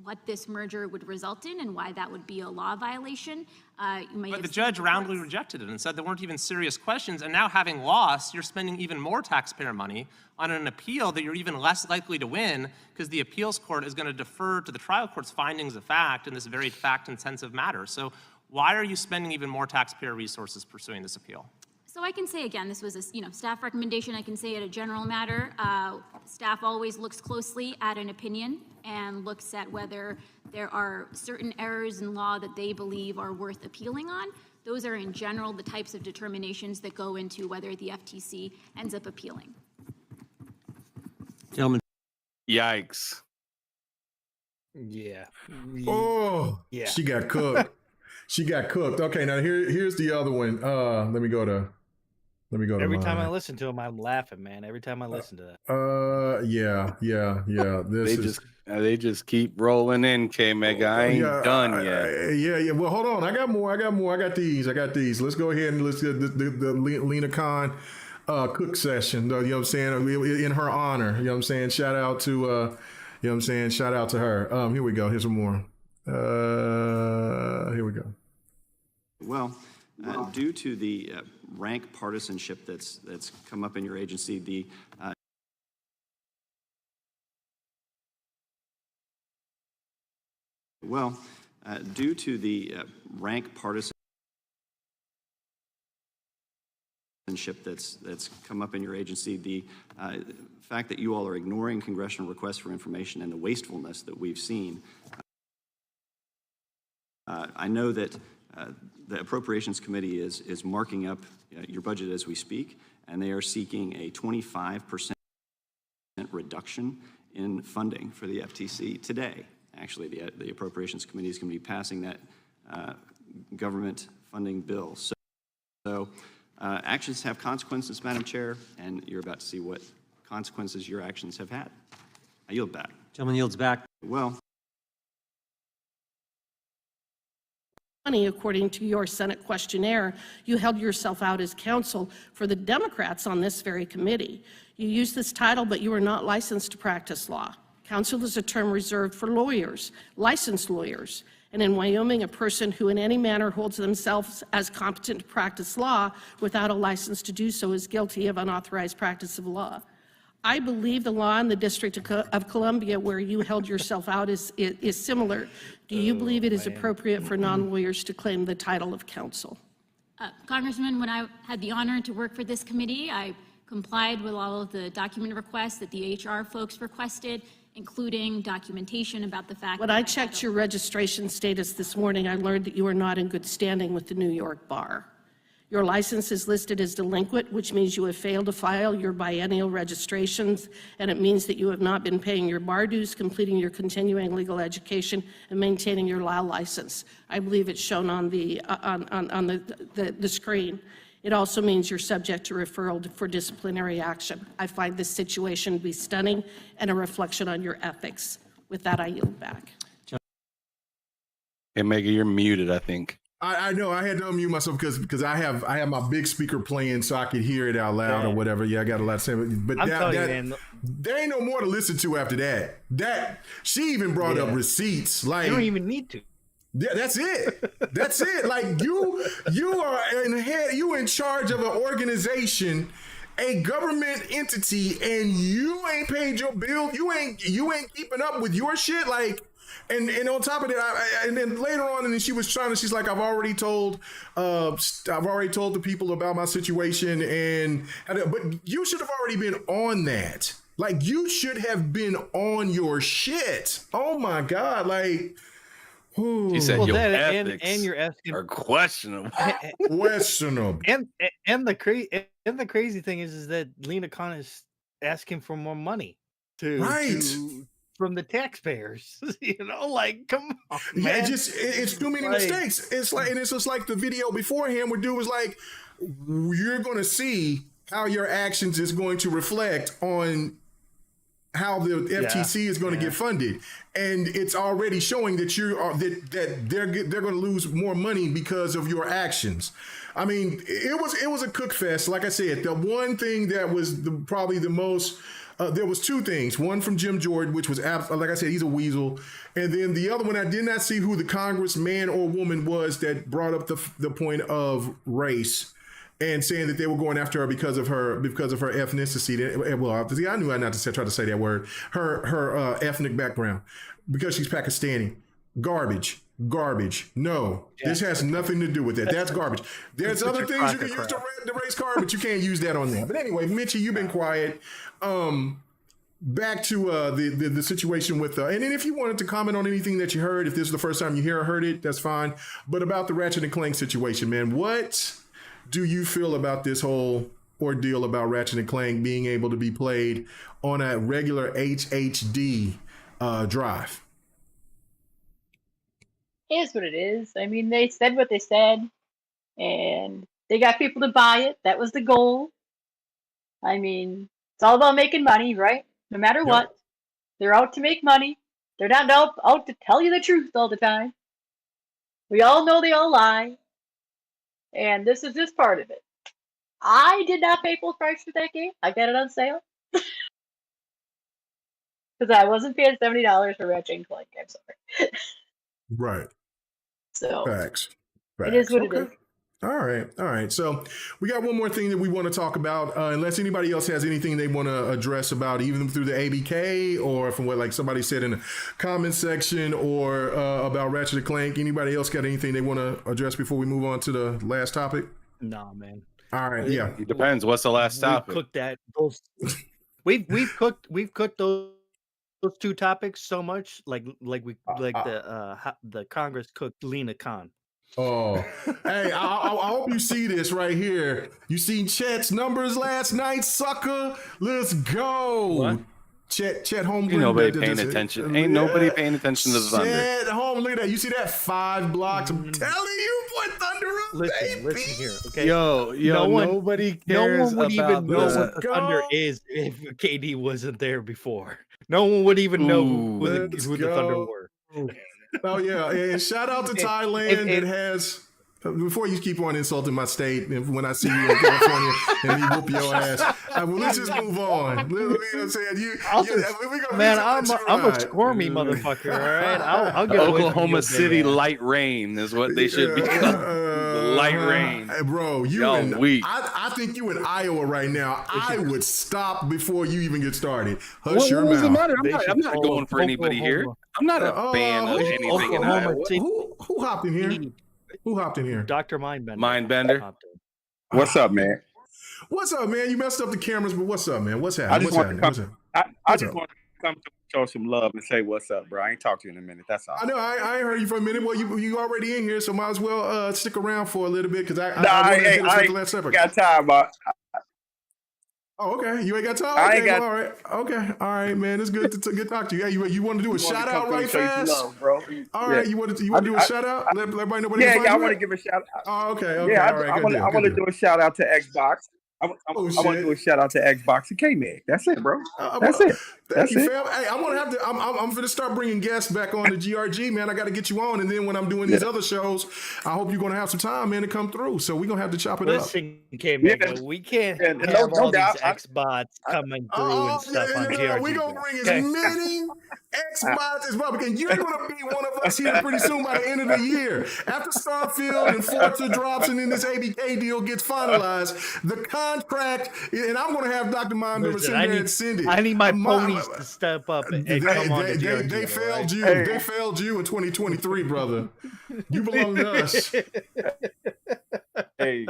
what this merger would result in and why that would be a law violation. But the judge roundly rejected it and said there weren't even serious questions, and now having lost, you're spending even more taxpayer money on an appeal that you're even less likely to win because the appeals court is going to defer to the trial court's findings of fact in this very fact-intensive matter. So why are you spending even more taxpayer resources pursuing this appeal? So I can say again, this was a staff recommendation. I can say it a general matter. Staff always looks closely at an opinion and looks at whether there are certain errors in law that they believe are worth appealing on. Those are in general the types of determinations that go into whether the FTC ends up appealing. Gentlemen. Yikes. Yeah. Oh, yeah. She got cooked. She got cooked. Okay, now here's the other one. Let me go to Every time I mine. listen to him, I'm laughing, man. Every time I listen to that. Yeah. They just keep rolling in, K-Mega. I ain't done yet. Yeah. Well, hold on. I got more. I got these. Let's go ahead and let's get the Lena Khan cook session. You know what I'm saying? In her honor. You know what I'm saying? Shout out to you know what I'm saying? Shout out to her. Here we go. Here's some more. Here we go. Well, due to the rank partisanship that's come up in your agency, the due to the rank partisanship that's come up in your agency, the fact that you all are ignoring congressional requests for information and the wastefulness that we've seen. I know that The Appropriations Committee is marking up your budget as we speak, and they are seeking a 25% reduction in funding for the FTC today. Actually, the Appropriations Committee is going to be passing that government funding bill. So actions have consequences, Madam Chair, and you're about to see what consequences your actions have had. I yield back. Gentleman yields back. Well, according to your Senate questionnaire, you held yourself out as counsel for the Democrats on this very committee. You used this title, but you are not licensed to practice law. Counsel is a term reserved for lawyers, licensed lawyers. And in Wyoming, a person who in any manner holds themselves as competent to practice law without a license to do so is guilty of unauthorized practice of law. I believe the law in the District of Columbia where you held yourself out is similar. Do you believe it is appropriate for non-lawyers to claim the title of counsel? Congressman, when I had the honor to work for this committee, I complied with all of the document requests that the HR folks requested, including documentation about the fact When I checked your registration status this morning, I learned that you are not in good standing with the New York Bar. Your license is listed as delinquent, which means you have failed to file your biennial registrations, and it means that you have not been paying your bar dues, completing your continuing legal education, and maintaining your law license. I believe it's shown on the screen. It also means you're subject to referral for disciplinary action. I find this situation to be stunning and a reflection on your ethics. With that, I yield back. Hey, Megan, you're muted, I think. I know I had to unmute myself because I have my big speaker playing so I could hear it out loud or whatever. Yeah, I got a lot to say, but there ain't no more to listen to after that. That she even brought up receipts. Like you don't even need to. Yeah, that's it. That's it. Like you are in charge of an organization, a government entity, and you ain't paid your bill. You ain't keeping up with your shit. Like. And on top of that, and then later on, and then she's like, I've already told the people about my situation, but you should have already been on that. Like you should have been on your shit. Oh my God. Like, he said your ethics and you're asking are questionable. Questionable. And the crazy thing is that Lena Khan is asking for more money from the taxpayers, like, come on, man. Yeah, it's too many mistakes. It's just like the video beforehand where dude was like, you're going to see how your actions is going to reflect on how the FTC is going to get funded. And it's already showing that that they're going to lose more money because of your actions. I mean, it was a cook fest. Like I said, the one thing that was probably the most, there was two things. One from Jim Jordan, which was, like I said, he's a weasel. And then the other one, I did not see who the congressman or woman was that brought up the point of race and saying that they were going after her because of her ethnicity. Well, I knew not to try to say that word. Her ethnic background, because she's Pakistani. Garbage. No, this has nothing to do with that. That's garbage. There's other things you can use to raise card, but you can't use that on there. But anyway, Mitchie, you've been quiet. Back to the situation with, and then if you wanted to comment on anything that you heard, if this is the first time you heard it, that's fine. But about the Ratchet and Clank situation, man, what do you feel about this whole ordeal about Ratchet and Clank being able to be played on a regular HHD drive? It is what it is. I mean, they said what they said, and they got people to buy it. That was the goal. I mean, it's all about making money, right? No matter what. They're out to make money. They're not out to tell you the truth all the time. We all know they all lie. And this is just part of it. I did not pay full price for that game. I got it on sale. Because I wasn't paying $70 for Ratchet and Clank. I'm sorry. Right. So Facts. it is what it is. All right. So we got one more thing that we want to talk about, unless anybody else has anything they want to address about, even through the ABK or from what like somebody said in the comment section or about Ratchet and Clank. Anybody else got anything they want to address before we move on to the last topic? No, man. All right. Yeah. It depends. What's the last topic? We've cooked those two topics so much, like the Congress cooked Lena Khan. Oh, hey, I hope you see this right here. You seen Chet's numbers last night, sucker? Let's go. What? Chet Holmgren. Ain't nobody paying attention. Ain't nobody paying attention to the Thunder. Chet Holmgren, look at that. You see that 5 blocks? I'm telling you, boy, Thunder up, Listen baby. here, okay? Yo, Nobody cares would even about know the- what the Thunder is if KD wasn't there before. No one would even know who the Thunder were. Oh yeah, and shout out to Thailand that has. Before you keep on insulting my state, and when I see you in California and you whoop your ass, well, let's just move on. You know what I'm saying? I'm a squirmy motherfucker. All right, I'll get away from Oklahoma you, City big ass. light rain is what they should be called. The light rain. Bro, I think you in Iowa right now. I would stop before you even get started. Hush your What does it mouth. matter? I'm not going for anybody here. I'm not a fan of anything in Iowa. Who hopped in here? Who hopped in here? Dr. Mindbender. Mindbender. What's up, man? What's up, man? You messed up the cameras, but what's up, man? What's happening? I just want to come to show some love and say what's up, bro. I ain't talked to you in a minute. That's all. I know. I ain't heard you for a minute. Well, you already in here, so might as well stick around for a little bit because I ain't got time, but. Oh, okay. You ain't got time? I ain't got. All right. Okay. All right, man. It's good to talk to you. Hey, you want to do a shout out right fast? Love, bro. All right. You want to do a shout out? Let everybody know what I want to give a shout out. Oh, okay. Yeah, all right. I want to do a shout out to Xbox. I want to do a shout out to Xbox and K-Meg. That's it, bro. That's it. Thank you, fam. Hey, I'm gonna have to. I'm gonna start bringing guests back on the GRG, man. I got to get you on, and then when I'm doing these other shows, I hope you're gonna have some time, man, to come through. So we're gonna have to chop it up. K-Meg, we can't have all these X-bots coming through and stuff on GRG. We're gonna bring as many X-bots as possible, and you're gonna be one of us here pretty soon by the end of the year. After Starfield and Forza drops, and then this ABK deal gets finalized, the contract, and I'm gonna have Dr. Mindbender sit there and send it. I need my ponies to step up and come on to GRG. They failed you. Hey. They failed you in 2023, brother. You belong to us. Hey,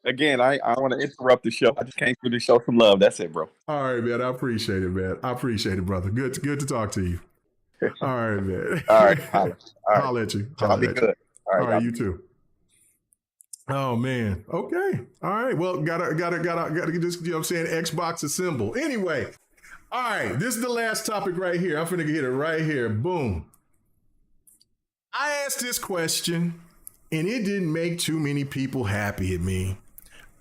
again, I want to interrupt the show. I just came through to show some love. That's it, bro. All right, man. I appreciate it, man. I appreciate it, brother. Good to talk to you. All right, man. All right. Holla at you. I'll be good. All right, you too. Oh man. Okay. All right. Well, gotta get this, you know what I'm saying, Xbox assemble. Anyway. All right. This is the last topic right here. I'm finna hit it right here. Boom. I asked this question and it didn't make too many people happy at me.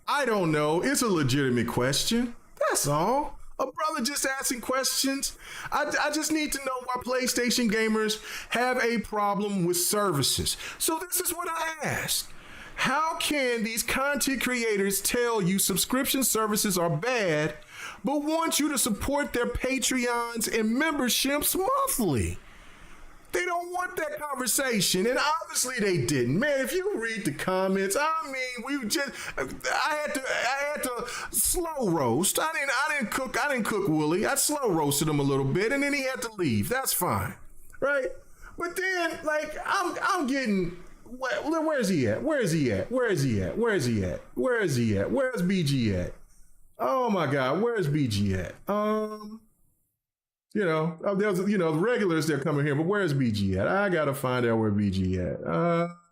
I don't know. It's a legitimate question. That's all. A brother just asking questions. I just need to know why PlayStation gamers have a problem with services. So this is what I asked. How can these content creators tell you subscription services are bad, but want you to support their Patreons and memberships monthly? They don't want that conversation, and obviously they didn't. Man, if you read the comments, I mean, I had to slow roast. I didn't cook Willie. I slow roasted him a little bit, and then he had to leave. That's fine, right? But then, like, I'm getting. Where's he at? Where's BG at? Oh my God, where's BG at? There's the regulars they're coming here, but where's BG at? I gotta find out where BG at.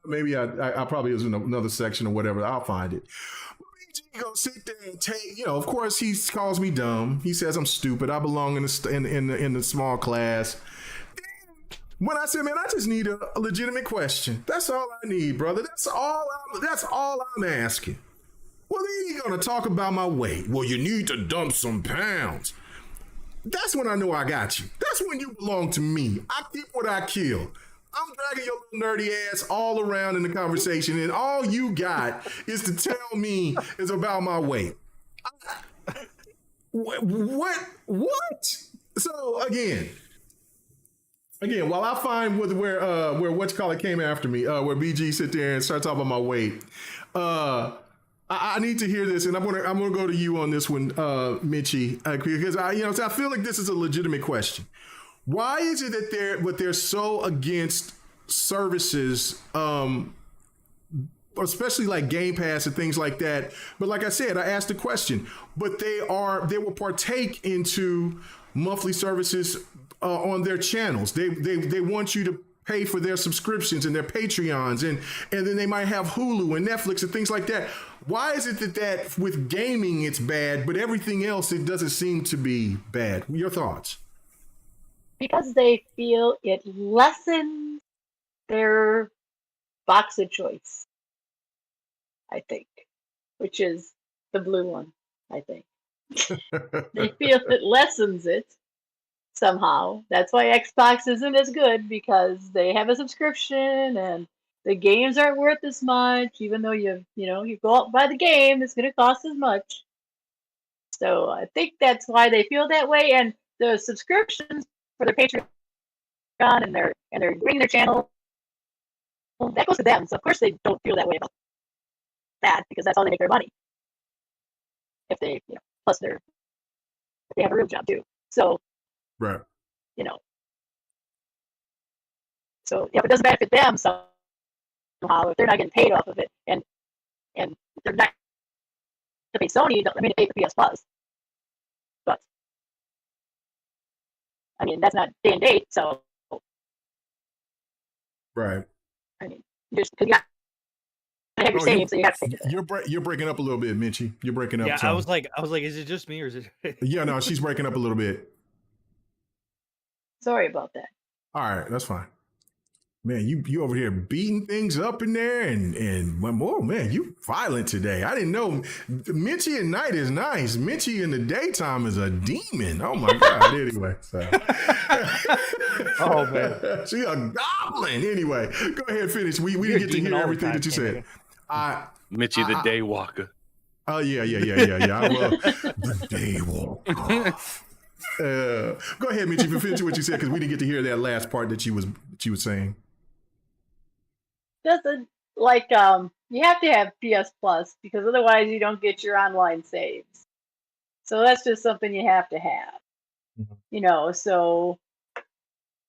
Maybe I probably is in another section or whatever. I'll find it. BG gonna sit there and take. Of course he calls me dumb. He says I'm stupid. I belong in the small class. When I said, man, I just need a legitimate question. That's all I need, brother. That's all I'm asking. Well, then you're going to talk about my weight. Well, you need to dump some pounds. That's when I know I got you. That's when you belong to me. I keep what I kill. I'm dragging your little nerdy ass all around in the conversation, and all you got is to tell me is about my weight. What? So, again, while I find where whatchamacallit came after me, where BG sit there and start talking about my weight, I need to hear this, and I'm gonna go to you on this one, Mitchie, because I feel like this is a legitimate question. Why is it that they're so against services, especially like Game Pass and things like that? But like I said, I asked the question, but they will partake into monthly services on their channels. They want you pay for their subscriptions and their Patreons, and then they might have Hulu and Netflix and things like that. Why is it that with gaming it's bad, but everything else it doesn't seem to be bad? Your thoughts? Because they feel it lessens their box of choice, I think, which is the blue one, I think. They feel it lessens it somehow. That's why Xbox isn't as good, because they have a subscription and the games aren't worth as much, even though you go out and buy the game, it's going to cost as much. So I think that's why they feel that way. And the subscriptions for their Patreon and they're bringing their channel, that goes to them. So of course they don't feel that way about that, because that's how they make their money. If they, plus they have a real job too. So, right. So if it doesn't benefit them somehow, if they're not getting paid off of it, and they're not to pay Sony, I mean, to pay for PS Plus, but I mean that's not day and date, so right. I mean, just because you got to have your savings, so you have to pay for that. You're breaking up a little bit, Minchie. You're breaking up. Yeah, some. I was like, is it just me or is it? Yeah, no, she's breaking up a little bit. Sorry about that. All right, that's fine. Man, you over here beating things up in there, and oh man, you violent today. I didn't know Minchie at night is nice. Minchie in the daytime is a demon. Oh my god. Anyway, so oh man, she's a goblin. Anyway, go ahead, finish. We didn't get to hear everything that you said. Mitchie the day walker. Oh yeah. I love the day walker. Go ahead, Mitchie, finish what you said, because we didn't get to hear that last part that she was saying. Doesn't you have to have PS Plus, because otherwise you don't get your online saves. So that's just something you have to have. Mm-hmm. So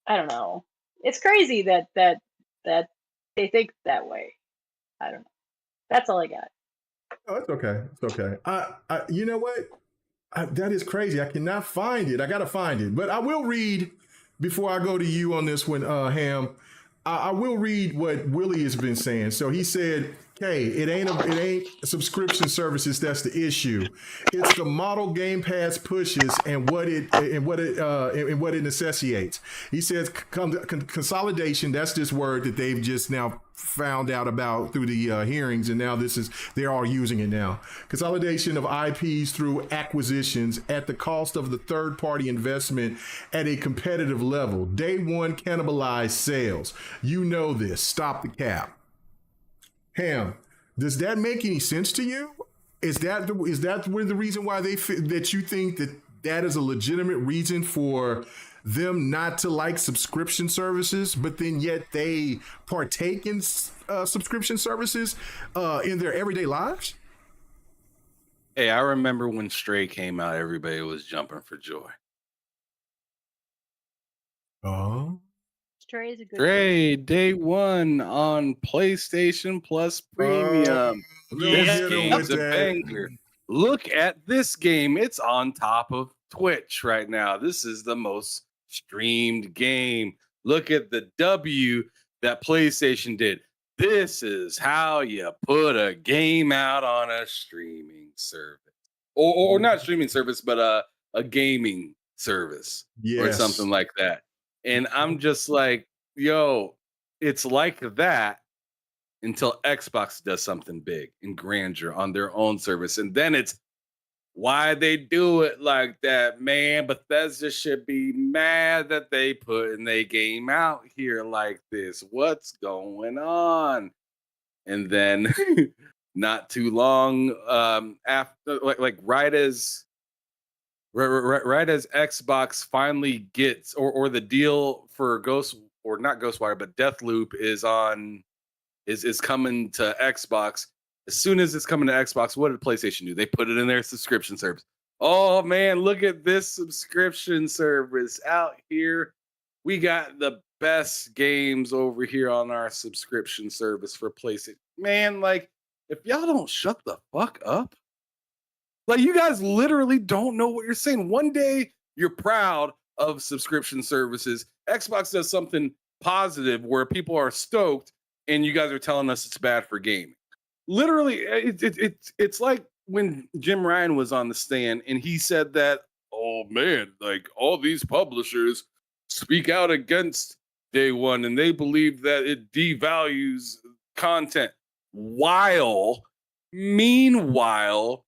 I don't know. It's crazy that they think that way. I don't know. That's all I got. Oh, it's okay. It's okay. You know what? That is crazy. I cannot find it. I got to find it. But I will read, before I go to you on this one, Ham, I will read what Willie has been saying. So he said, "Hey, it ain't subscription services that's the issue. It's the model Game Pass pushes and what it necessitates." He says consolidation. That's this word that they've just now found out about through the hearings, and now they're all using it now. Consolidation of IPs through acquisitions at the cost of the third-party investment at a competitive level. Day one cannibalized sales. You know this. Stop the cap. Ham, does that make any sense to you? Is that the reason why that you think that is a legitimate reason for them not to like subscription services, but then yet they partake in subscription services in their everyday lives? Hey, I remember when Stray came out, everybody was jumping for joy. Oh. Stray is a good Stray, day one on PlayStation Plus Premium. This game's a banger. Look at this game. It's on top of Twitch right now. This is the most streamed game. Look at the W that PlayStation did. This is how you put a game out on a streaming service. Or not streaming service, but a gaming service. Yes. Or something like that. And I'm just like, yo, it's like that until Xbox does something big and grandeur on their own service. And then it's why they do it like that, man. Bethesda should be mad that they putting their game out here like this. What's going on? And then not too long after, right as Xbox finally gets, or the deal for Ghostwire, but Deathloop is coming to Xbox. As soon as it's coming to Xbox, what did PlayStation do? They put it in their subscription service. Oh man, look at this subscription service out here. We got the best games over here on our subscription service for PlayStation. Man, like, if y'all don't shut the fuck up, like, you guys literally don't know what you're saying. One day you're proud of subscription services. Xbox does something positive where people are stoked, and you guys are telling us it's bad for gaming. Literally, it's like when Jim Ryan was on the stand and he said that, oh man, like all these publishers speak out against Day One and they believe that it devalues content. Meanwhile,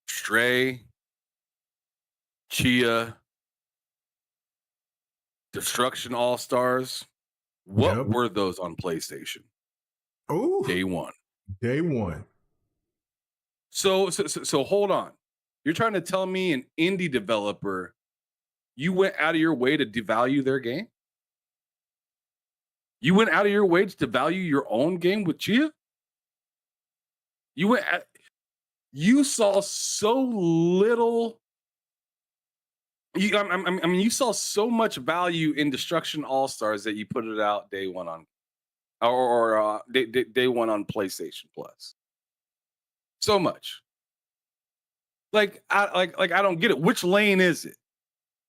Stray, Chia, Destruction All Stars, what were those on PlayStation? Oh, Day One. Day One. So hold on. You're trying to tell me an indie developer, you went out of your way to devalue their game? You went out of your way to devalue your own game with Chia? You saw so little. You saw so much value in Destruction All Stars that you put it out day one on, day one on PlayStation Plus. So much. I don't get it. Which lane is it?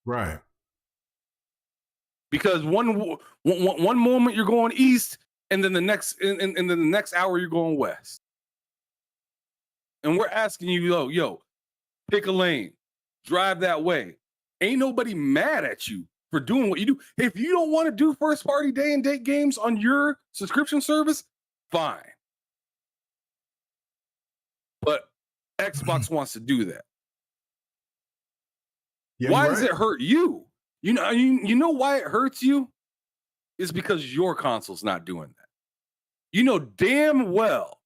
Right. Because one moment you're going east, and then the next hour you're going west. And we're asking you, yo, pick a lane, drive that way. Ain't nobody mad at you for doing what you do. If you don't want to do first party day and date games on your subscription service, fine. But Xbox wants to do that. Yeah, why does it hurt you? You know why it hurts you? It's because your console's not doing that. You know damn well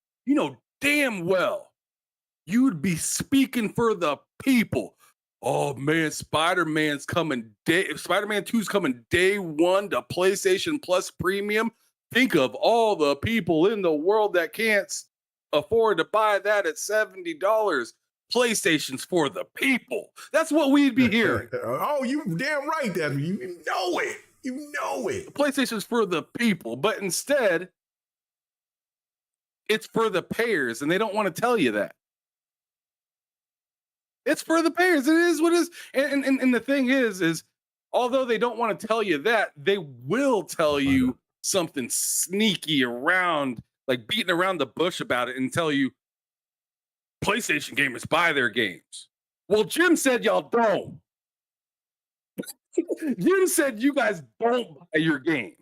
you'd be speaking for the people. Oh man, Spider-Man 2's coming day one to PlayStation Plus Premium. Think of all the people in the world that can't afford to buy that at $70. PlayStation's for the people. That's what we'd be hearing. Oh, you damn right, that you know it. You know it. PlayStation's for the people, but instead, it's for the payers, and they don't want to tell you that. It's for the payers. It is what it is. And the thing is although they don't want to tell you that, they will tell you something sneaky around, like beating around the bush about it, and tell you PlayStation gamers buy their games. Well, Jim said y'all don't. Jim said you guys don't buy your games.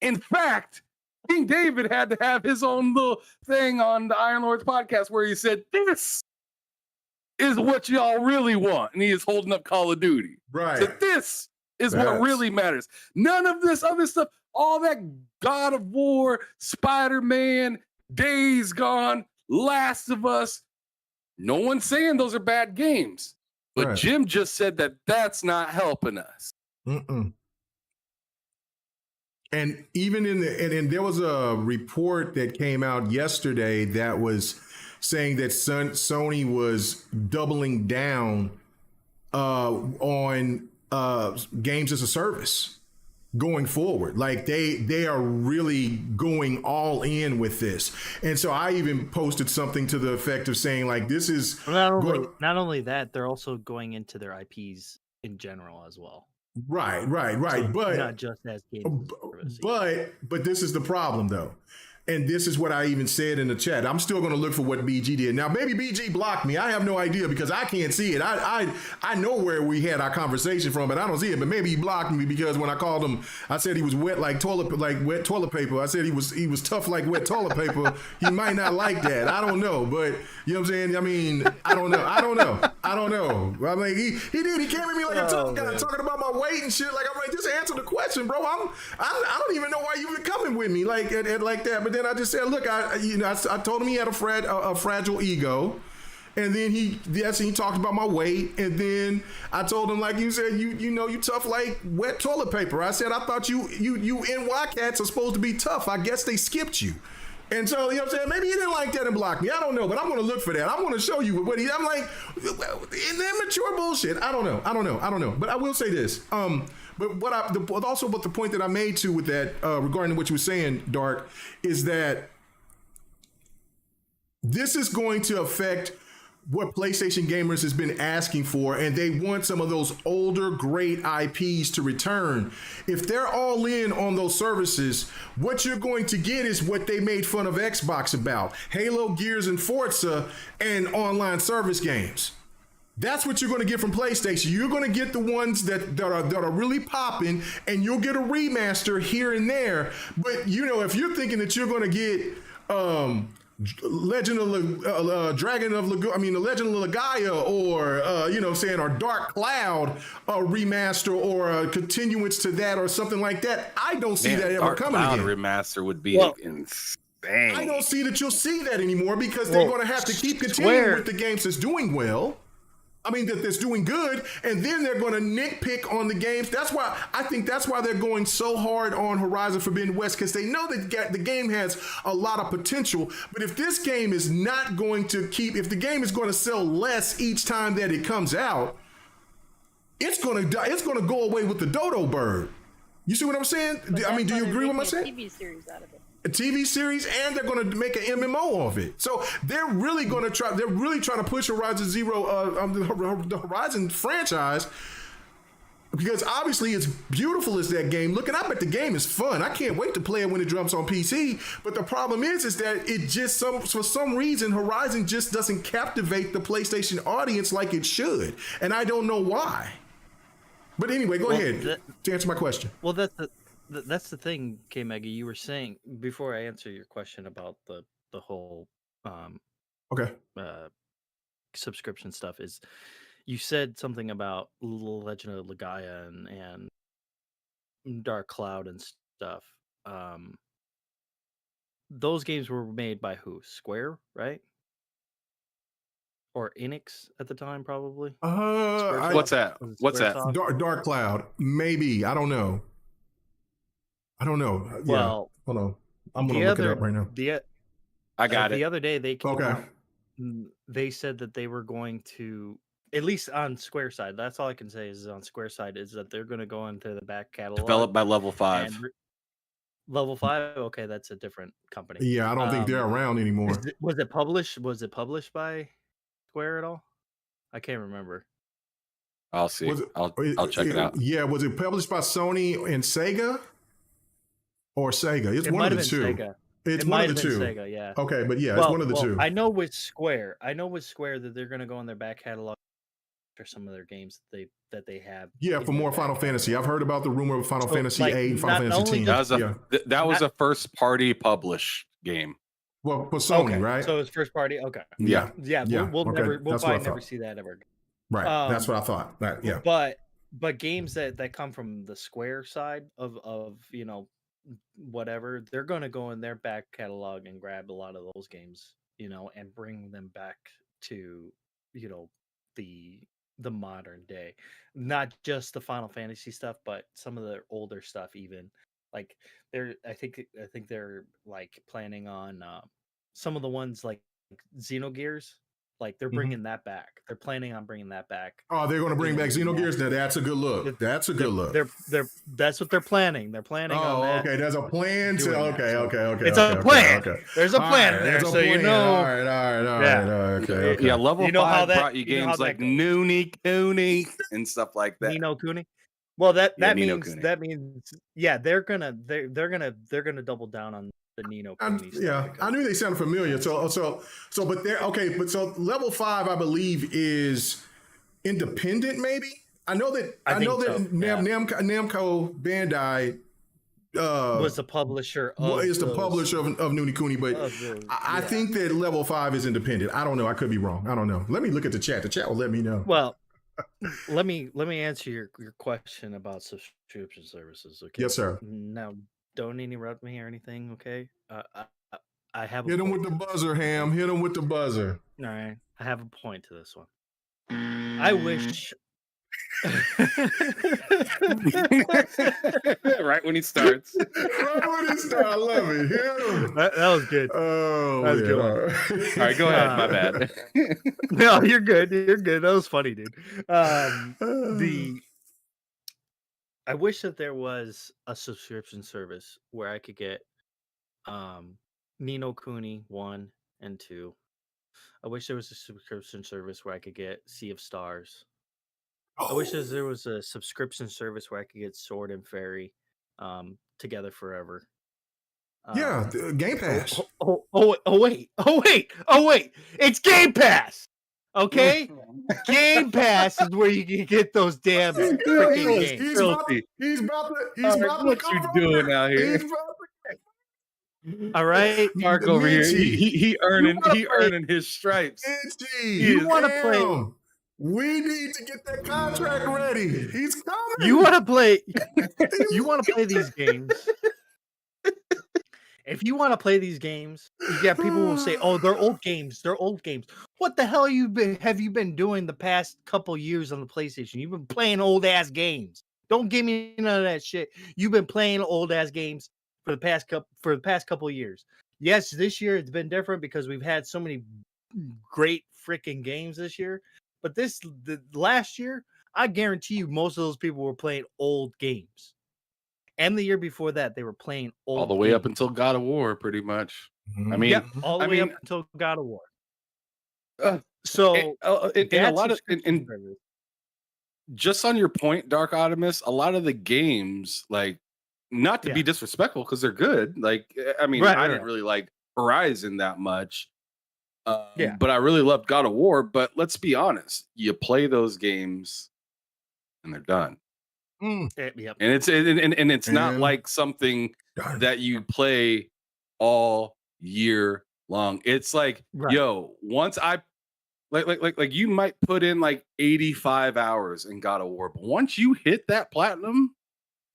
In fact, King David had to have his own little thing on the Iron Lords podcast where he said, this is what y'all really want. And he is holding up Call of Duty. Right. So this is what really matters. None of this other stuff, all that God of War, Spider-Man, Days Gone, Last of Us. No one's saying those are bad games. But Jim just said that that's not helping us. Mm-mm. And even and there was a report that came out yesterday that was saying that Sony was doubling down on games as a service going forward. Like they are really going all in with this. And so I even posted something to the effect of saying like, this is not only that, they're also going into their IPs in general as well. Right. So but not just as games. But this is the problem though. And this is what I even said in the chat. I'm still going to look for what BG did. Now, maybe BG blocked me. I have no idea because I can't see it. I know where we had our conversation from, but I don't see it. But maybe he blocked me because when I called him, I said he was wet like wet toilet paper. I said he was tough like wet toilet paper. He might not like that. I don't know. But you know what I'm saying? I mean, I don't know. I mean, he did. He came at me like a tough guy talking about my weight and shit. Like, I'm like, just answer the question, bro. I don't even know why you been coming with me like that. But then I just said, look, I told him he had a fragile ego, and then he talked about my weight, and then I told him, like you said, you tough like wet toilet paper. I said I thought you NY cats are supposed to be tough. I guess they skipped you. And so, you know what I'm saying? Maybe he didn't like that and blocked me. I don't know, but I'm going to look for that. I'm going to show you what I'm like, immature bullshit. I don't know. But I will say this. But the point that I made too with that, regarding what you were saying, Dark, is that this is going to affect what PlayStation gamers has been asking for, and they want some of those older great IPs to return. If they're all in on those services, what you're going to get is what they made fun of Xbox about: Halo, Gears, and Forza, and online service games. That's what you're going to get from PlayStation. You're going to get the ones that are really popping, and you'll get a remaster here and there. But if you're thinking that you're going to get Legend of the Legend of Legaia, or or Dark Cloud remaster, or a continuance to that, or something like that, I don't see that ever Dark coming Cloud again. remaster would be insane. I don't see that you'll see that anymore, because they're going to have to keep continuing with the games that's doing well. That's doing good, and then they're going to nitpick on the games. That's why they're going so hard on Horizon Forbidden West, because they know that the game has a lot of potential. But if this game is not going to if the game is going to sell less each time that it comes out, it's going to go away with the dodo bird. You see what I'm saying? Do you agree with what I'm saying? TV series out of it. A TV series, and they're going to make an MMO of it. So they're really trying to push Horizon the Horizon franchise, because obviously it's beautiful as that game. Looking up at the game is fun. I can't wait to play it when it drops on PC. But the problem is that it just for some reason Horizon just doesn't captivate the PlayStation audience like it should, and I don't know why. But anyway, go ahead to answer my question. Well, that's the thing, K Mega. You were saying before I answer your question about the whole subscription stuff, is you said something about Legend of Legaia and Dark Cloud and stuff. Those games were made by who? Square, right? Or Enix at the time, probably. What's that? Dark Cloud, maybe. I don't know. Well, hold on. I'm gonna look it up right now. I got it. The other day they came out, they said that they were going to, at least on Square side, that's all I can say is on Square side, is that they're going to go into the back catalog. Developed by Level 5. Level 5? Okay, that's a different company. Yeah, I don't think they're around anymore. Was it published by Square at all? I can't remember. I'll see. I'll check it out. Yeah, was it published by Sony and Sega? Or Sega? It's one of the two. Sega. It's one of the two. Sega, yeah. Okay, but yeah, it's one of the two. I know with Square that they're going to go in their back catalog for some of their games that they have. Yeah, for more Final Fantasy. I've heard about the rumor of Final Fantasy 8 and Final Fantasy 10. That was a first party publish game. Well, for Sony, right? So it's first party. Okay. Yeah. We'll probably never see that ever. Right. That's what I thought. Right. Yeah. But games that come from the Square side of whatever, they're going to go in their back catalog and grab a lot of those games, and bring them back to, the modern day, not just the Final Fantasy stuff, but some of the older stuff, even like I think they're like planning on some of the ones like Xenogears. Like they're bringing that back. They're planning on bringing that back. Oh, they're going to bring back Xenogears. Now that's a good look. That's a good look. That's what they're planning. They're planning on that. Okay. There's a plan to. Okay. It's a plan. Okay. There's a plan there, so plan. you know. All right. Okay. Yeah, Level 5 brought you games like Noonie Cooney and stuff like that. Ni no Kuni. Well, that means they're gonna double down on the Ni no Kuni stuff. I knew they sounded familiar. But they're okay. But so Level 5, I believe, is independent. Maybe I know that Namco Bandai was the publisher. Is the publisher of Noonie Cooney, but I think that Level 5 is independent. I don't know. I could be wrong. I don't know. Let me look at the chat. The chat will let me know. Well, let me answer your question about subscription services. Okay. Yes, sir. Now, don't interrupt me or anything. Okay. I have hit him with the buzzer, Ham. Hit him with the buzzer. All right. I have a point to this one. I wish. Right when he starts. I love it. That was good. Oh, that was yeah. good one. All right, go ahead. My bad. No, you're good. You're good. That was funny, dude. I wish that there was a subscription service where I could get Ni no Kuni 1 and 2, I wish there was a subscription service where I could get Sea of Stars. I wish there was a subscription service where I could get Sword and Fairy Together Forever. Yeah, Game Pass. Wait. It's Game Pass. Okay? Game Pass is where you can get those damn freaking games. He's about to what come you doing out here? He's about All right, Mark over here. Mitchie. He earning his stripes. You want to play? We need to get that contract ready. He's coming. You want to play? You want to play these games? If you want to play these games, you got people who will say, "Oh, they're old games. They're old games." What the hell have you been doing the past couple years on the PlayStation? You've been playing old ass games. Don't give me none of that shit. You've been playing old ass games for the past couple years. Yes, this year it's been different because we've had so many great freaking games this year. But the last year, I guarantee you, most of those people were playing old games. And the year before that, they were playing old all the way games. up until God of War, pretty much. Mm-hmm. I mean, all the way up until God of War. And a lot of just on your point, Dark Optimus, a lot of the games, like, not to be disrespectful because they're good. Like, I mean, I didn't really like Horizon that much. But I really loved God of War. But let's be honest, you play those games and they're done. And it's not like something that you play all year long. It's like, yo, once I like you might put in like 85 hours in God of War, but once you hit that platinum,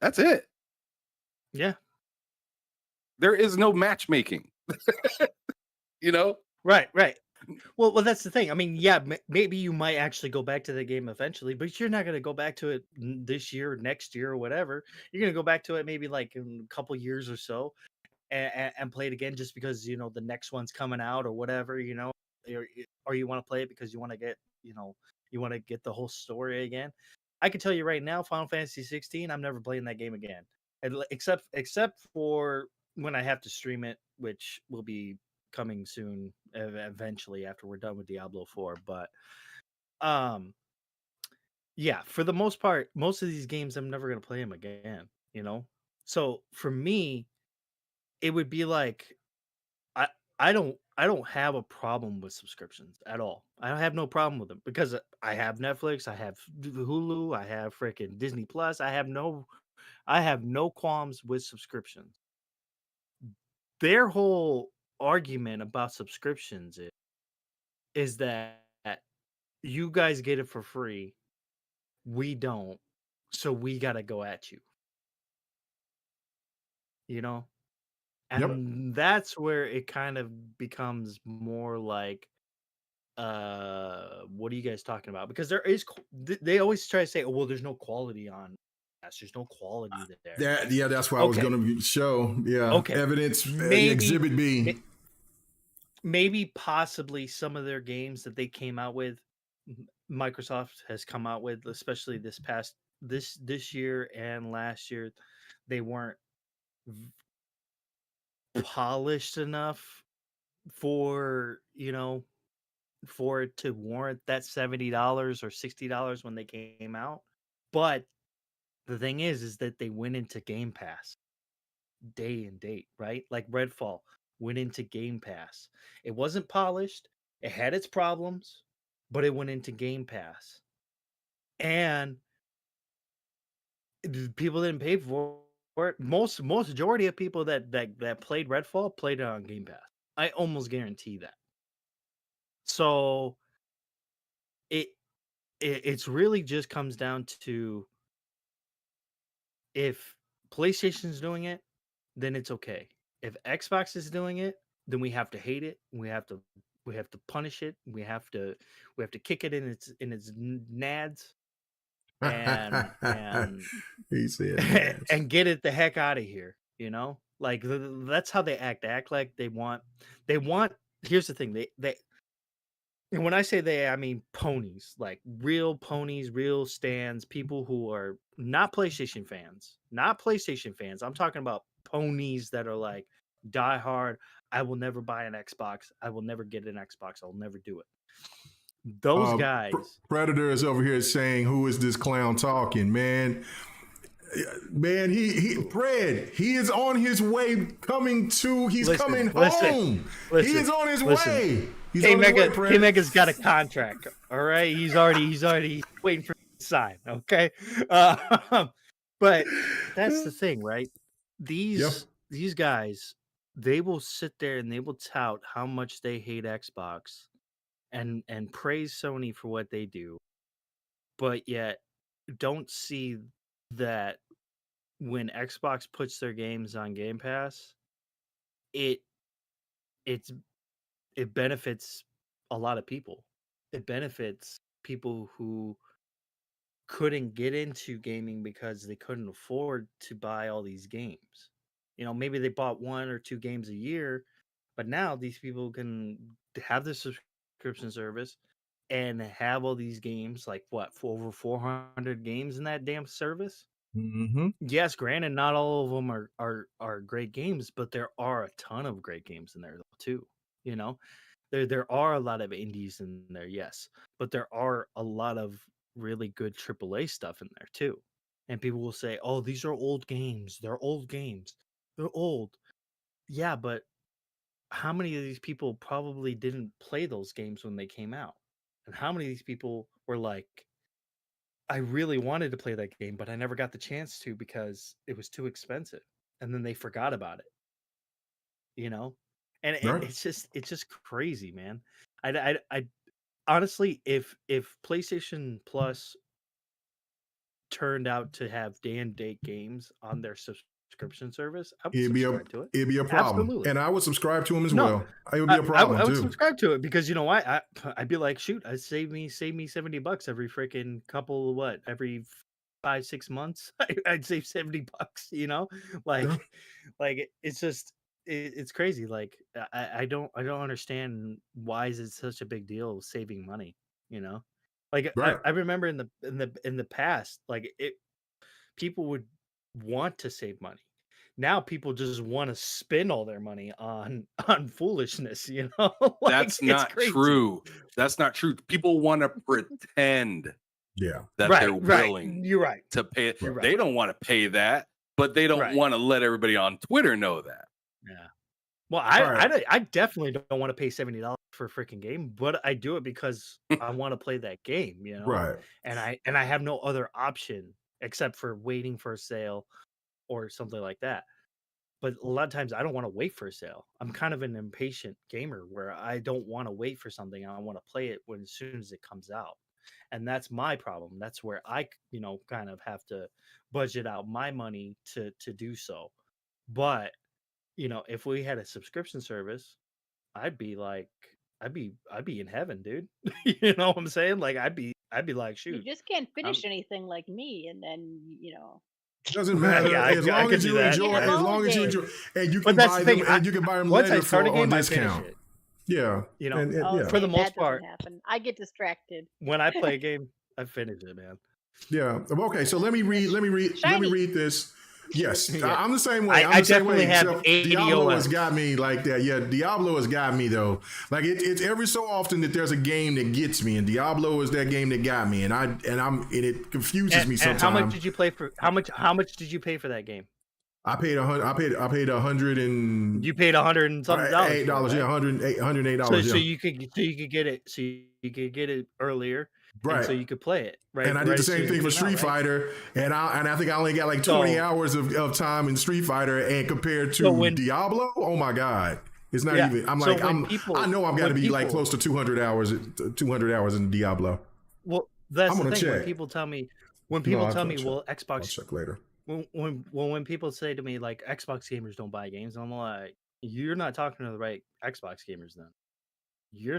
that's it. Yeah. There is no matchmaking. You know? Right. Well, that's the thing. I mean, yeah, maybe you might actually go back to the game eventually, but you're not going to go back to it this year, next year, or whatever. You're going to go back to it maybe like in a couple years or so, and play it again just because the next one's coming out or whatever, or you want to play it because you want to get the whole story again. I can tell you right now, Final Fantasy 16, I'm never playing that game again, except for when I have to stream it, which will be coming soon eventually after we're done with Diablo 4. But yeah, for the most part, most of these games I'm never going to play them again, so for me it would be like I don't have a problem with subscriptions at all. I have no problem with them because I have Netflix, I have Hulu, I have freaking Disney Plus. I have no qualms with subscriptions. Their whole argument about subscriptions is that you guys get it for free, we don't, so we gotta go at you, and that's where it kind of becomes more like, what are you guys talking about? Because they always try to say, oh well, there's no quality on that. There's no quality there. That's what I was going to show. Evidence, Exhibit B. Maybe possibly some of their games that they came out with, Microsoft has come out with, especially this year and last year, they weren't polished enough for it to warrant that $70 or $60 when they came out. But the thing is that they went into Game Pass day and date, right? Like Redfall went into Game Pass. It wasn't polished. It had its problems, but it went into Game Pass. And people didn't pay for it. Most majority of people that played Redfall played it on Game Pass. I almost guarantee that. So it's really just comes down to, if PlayStation's doing it, then it's okay. If Xbox is doing it, then we have to hate it. We have to punish it. We have to kick it in its nads, and he said and get it the heck out of here. Like that's how they act. They act like they want. Here's the thing. They and when I say they, I mean ponies, like real ponies, real stands, people who are not PlayStation fans. I'm talking about ponies that are like diehard. I will never buy an Xbox. I will never get an Xbox. I'll never do it. Those guys. Predator is over here saying, "Who is this clown talking, man?" Man, he he is on his way coming to. He's coming home. He is on his way. K-Mega's got a contract. All right, he's already waiting for the sign. Okay, but that's the thing, right? These guys, they will sit there and they will tout how much they hate Xbox, and praise Sony for what they do, but yet don't see that when Xbox puts their games on Game Pass, it benefits a lot of people. It benefits people who couldn't get into gaming because they couldn't afford to buy all these games. You know, maybe they bought 1 or 2 games a year, but now these people can have this subscription service and have all these games, like what, for over 400 games in that damn service. Mm-hmm. Yes, granted, not all of them are great games, but there are a ton of great games in there too. You know, there are a lot of indies in there, yes, but there are a lot of really good AAA stuff in there too. And people will say, "Oh, these are old games. They're old games. They're old." Yeah, but how many of these people probably didn't play those games when they came out? And how many of these people were like, I really wanted to play that game, but I never got the chance to because it was too expensive. And then they forgot about it, you know? And it's just crazy, man. I honestly, if PlayStation Plus turned out to have day and date games on their subscription service, I would subscribe to it. It'd be a problem. Absolutely. And I would subscribe to them as well. It would be a problem I would subscribe to it because you know what? I'd be like, shoot, I'd save me $70 every freaking every 5-6 months. I'd save $70, you know? Like it's just it's crazy. Like I don't understand why is it such a big deal saving money, you know? Like I remember in the past, like people would want to save money. Now people just want to spend all their money on foolishness, you know? Like, that's not true. That's not true. People want to pretend that they're willing You're right. to pay it. You're right. They don't want to pay that, but they don't want to let everybody on Twitter know that. Yeah. Well, I definitely don't want to pay $70 for a freaking game, but I do it because I want to play that game, you know? Right. And I have no other option except for waiting for a sale or something like that. But a lot of times I don't want to wait for a sale. I'm kind of an impatient gamer where I don't want to wait for something. I want to play it as soon as it comes out. And that's my problem. That's where I, you know, kind of have to budget out my money to do so. But, you know, if we had a subscription service, I'd be in heaven, dude. You know what I'm saying? Like I'd be like, shoot. You just can't finish anything like me, and then you know. Doesn't matter as long as you enjoy. As long as you enjoy, and you can buy them, and you can buy them later for on discount. Yeah, you know, for the most part, I get distracted when I play a game. I finish it, man. Yeah. Okay. So let me read this. Yes, I'm the same way. I definitely have Diablo has got me like that. Yeah, Diablo has got me though. Like it's every so often that there's a game that gets me, and Diablo is that game that got me, and it confuses me sometimes. And how much did you play for? How much did you pay for that game? I paid $100 and you paid $100 and something $8. Right? Yeah, $108. So you could get it. So you could get it earlier. Right. So you could play it. Right. And I did the same thing for Street Fighter. And I think I only got like 20 hours of time in Street Fighter, and compared to Diablo, oh my God. It's not even. I'm like, I know I've got to be like close to 200 hours in Diablo. Well, that's the thing. Check. When people tell me, well, Xbox. I'll check later. When people say to me like Xbox gamers don't buy games, I'm like, you're not talking to the right Xbox gamers then. You're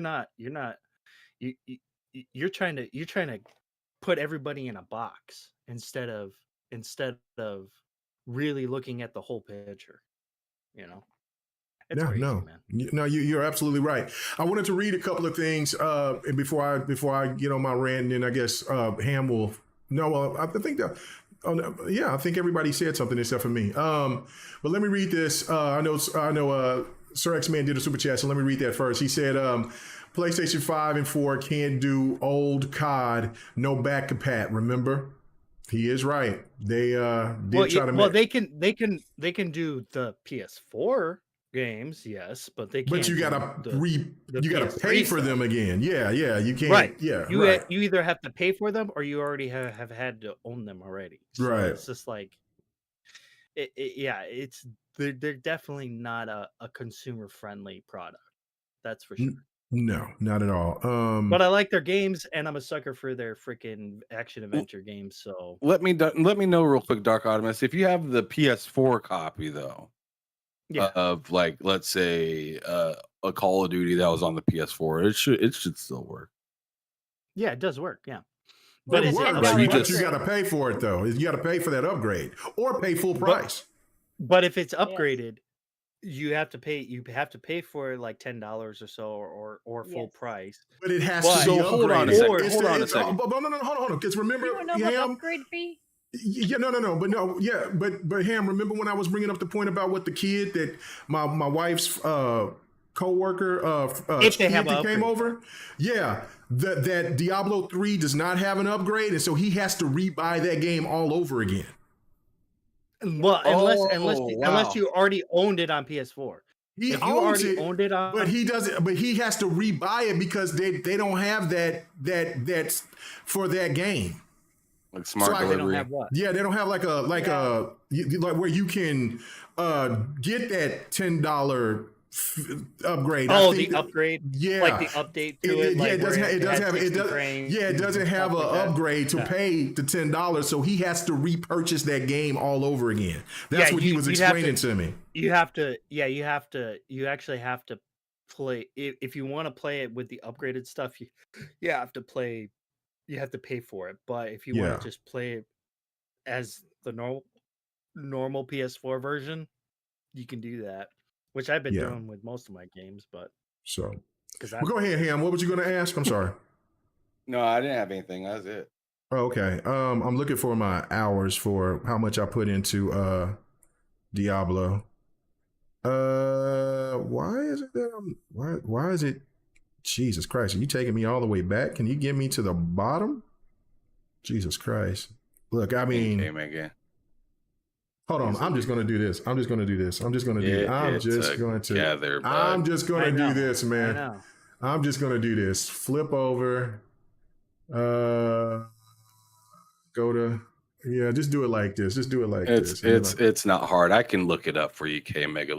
trying to put everybody in a box instead of really looking at the whole picture, you know. It's crazy, man. No, you're absolutely right. I wanted to read a couple of things and before I get on my rant, and I guess Ham will. No, I think that. I think everybody said something except for me. But let me read this. I know. Sir X-Man did a super chat, so let me read that first. He said, PlayStation 5 and 4 can't do old COD, no back compat. Remember? He is right. They did try to make. Well, they can do the PS4 games, yes, but they can't. But you gotta pay for them again. Yeah, you can't. Right. Yeah, you right. You either have to pay for them or you already have had to own them already. So right. It's just like, they're definitely not a consumer friendly product. That's for sure. No, not at all. But I like their games, and I'm a sucker for their freaking action adventure games. So let me know real quick, Dark Optimus, if you have the PS4 copy though, of like, let's say a Call of Duty that was on the PS4, it should still work. Yeah, it does work. Yeah, but it works. But you got to pay for it though. You got to pay for that upgrade or pay full price. But if it's upgraded, you have to pay. You have to pay for like $10 or so, or full price. But it has to be upgraded. Hold on a second. No, hold on. Because remember, you know what upgrade fee? Yeah, but Ham, remember when I was bringing up the point about what the kid that my wife's co-worker if they have came over? Yeah, that Diablo 3 does not have an upgrade, and so he has to rebuy that game all over again. Well, unless you already owned it on PS4. He owned it on, but he doesn't. But he has to rebuy it because they don't have that's for that game. Like smart delivery. They don't have what? Yeah, they don't have like where you can get that $10 upgrade. The upgrade. Yeah, like the update to it. Yeah, it doesn't have an upgrade to pay the $10, so he has to repurchase that game all over again. That's what he was explaining to me. You actually have to play if you want to play it with the upgraded stuff. You have to play. You have to pay for it, but if you want to just play it as the normal PS4 version, you can do that. Which I've been doing with most of my games, but go ahead, Ham. What was you going to ask? I'm sorry. No, I didn't have anything. That's it. Oh, okay. I'm looking for my hours for how much I put into Diablo. Why is it that why is it? Jesus Christ, are you taking me all the way back? Can you get me to the bottom? Jesus Christ. Look, I mean, hold on. I'm just going to do this. I'm just going to do this, man. I'm just going to do this. Flip over. Go to, just do it like this. It's not hard. I can look it up for you, K Mega,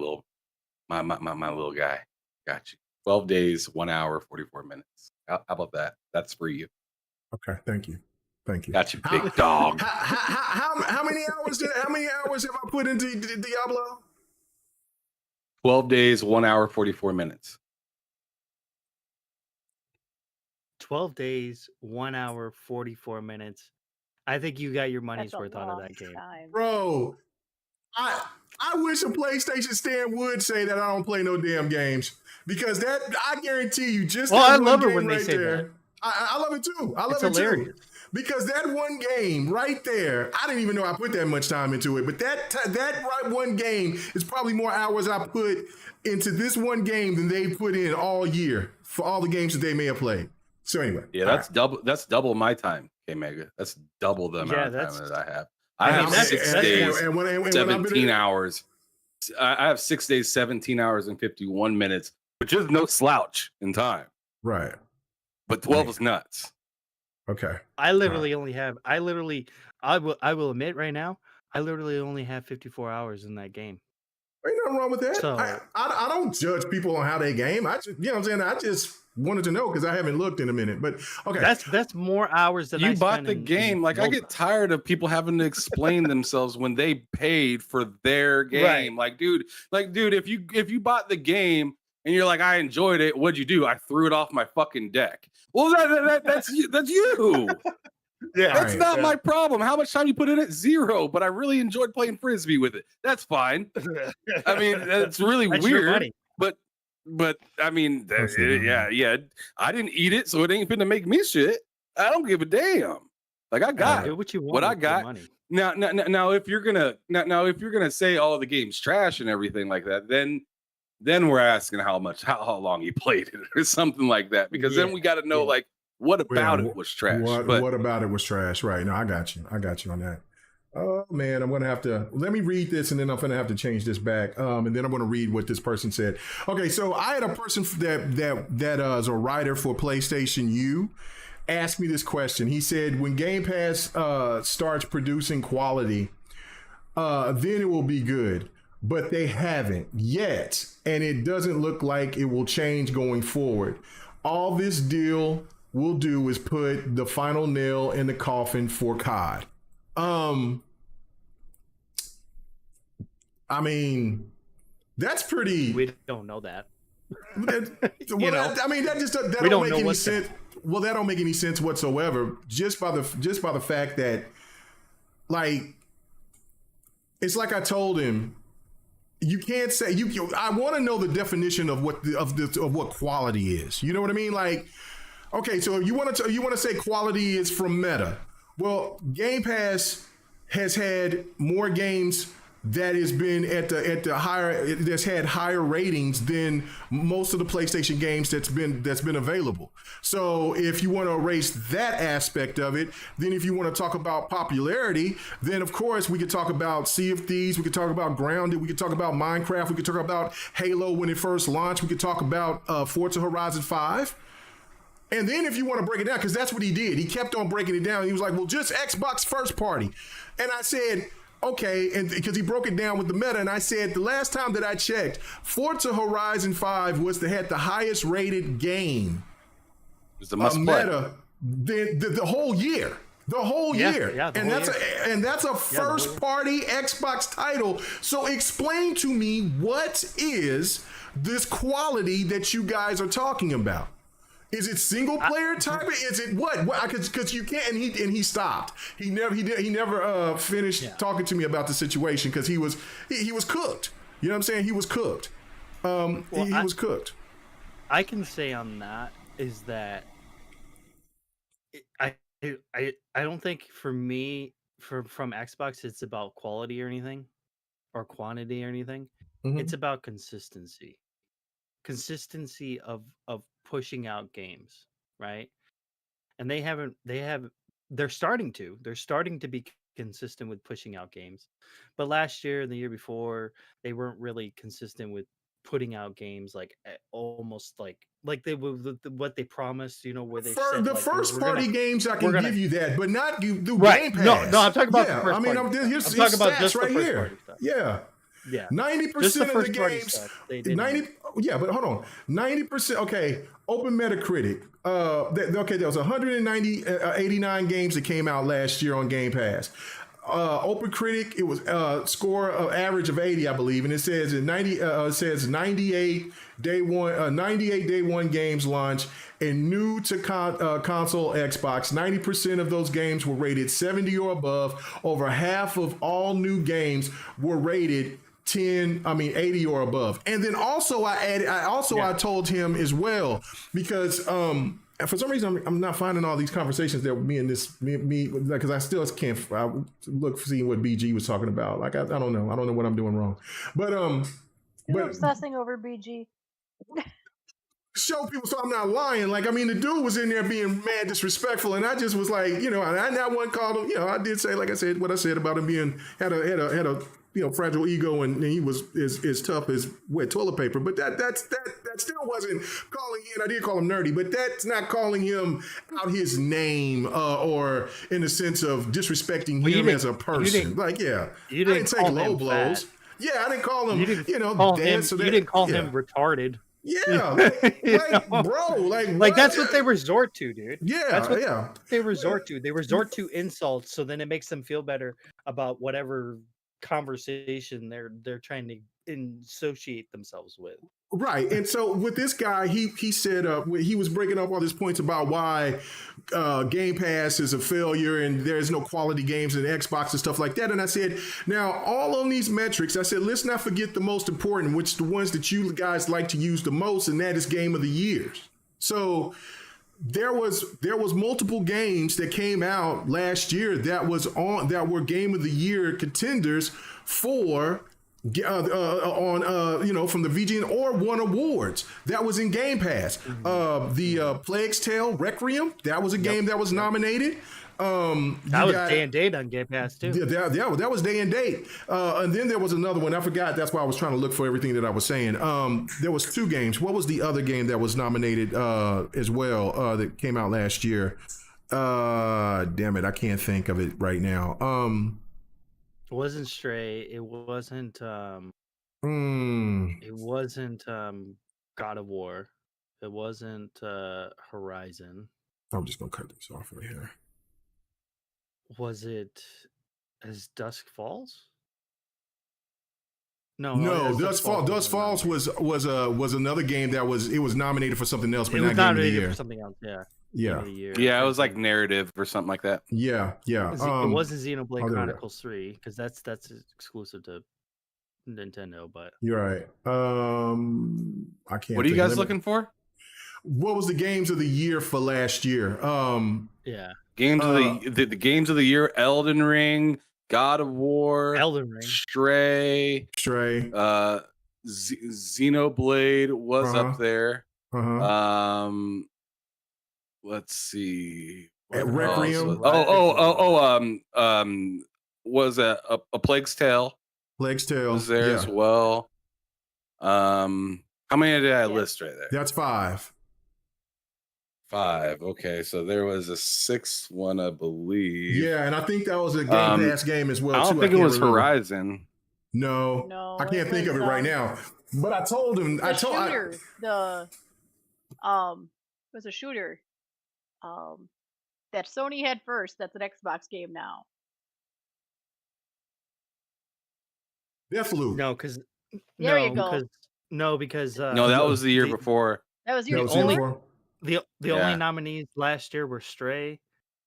my little guy. Got you. 12 days, 1 hour, 44 minutes. How about that? That's for you. Okay, thank you. Got you, big dog. How many hours have I put into Diablo? 12 days, 1 hour, 44 minutes. 12 days, 1 hour, 44 minutes. I think you got your money's worth out of that game. Bro, I wish a PlayStation stand would say that I don't play no damn games. Because that, I guarantee you, I love it when they say that. I love it too. It's hilarious. Too. Because that one game right there, I didn't even know I put that much time into it. But that one game is probably more hours I put into this one game than they put in all year for all the games that they may have played. So anyway, that's double. That's double my time, K Mega. That's double the amount of time that I have. I have 6 days, 17 hours. I have 6 days, 17 hours, and 51 minutes. Which is no slouch in time. Right. But 12 is nuts. Okay. I will admit right now, I literally only have 54 hours in that game. Ain't nothing wrong with that. So, I don't judge people on how they game. I just, I just wanted to know because I haven't looked in a minute. But okay. That's more hours than you bought the game. Like I get tired of people having to explain themselves when they paid for their game. Right. Like dude, if you bought the game and you're like, I enjoyed it. What'd you do? I threw it off my fucking deck. Well, that's you. Yeah, that's not my problem. How much time you put in it? 0. But I really enjoyed playing frisbee with it. That's fine. I mean, that's really weird. But I mean, yeah. I didn't eat it, so it ain't finna make me shit. I don't give a damn. Like I got what I got. Now, if you're gonna say all the game's trash and everything like that, then then we're asking how long he played it or something like that, because then we got to know like what about it was trash. What about it was trash? Right. No, I got you on that. Oh man, I'm gonna have to let me read this, and then I'm gonna have to change this back. And then I'm gonna read what this person said. Okay, so I had a person that is a writer for PlayStation U ask me this question. He said, when Game Pass starts producing quality, then it will be good. But they haven't yet, and it doesn't look like it will change going forward. All this deal will do is put the final nail in the coffin for COD. I mean, that's pretty. We don't know that. I mean, that don't make any sense. Well, that don't make any sense whatsoever. Just by the fact that, like, it's like I told him, you can't say I want to know the definition of what quality is. You know what I mean? Like, okay, so you want to say quality is from Meta. Well, Game Pass has had more games that has been at the higher, that's had higher ratings than most of the PlayStation games that's been available. So if you want to erase that aspect of it, then if you want to talk about popularity, then of course we could talk about Sea of Thieves, we could talk about Grounded, we could talk about Minecraft, we could talk about Halo when it first launched, we could talk about Forza Horizon 5. And then if you want to break it down, because that's what he did. He kept on breaking it down. He was like, well, just Xbox first party. And I said, okay, and because he broke it down with the meta, and I said, the last time that I checked, Forza Horizon 5 had the highest rated game. It's a must play. Meta the whole year. The whole year. Yeah, that's a first party Xbox title. So explain to me, what is this quality that you guys are talking about? Is it single player type? Is it what? Because you can't. And he stopped. He never finished talking to me about the situation, because he was cooked. You know what I'm saying? He was cooked. He was cooked. I can say on that is that I don't think for me from Xbox it's about quality or anything, or quantity or anything. Mm-hmm. It's about consistency of pushing out games, right? And they're starting to be consistent with pushing out games. But last year and the year before, they weren't really consistent with putting out games like almost like they what they promised, where they said the like, first party games. I can give you that, but not you do right. Game Pass. No, I'm talking about the first I mean, party here's I'm talking about just right the first here. party stuff. Yeah. Yeah. 90% of the games. They didn't. 90. Yeah, but hold on. 90%. Okay. Open Metacritic. There was 89 games that came out last year on Game Pass. Open Critic, it was score average of 80, I believe, and it says 98 day one games launch, and new to console Xbox. 90% of those games were rated 70 or above. Over half of all new games were rated 80 or above. And then also I told him as well, because for some reason I'm not finding all these conversations that me because I still can't see what BG was talking about. Like I don't know what I'm doing wrong, but You're obsessing over BG. Show people so I'm not lying. Like, I mean, the dude was in there being mad disrespectful, and I just was like, and I not one called him. I did say, like I said, what I said about him being had a fragile ego, and he was as tough as wet toilet paper. But that still wasn't calling him. I did call him nerdy, but that's not calling him out his name or in the sense of disrespecting him as a person. I didn't take low blows. Fat. Yeah, I didn't call him. You didn't call him retarded. Yeah, bro, that's what they resort to, dude. Yeah, that's what they resort to. They resort to insults, so then it makes them feel better about whatever conversation they're trying to associate themselves with. Right. And so with this guy, he said he was breaking up all these points about why Game Pass is a failure and there's no quality games in Xbox and stuff like that. And I said, now all on these metrics, I said, let's not forget the most important, which the ones that you guys like to use the most, and that is Game of the Years. So there was multiple games that came out last year that were Game of the Year contenders for on from the VGN or won awards. That was in Game Pass. The Plague's Tale Requiem, that was a game that was nominated. That was day and date on Game Pass too. Yeah, that was day and date. And then there was another one. I forgot. That's why I was trying to look for everything that I was saying. There was 2 games. What was the other game that was nominated as well that came out last year? Damn it, I can't think of it right now. It wasn't Stray. It wasn't. It wasn't God of War. It wasn't Horizon. I'm just gonna cut this off right here. Was it As Dusk Falls? No, Dusk Falls was another game that was nominated for something else, but not Game of the Year. For something else, yeah. Yeah, it was like narrative or something like that. Yeah. It wasn't Xenoblade Chronicles 3 because that's exclusive to Nintendo. But you're right. I can't. What are you guys looking for? What was the games of the year for last year? Games of the games of the year: Elden Ring, God of War, Elden Ring, Stray. Xenoblade was up there. Let's see. Requiem. Was a Plague's Tale. Plague's Tale was there as well. How many did I list right there? That's 5. 5. Okay, so there was a 6th one, I believe. Yeah, and I think that was a Game Pass game as well. I don't think it was Horizon. No, I can't think of it right now. But I told him. It was a shooter. That Sony had first. That's an Xbox game now. Deathloop. No, because there you go. Because no, that was the year before. That was your The only nominees last year were Stray,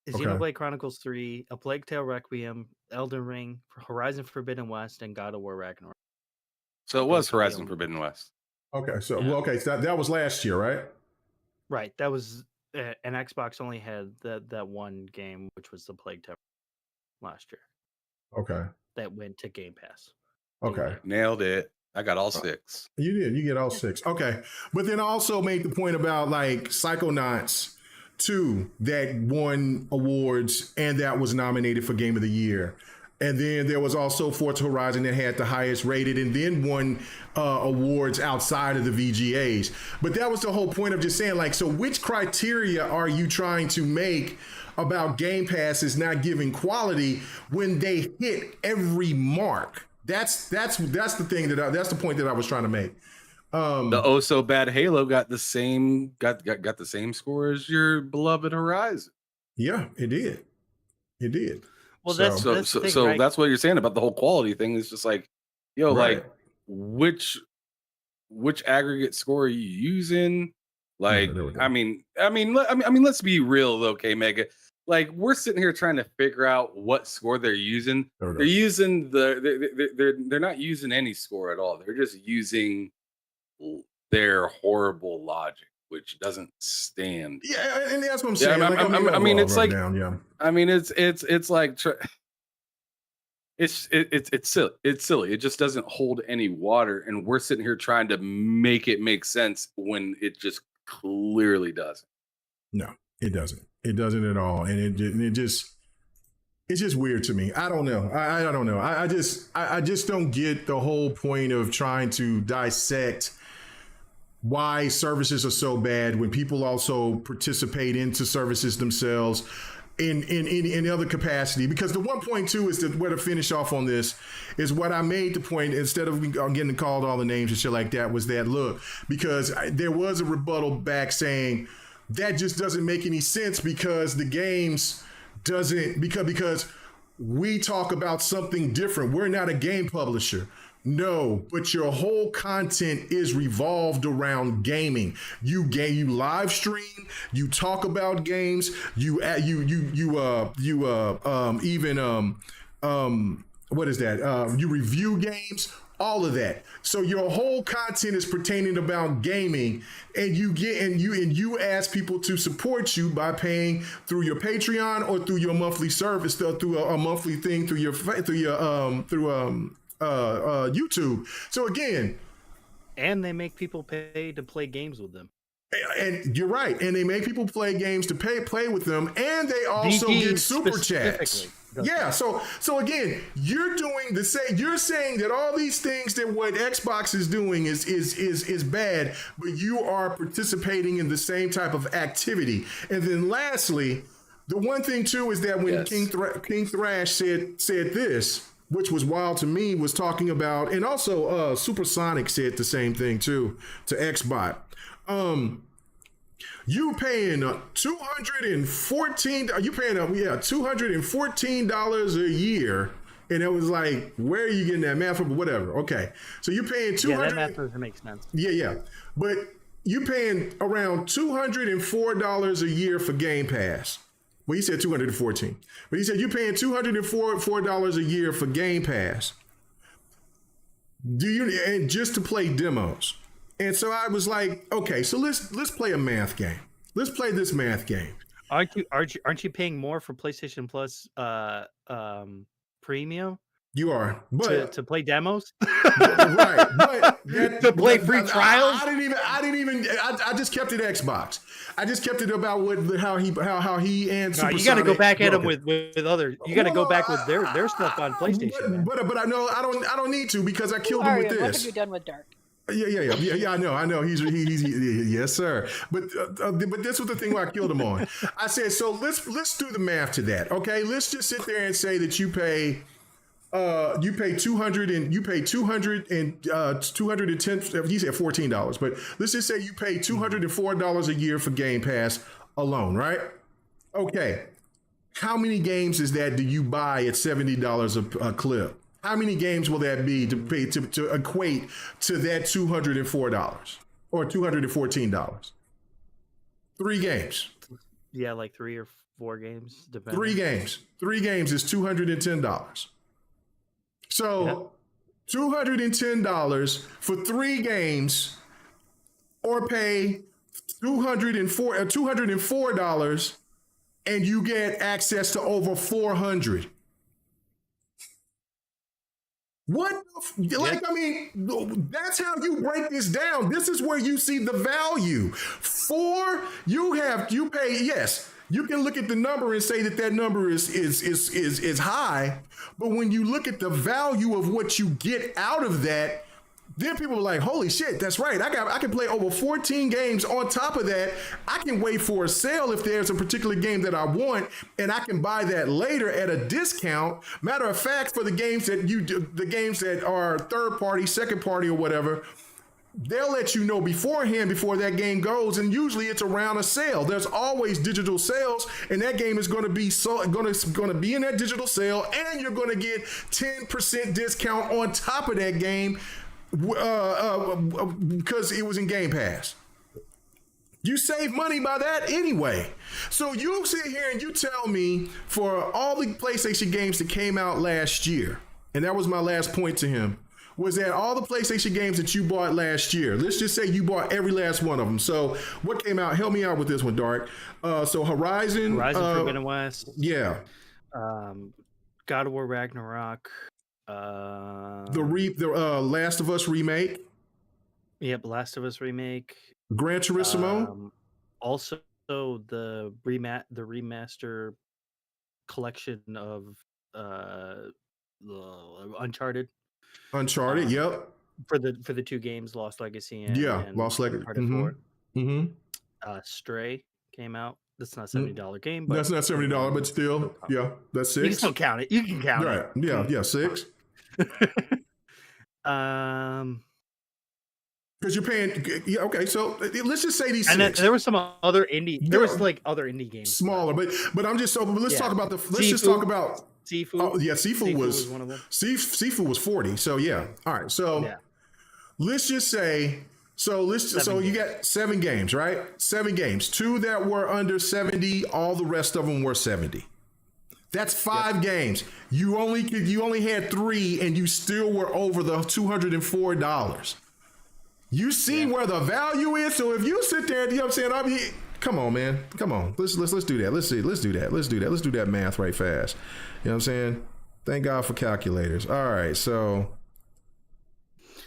Xenoblade Chronicles 3, A Plague Tale Requiem, Elden Ring, Horizon Forbidden West, and God of War Ragnarok. So it was Horizon Forbidden West. Okay, so so that was last year, right? Right, that was and Xbox only had that one game, which was the Plague Tale last year. Okay, that went to Game Pass. Okay, nailed it. I got all 6. You did. You get all 6. Okay. But then I also made the point about like Psychonauts 2 that won awards and that was nominated for Game of the Year. And then there was also Forza Horizon that had the highest rated and then won awards outside of the VGAs. But that was the whole point of just saying, like, so which criteria are you trying to make about Game Pass is not giving quality when they hit every mark? That's the thing that's the point that I was trying to make. The oh so bad Halo got the same score as your beloved Horizon. Yeah, it did. It did. Well, that's that's what you're saying about the whole quality thing. Is just like, like which aggregate score are you using? Like, I mean, let's be real though, K-Mega. Like, we're sitting here trying to figure out what score they're using. They're using they're not using any score at all. They're just using their horrible logic, which doesn't stand. Yeah, and that's what I'm saying. Yeah, I mean, it's like, down, I mean, it's like, it's silly. It's silly. It just doesn't hold any water, and we're sitting here trying to make it make sense when it just clearly doesn't. No, it doesn't. It doesn't at all, and it's just weird to me. I don't know. I don't know. I just don't get the whole point of trying to dissect why services are so bad when people also participate into services themselves in other capacity. Because the 1.2 is where to finish off on this is what I made the point, instead of getting called all the names and shit like that, was that look, because there was a rebuttal back saying that just doesn't make any sense because the games doesn't, because we talk about something different. We're not a game publisher. No, but your whole content is revolved around gaming. You live stream, you talk about games, what is that? You review games, all of that. So your whole content is pertaining about gaming, and you ask people to support you by paying through your Patreon or through your monthly service, through a monthly thing, through YouTube. So again, and they make people pay to play games with them. And you're right. And they make people play games to play with them, and they also get super chats. Yeah. So again, you're doing the same. You're saying that all these things that what Xbox is doing is bad, but you are participating in the same type of activity. And then lastly, the one thing too is that when King Thrash said this, which was wild to me, was talking about, and also Supersonic said the same thing too to Xbox. You paying $214 a year, and it was like, where are you getting that math from? But whatever. Okay, so you're paying $200. Yeah, that math doesn't make sense. Yeah, but you paying around $204 a year for Game Pass. Well, he said 214, but he said you're paying $204 a year for Game Pass. And just to play demos? And so I was like, okay, so let's play a math game. Let's play this math game. Aren't you paying more for PlayStation Plus Premium? You are, but to play demos, right? But to play free trials. I just kept it Xbox. I just kept it about how he and Supersonic. You got to go back at them with other. You got to go back with their stuff on PlayStation. But I know I don't need to, because I killed him with this. What have you done with Dark? Yeah. I know. He's yes, sir. But this was the thing where I killed him on. I said, so let's do the math to that. Okay, let's just sit there and say that you pay 210. He said $14, but let's just say you pay $204 a year for Game Pass alone, right? Okay, how many games is that? Do you buy at $70 a clip? How many games will that be to pay to equate to that $204 or $214? 3 games. Yeah, like 3 or 4 games, depending. 3 games. 3 games is $210. So $210 for 3 games, or pay $204, and you get access to over 400. What? I mean, that's how you break this down. This is where you see the value. You pay, yes, you can look at the number and say that number is high, but when you look at the value of what you get out of that, then people are like, holy shit, that's right. I can play over 14 games. On top of that, I can wait for a sale if there's a particular game that I want, and I can buy that later at a discount. Matter of fact, for the games that are third party, second party, or whatever, they'll let you know beforehand before that game goes, and usually it's around a sale. There's always digital sales, and that game is going to be going to be in that digital sale, and you're going to get 10% discount on top of that game. Because it was in Game Pass. You save money by that anyway. So you sit here and you tell me, for all the PlayStation games that came out last year, and that was my last point to him, was that all the PlayStation games that you bought last year, let's just say you bought every last one of them. So what came out? Help me out with this one, Dark. So Horizon Forbidden West. Yeah. God of War Ragnarok. The Last of Us remake. Yep, Last of Us remake. Gran Turismo. Also the remaster collection of Uncharted. Yep. For the 2 games, Lost Legacy and Lost Legacy. Stray came out. That's not a $70 game, but that's not $70, but still, yeah, that's 6. You can still count it. You can count it. Right. Yeah, 6. Because you're paying. Yeah, okay, so let's just say these. And there was some other indie. There was like other indie games, smaller, but I'm just so. But let's talk about Let's talk about Sifu. Oh yeah, Sifu was one of them. Sifu was 40. So yeah, all right. So let's just say. So you got 7 games, right? 7 games. 2 that were under 70. All the rest of them were 70. That's 5 games. You only had 3, and you still were over the $204. You see where the value is. So if you sit there, you know what I'm saying? Come on, man. Come on. Let's do that. Let's do that. Let's do that math right fast. You know what I'm saying? Thank God for calculators. All right. So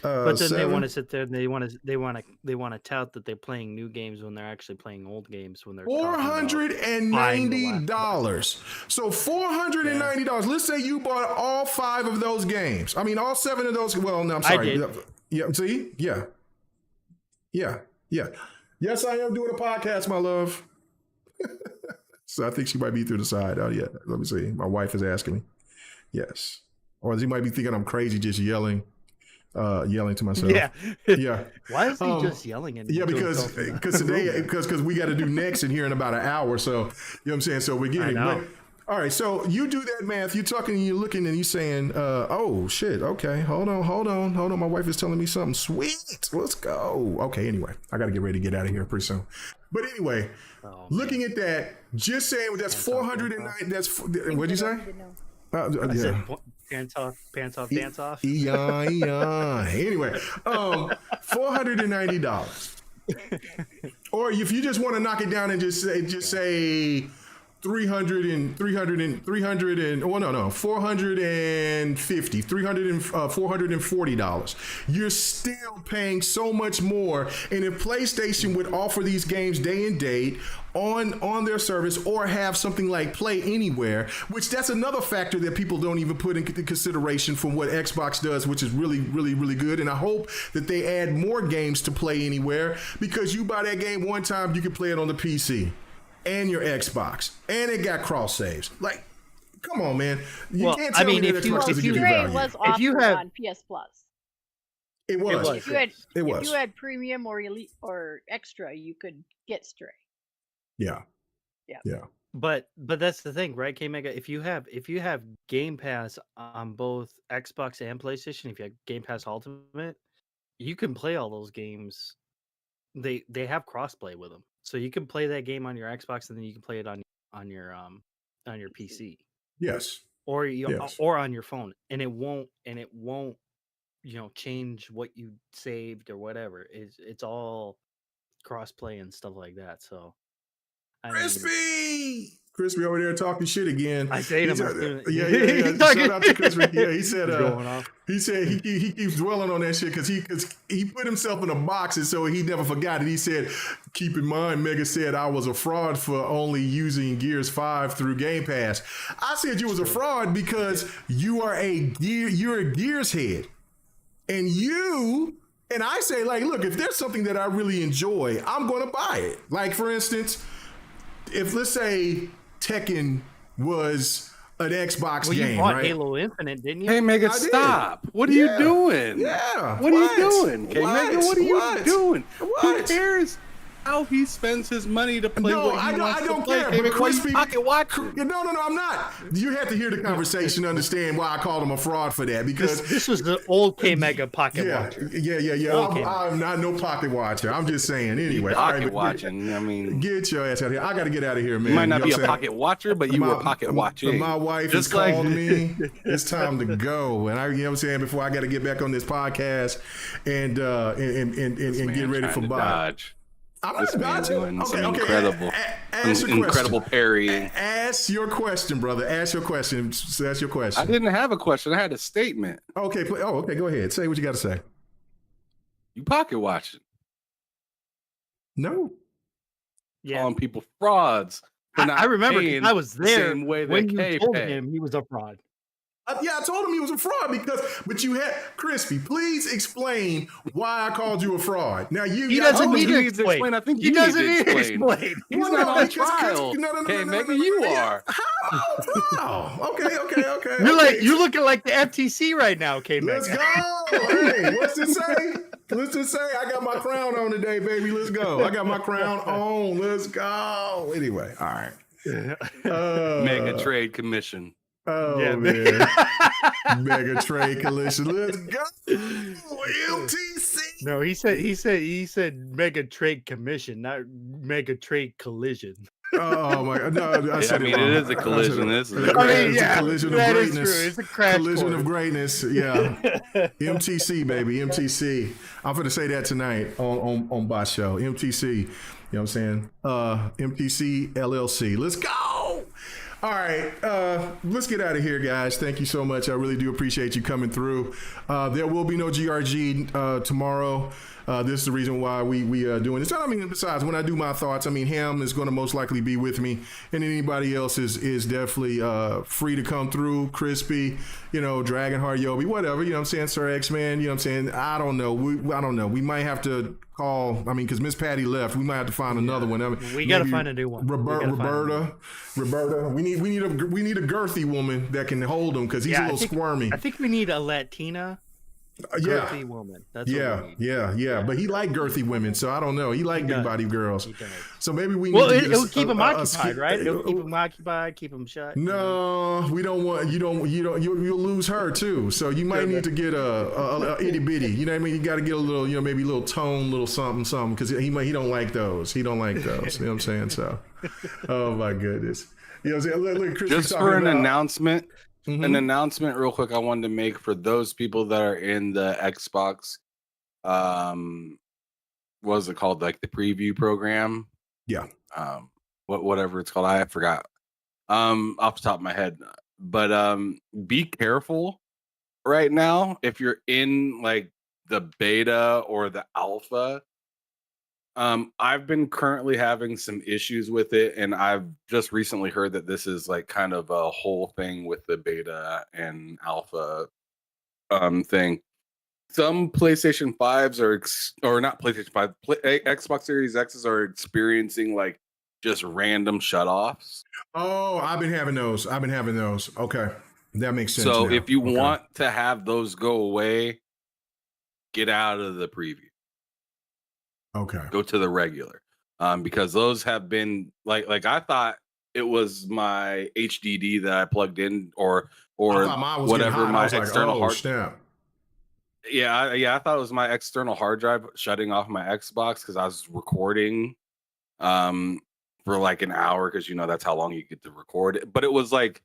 But then they 7. want to sit there and they want to tout that they're playing new games when they're actually playing old games when they're $490. So $490. Let's say you bought all 5 of those games. I mean, all 7 of those. Well, no, I'm sorry. I did. Yeah. See? Yeah. Yes, I am doing a podcast, my love. So I think she might be through the side. Oh yeah. Let me see. My wife is asking me. Yes. Or she might be thinking I'm crazy, just yelling to myself. Yeah. Why is he just yelling at me? Yeah, because today because we got to do next in here in about an hour. So you know what I'm saying. So we're getting. But, all right. So you do that math. You're talking and you're looking and you're saying, "Oh shit. Okay. Hold on. My wife is telling me something sweet. Let's go." Okay. Anyway, I got to get ready to get out of here pretty soon. But anyway, looking at that, just saying that's 409. That's what'd you say? I said, pants off, dance off. Yeah. Anyway, $490. Or if you just want to knock it down and just say 450, $440. You're still paying so much more. And if PlayStation would offer these games day and date on their service or have something like Play Anywhere, which that's another factor that people don't even put into consideration from what Xbox does, which is really, really, really good. And I hope that they add more games to Play Anywhere, because you buy that game one time, you can play it on the PC and your Xbox, and it got cross saves. Like, come on, man! You can't tell me that Xbox doesn't give you value. Was offered on PS Plus. It was. If you had premium or elite or extra, you could get Stray. Yeah. But that's the thing, right, K-Mega? If you have Game Pass on both Xbox and PlayStation, if you have Game Pass Ultimate, you can play all those games. They have crossplay with them, so you can play that game on your Xbox and then you can play it on your PC. Yes. Or or on your phone, and it won't change what you saved or whatever. It's all crossplay and stuff like that. So. Crispy over there talking shit again. I say him. Yeah. Shout out to Crispy. Yeah, he said he keeps dwelling on that shit because he put himself in a box, and so he never forgot it. He said, "Keep in mind, Mega said I was a fraud for only using Gears 5 through Game Pass." I said you was a fraud because you're a Gears head, and I say, like, look, if there's something that I really enjoy, I'm going to buy it. Like, for instance, if let's say Tekken was an Xbox game, you bought right? Halo Infinite, didn't you? Hey, Mega, stop! What are you doing? Yeah. What are you doing? Hey, Mega, what are you doing? Who cares how he spends his money to play what he wants to play? No, I don't care. But Crispy, pocket watch. No, I'm not. You have to hear the conversation to understand why I called him a fraud for that, because this was the old K-Mega pocket watcher. Yeah. I'm not no pocket watcher. I'm just saying. Anyway, pocket watching. I mean, get your ass out of here. I got to get out of here, man. You might not be a pocket watcher, but you were pocket watching. My wife has called me. It's time to go, and you know what I'm saying. Before I got to get back on this podcast and get ready for Dodge. This man doing some incredible parrying. Ask your question, brother. Ask your question. Ask your question. I didn't have a question. I had a statement. Okay. Okay. Go ahead. Say what you got to say. You pocket watching? No. Yeah. Calling people frauds. I remember I was there the same way when you told him he was a fraud. I told him he was a fraud but you had Crispy. Please explain why I called you a fraud. Now he doesn't need to explain. I think he doesn't need to explain. He's not on trial. No, maybe you are. How? Okay. You're looking like the FTC right now, K. Let's go. Hey, what's it say? Let's just say I got my crown on today, baby. Let's go. I got my crown on. Let's go. Anyway, all right. Mega Trade Commission. Oh, yeah, man. Mega Trade Collision. Let's go. MTC. No, he said Mega Trade Commission, not Mega Trade Collision. Oh my God! No, I mean, it is a collision. This is a collision of greatness. Is true. It's a crash collision of greatness. Yeah, MTC, baby, MTC. I'm gonna say that tonight on Bot Show. MTC. You know what I'm saying? MTC LLC. Let's go. All right, let's get out of here, guys. Thank you so much. I really do appreciate you coming through. There will be no GRG tomorrow. This is the reason why we doing this. I mean, besides, when I do my thoughts, I mean, Ham is going to most likely be with me, and anybody else is definitely free to come through. Crispy, Dragonheart, Yobi, whatever. You know what I'm saying? Sir X-Man, you know what I'm saying? I don't know. I don't know. We might have to call. I mean, because Miss Patty left, we might have to find another one. I mean, we got to find a new one. Roberta. We need a girthy woman that can hold him because he's a little squirmy. I think we need a Latina. Girthy woman. That's what we need. Yeah. But he liked girthy women, so I don't know. He liked big body girls. So maybe we need to get it'll keep him occupied, right? It'll keep him occupied, keep him shut. No, we don't want. You'll lose her too. So you might need to get a itty bitty. You know what I mean? You got to get a little, maybe a little tone, little something, because he don't like those. He don't like those. You know what I'm saying? So, oh my goodness. You know what I'm saying? Look, Chris, just for an announcement. Mm-hmm. An announcement real quick I wanted to make for those people that are in the Xbox what is it called, like the preview program? Yeah. Whatever it's called, I forgot off the top of my head. But be careful right now if you're in like the beta or the alpha. I've been currently having some issues with it, and I've just recently heard that this is like kind of a whole thing with the beta and alpha thing. Some PlayStation 5s or not PlayStation 5, Xbox Series X's are experiencing like just random shutoffs. Oh, I've been having those. Okay, that makes sense. So now. If you want to have those go away, get out of the preview. Okay. Go to the regular, because those have been like I thought it was my HDD that I plugged in or whatever my external hard. Snap. Yeah, I thought it was my external hard drive shutting off my Xbox because I was recording, for like an hour because that's how long you get to record. But it was like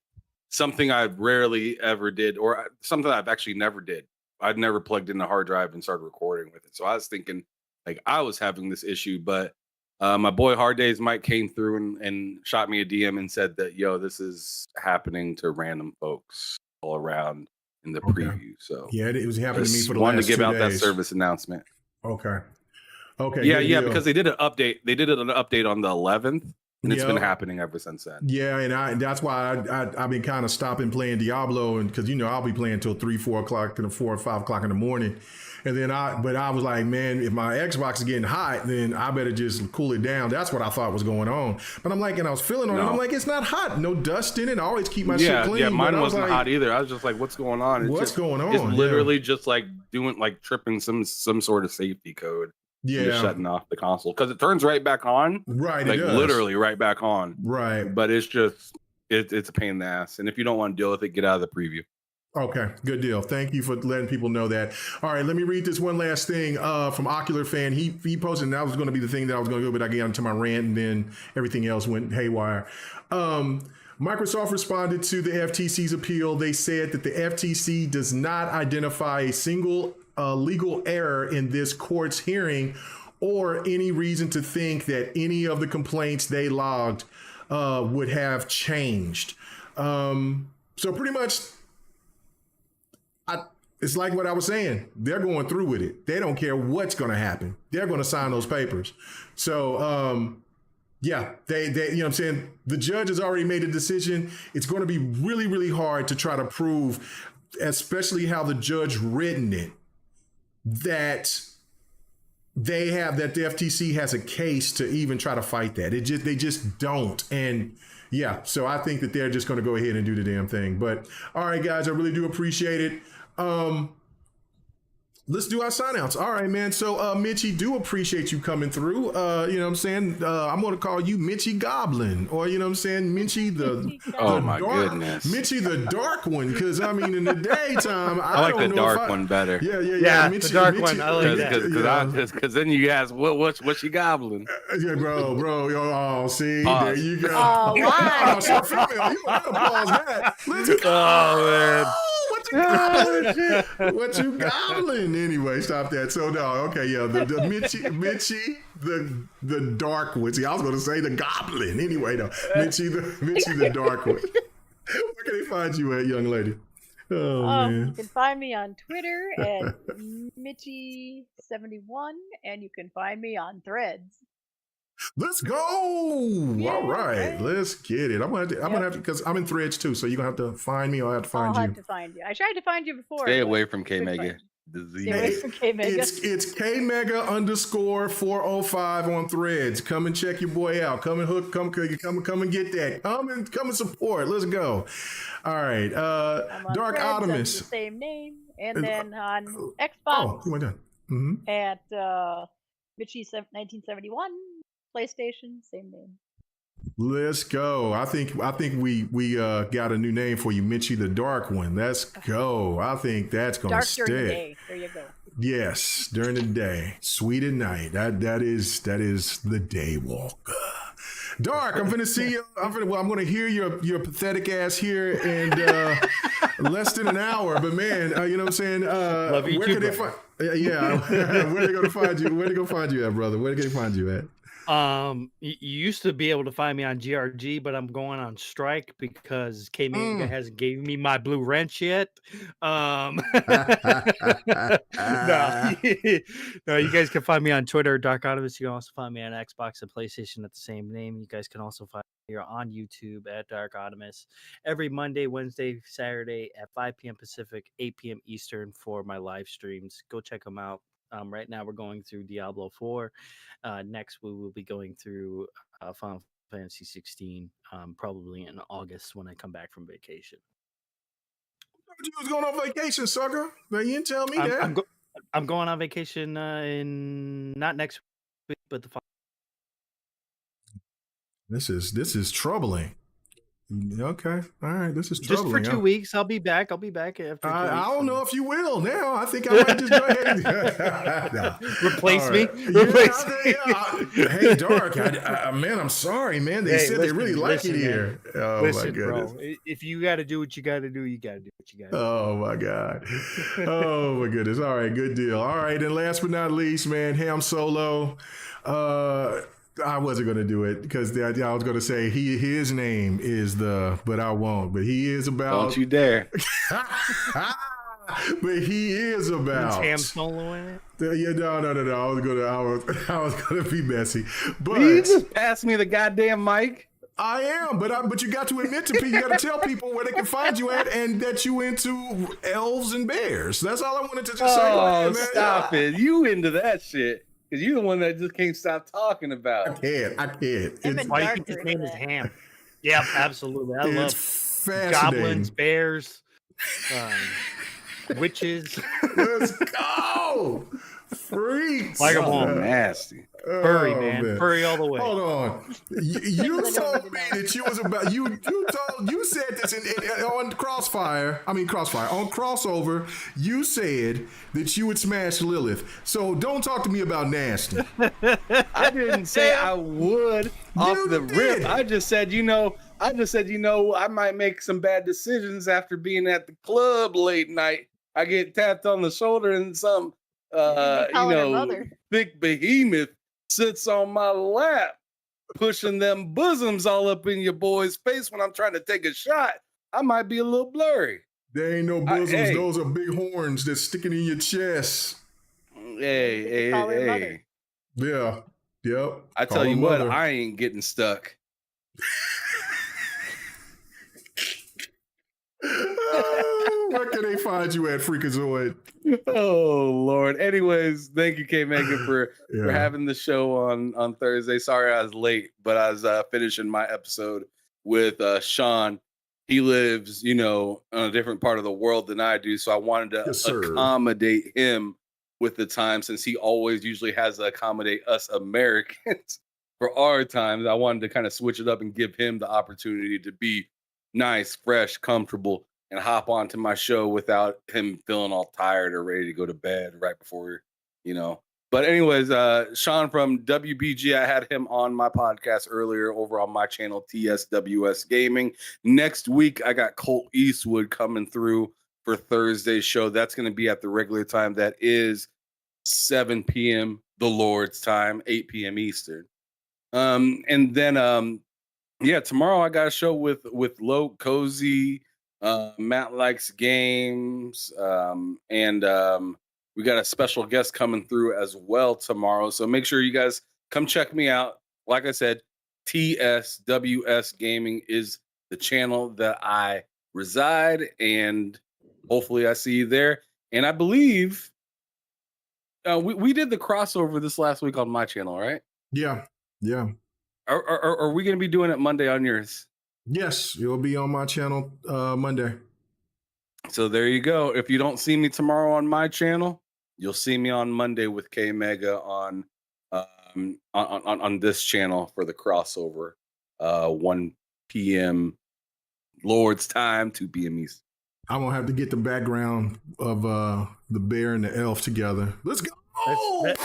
something I rarely ever did, or something I've actually never did. I'd never plugged in the hard drive and started recording with it. So I was thinking. Like I was having this issue, but my boy Hard Days Mike came through and shot me a DM and said that, this is happening to random folks all around in the preview. So yeah, it was happening to me for the last 2 days. Wanted to give out that service announcement. Okay. Yeah, because they did an update. They did an update on the 11th, and it's been happening ever since then. Yeah, and that's why I've been kind of stopping playing Diablo, and because I'll be playing till 3, 4 o'clock, and 4 or 5 o'clock in the morning. And then I was like, man, if my Xbox is getting hot, then I better just cool it down. That's what I thought was going on. But I'm like, and I was feeling on it. I'm like, it's not hot. No dust in it. I always keep my shit clean. Yeah, mine wasn't hot either. I was just like, what's going on? What's going on? It's literally just like tripping some sort of safety code. Yeah. Just shutting off the console. Because it turns right back on. Right. Like literally right back on. Right. But it's just, it's a pain in the ass. And if you don't want to deal with it, get out of the preview. Okay, good deal. Thank you for letting people know that. All right, let me read this one last thing from Ocular Fan. He posted, and that was going to be the thing that I was going to go, but I got into my rant, and then everything else went haywire. Microsoft responded to the FTC's appeal. They said that the FTC does not identify a single legal error in this court's hearing or any reason to think that any of the complaints they logged would have changed. So pretty much, it's like what I was saying. They're going through with it. They don't care what's going to happen. They're going to sign those papers. So, yeah, they you know what I'm saying? The judge has already made a decision. It's going to be really, really hard to try to prove, especially how the judge written it, that the FTC has a case to even try to fight that. They just don't. And yeah, so I think that they're just going to go ahead and do the damn thing. But all right, guys, I really do appreciate it. Let's do our sign outs. All right, man. So, Mitchie, do appreciate you coming through. You know what I'm saying? I'm going to call you Mitchie Goblin, or, you know what I'm saying? Mitchie goodness. Mitchie the dark one. Because, I mean, in the daytime, I like don't the know dark one better. Yeah, Mitchie, the dark one. I like that. Because then you ask, what's she goblin? Yeah, bro. See, pause. There you go. Oh, wow. So, female, you don't have to pause that. Let's go. Oh, man. What Oh, shit. What you gobbling? Anyway, stop that. So no, okay, yeah, the Mitchie, the dark one. See, I was gonna say the goblin. Anyway, no, Mitchie the dark one. Where can they find you at, young lady? Oh man. You can find me on Twitter at Mitchie71, and you can find me on Threads. Let's go! Yeah, all right, right. let's get it. I'm gonna have to, because I'm in Threads too, so you're gonna have to find me, or I have to find I'll you. have to find you. I tried to find you before. Stay but away from K couldn't Mega. find you. Stay away from K Mega. It's K Mega _405 on Threads. Come and check your boy out. Come and come and get that. Come and support. Let's go. All right. I'm on Dark Threads, Optimus. that's the same name, and then on Xbox Oh, you went down. Mm-hmm. at Mitchie 1971. PlayStation, same name. Let's go. I think we got a new name for you, Mitchie the Dark One. Let's go. I think that's gonna Dark stick. during the day. There you go. Yes, during the day, sweet at night. That is the day walker. Dark, I'm gonna see you. I'm gonna hear your pathetic ass here in less than an hour. But man, you know what I'm saying? Love you where too, can they find? Yeah, where they gonna find you? Where they gonna find you at, brother? Where can they find you at? You used to be able to find me on GRG, but I'm going on strike because K Mega hasn't gave me my blue wrench yet. No, no, you guys can find me on Twitter, Dark Optimus. You can also find me on Xbox and PlayStation at the same name. You guys can also find me here on YouTube at Dark Optimus every Monday, Wednesday, Saturday at 5 p.m. Pacific, 8 p.m. Eastern for my live streams. Go check them out. Right now we're going through Diablo 4. Next we will be going through Final Fantasy 16, probably in August when I come back from vacation. You was going on vacation, sucker. Now you didn't tell me that. I'm going on vacation in not next week, but the following. This is troubling. Okay, all right. This is just troubling. for 2 weeks. I'll be back. After 2 weeks. I don't know if you will now. I think I might just go ahead and replace me. Hey, Dark. Man, I'm sorry, man. They said they really like it here. Oh listen, my goodness. bro. If you got to do what you got to do, you got to do what you got to do. Oh my God. Oh my goodness. All right, good deal. All right, and last but not least, man, Ham Solo. I wasn't gonna do it because I was gonna say his name is but I won't. But he is about. Don't you dare! But he is about. Ham Solo in it. Yeah, no. I was gonna be messy. But you just pass me the goddamn mic. I am, but you got to admit to people. You got to tell people where they can find you at, and that you into elves and bears. That's all I wanted to just say. Oh, stop it! You into that shit? Because you're the one that just can't stop talking about. I can't. Why do you think his name is Ham? Yeah, absolutely. I love goblins, bears, witches. Let's go! Freaks. Like them all. Nasty. Furry, man. Furry all the way. Hold on. You told me that you was about you said this on Crossfire. On Crossover, you said that you would smash Lilith. So don't talk to me about nasty. I didn't say I would off the rip. I just said, I might make some bad decisions after being at the club late night. I get tapped on the shoulder and some big behemoth sits on my lap, pushing them bosoms all up in your boy's face when I'm trying to take a shot. I might be a little blurry. There ain't no bosoms. Those are big horns that's sticking in your chest. Hey. Yeah. Yep. I tell you what, I ain't getting stuck. Where can they find you at, Freakazoid? Oh Lord. Anyways, thank you, K Mega, for having the show on Thursday. Sorry I was late, but I was finishing my episode with Sean. He lives, on a different part of the world than I do, so I wanted to accommodate him with the time, since he always usually has to accommodate us Americans for our times. I wanted to kind of switch it up and give him the opportunity to be nice, fresh, comfortable, and hop onto my show without him feeling all tired or ready to go to bed right before, But anyways, Sean from WBG, I had him on my podcast earlier over on my channel, TSWS Gaming. Next week, I got Colt Eastwood coming through for Thursday's show. That's going to be at the regular time. That is 7 p.m. the Lord's time, 8 p.m. Eastern. And then yeah, tomorrow I got a show with Low Cozy, Matt Likes Games, and we got a special guest coming through as well tomorrow. So make sure you guys come check me out. Like I said, TSWS Gaming is the channel that I reside, and hopefully I see you there. And I believe we did the crossover this last week on my channel, right? Yeah. Are we going to be doing it Monday on yours? Yes, it'll be on my channel Monday. So there you go. If you don't see me tomorrow on my channel, you'll see me on Monday with K Mega on this channel for the crossover. 1 p.m. Lord's time, 2 p.m. East. I'm gonna have to get the background of the bear and the elf together. Let's go.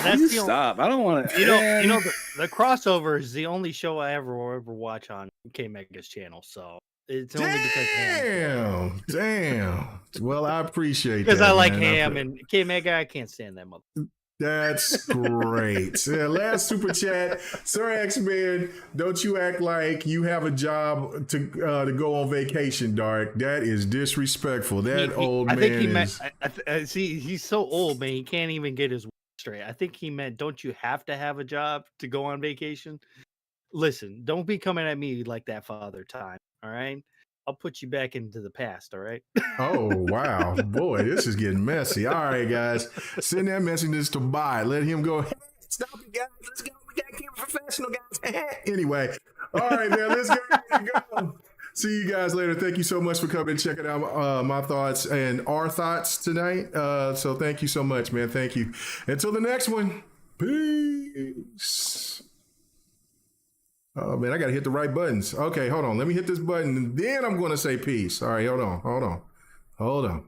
That's stop. I don't want to. You know, the crossover is the only show I ever watch on K Mega's channel. So it's only because Damn. Well, I appreciate that. Because I like Ham and K Mega. I can't stand that mother. That's great. Yeah, last super chat. Sir X-Man, don't you act like you have a job to go on vacation, Dark. That is disrespectful. That old man. I think he meant. See, he's so old, man. He can't even get his words straight. I think he meant, don't you have to have a job to go on vacation? Listen, don't be coming at me like that, Father Time. All right. I'll put you back into the past, all right? Oh, wow. Boy, this is getting messy. All right, guys. Send that message to Bye. Let him go, hey, stop it, guys. Let's go. We got to keep it professional, guys. Anyway. All right, man. Let's go. See you guys later. Thank you so much for coming and checking out my thoughts and our thoughts tonight. So thank you so much, man. Thank you. Until the next one. Peace. Oh, man, I got to hit the right buttons. Okay, hold on. Let me hit this button, and then I'm going to say peace. All right, hold on.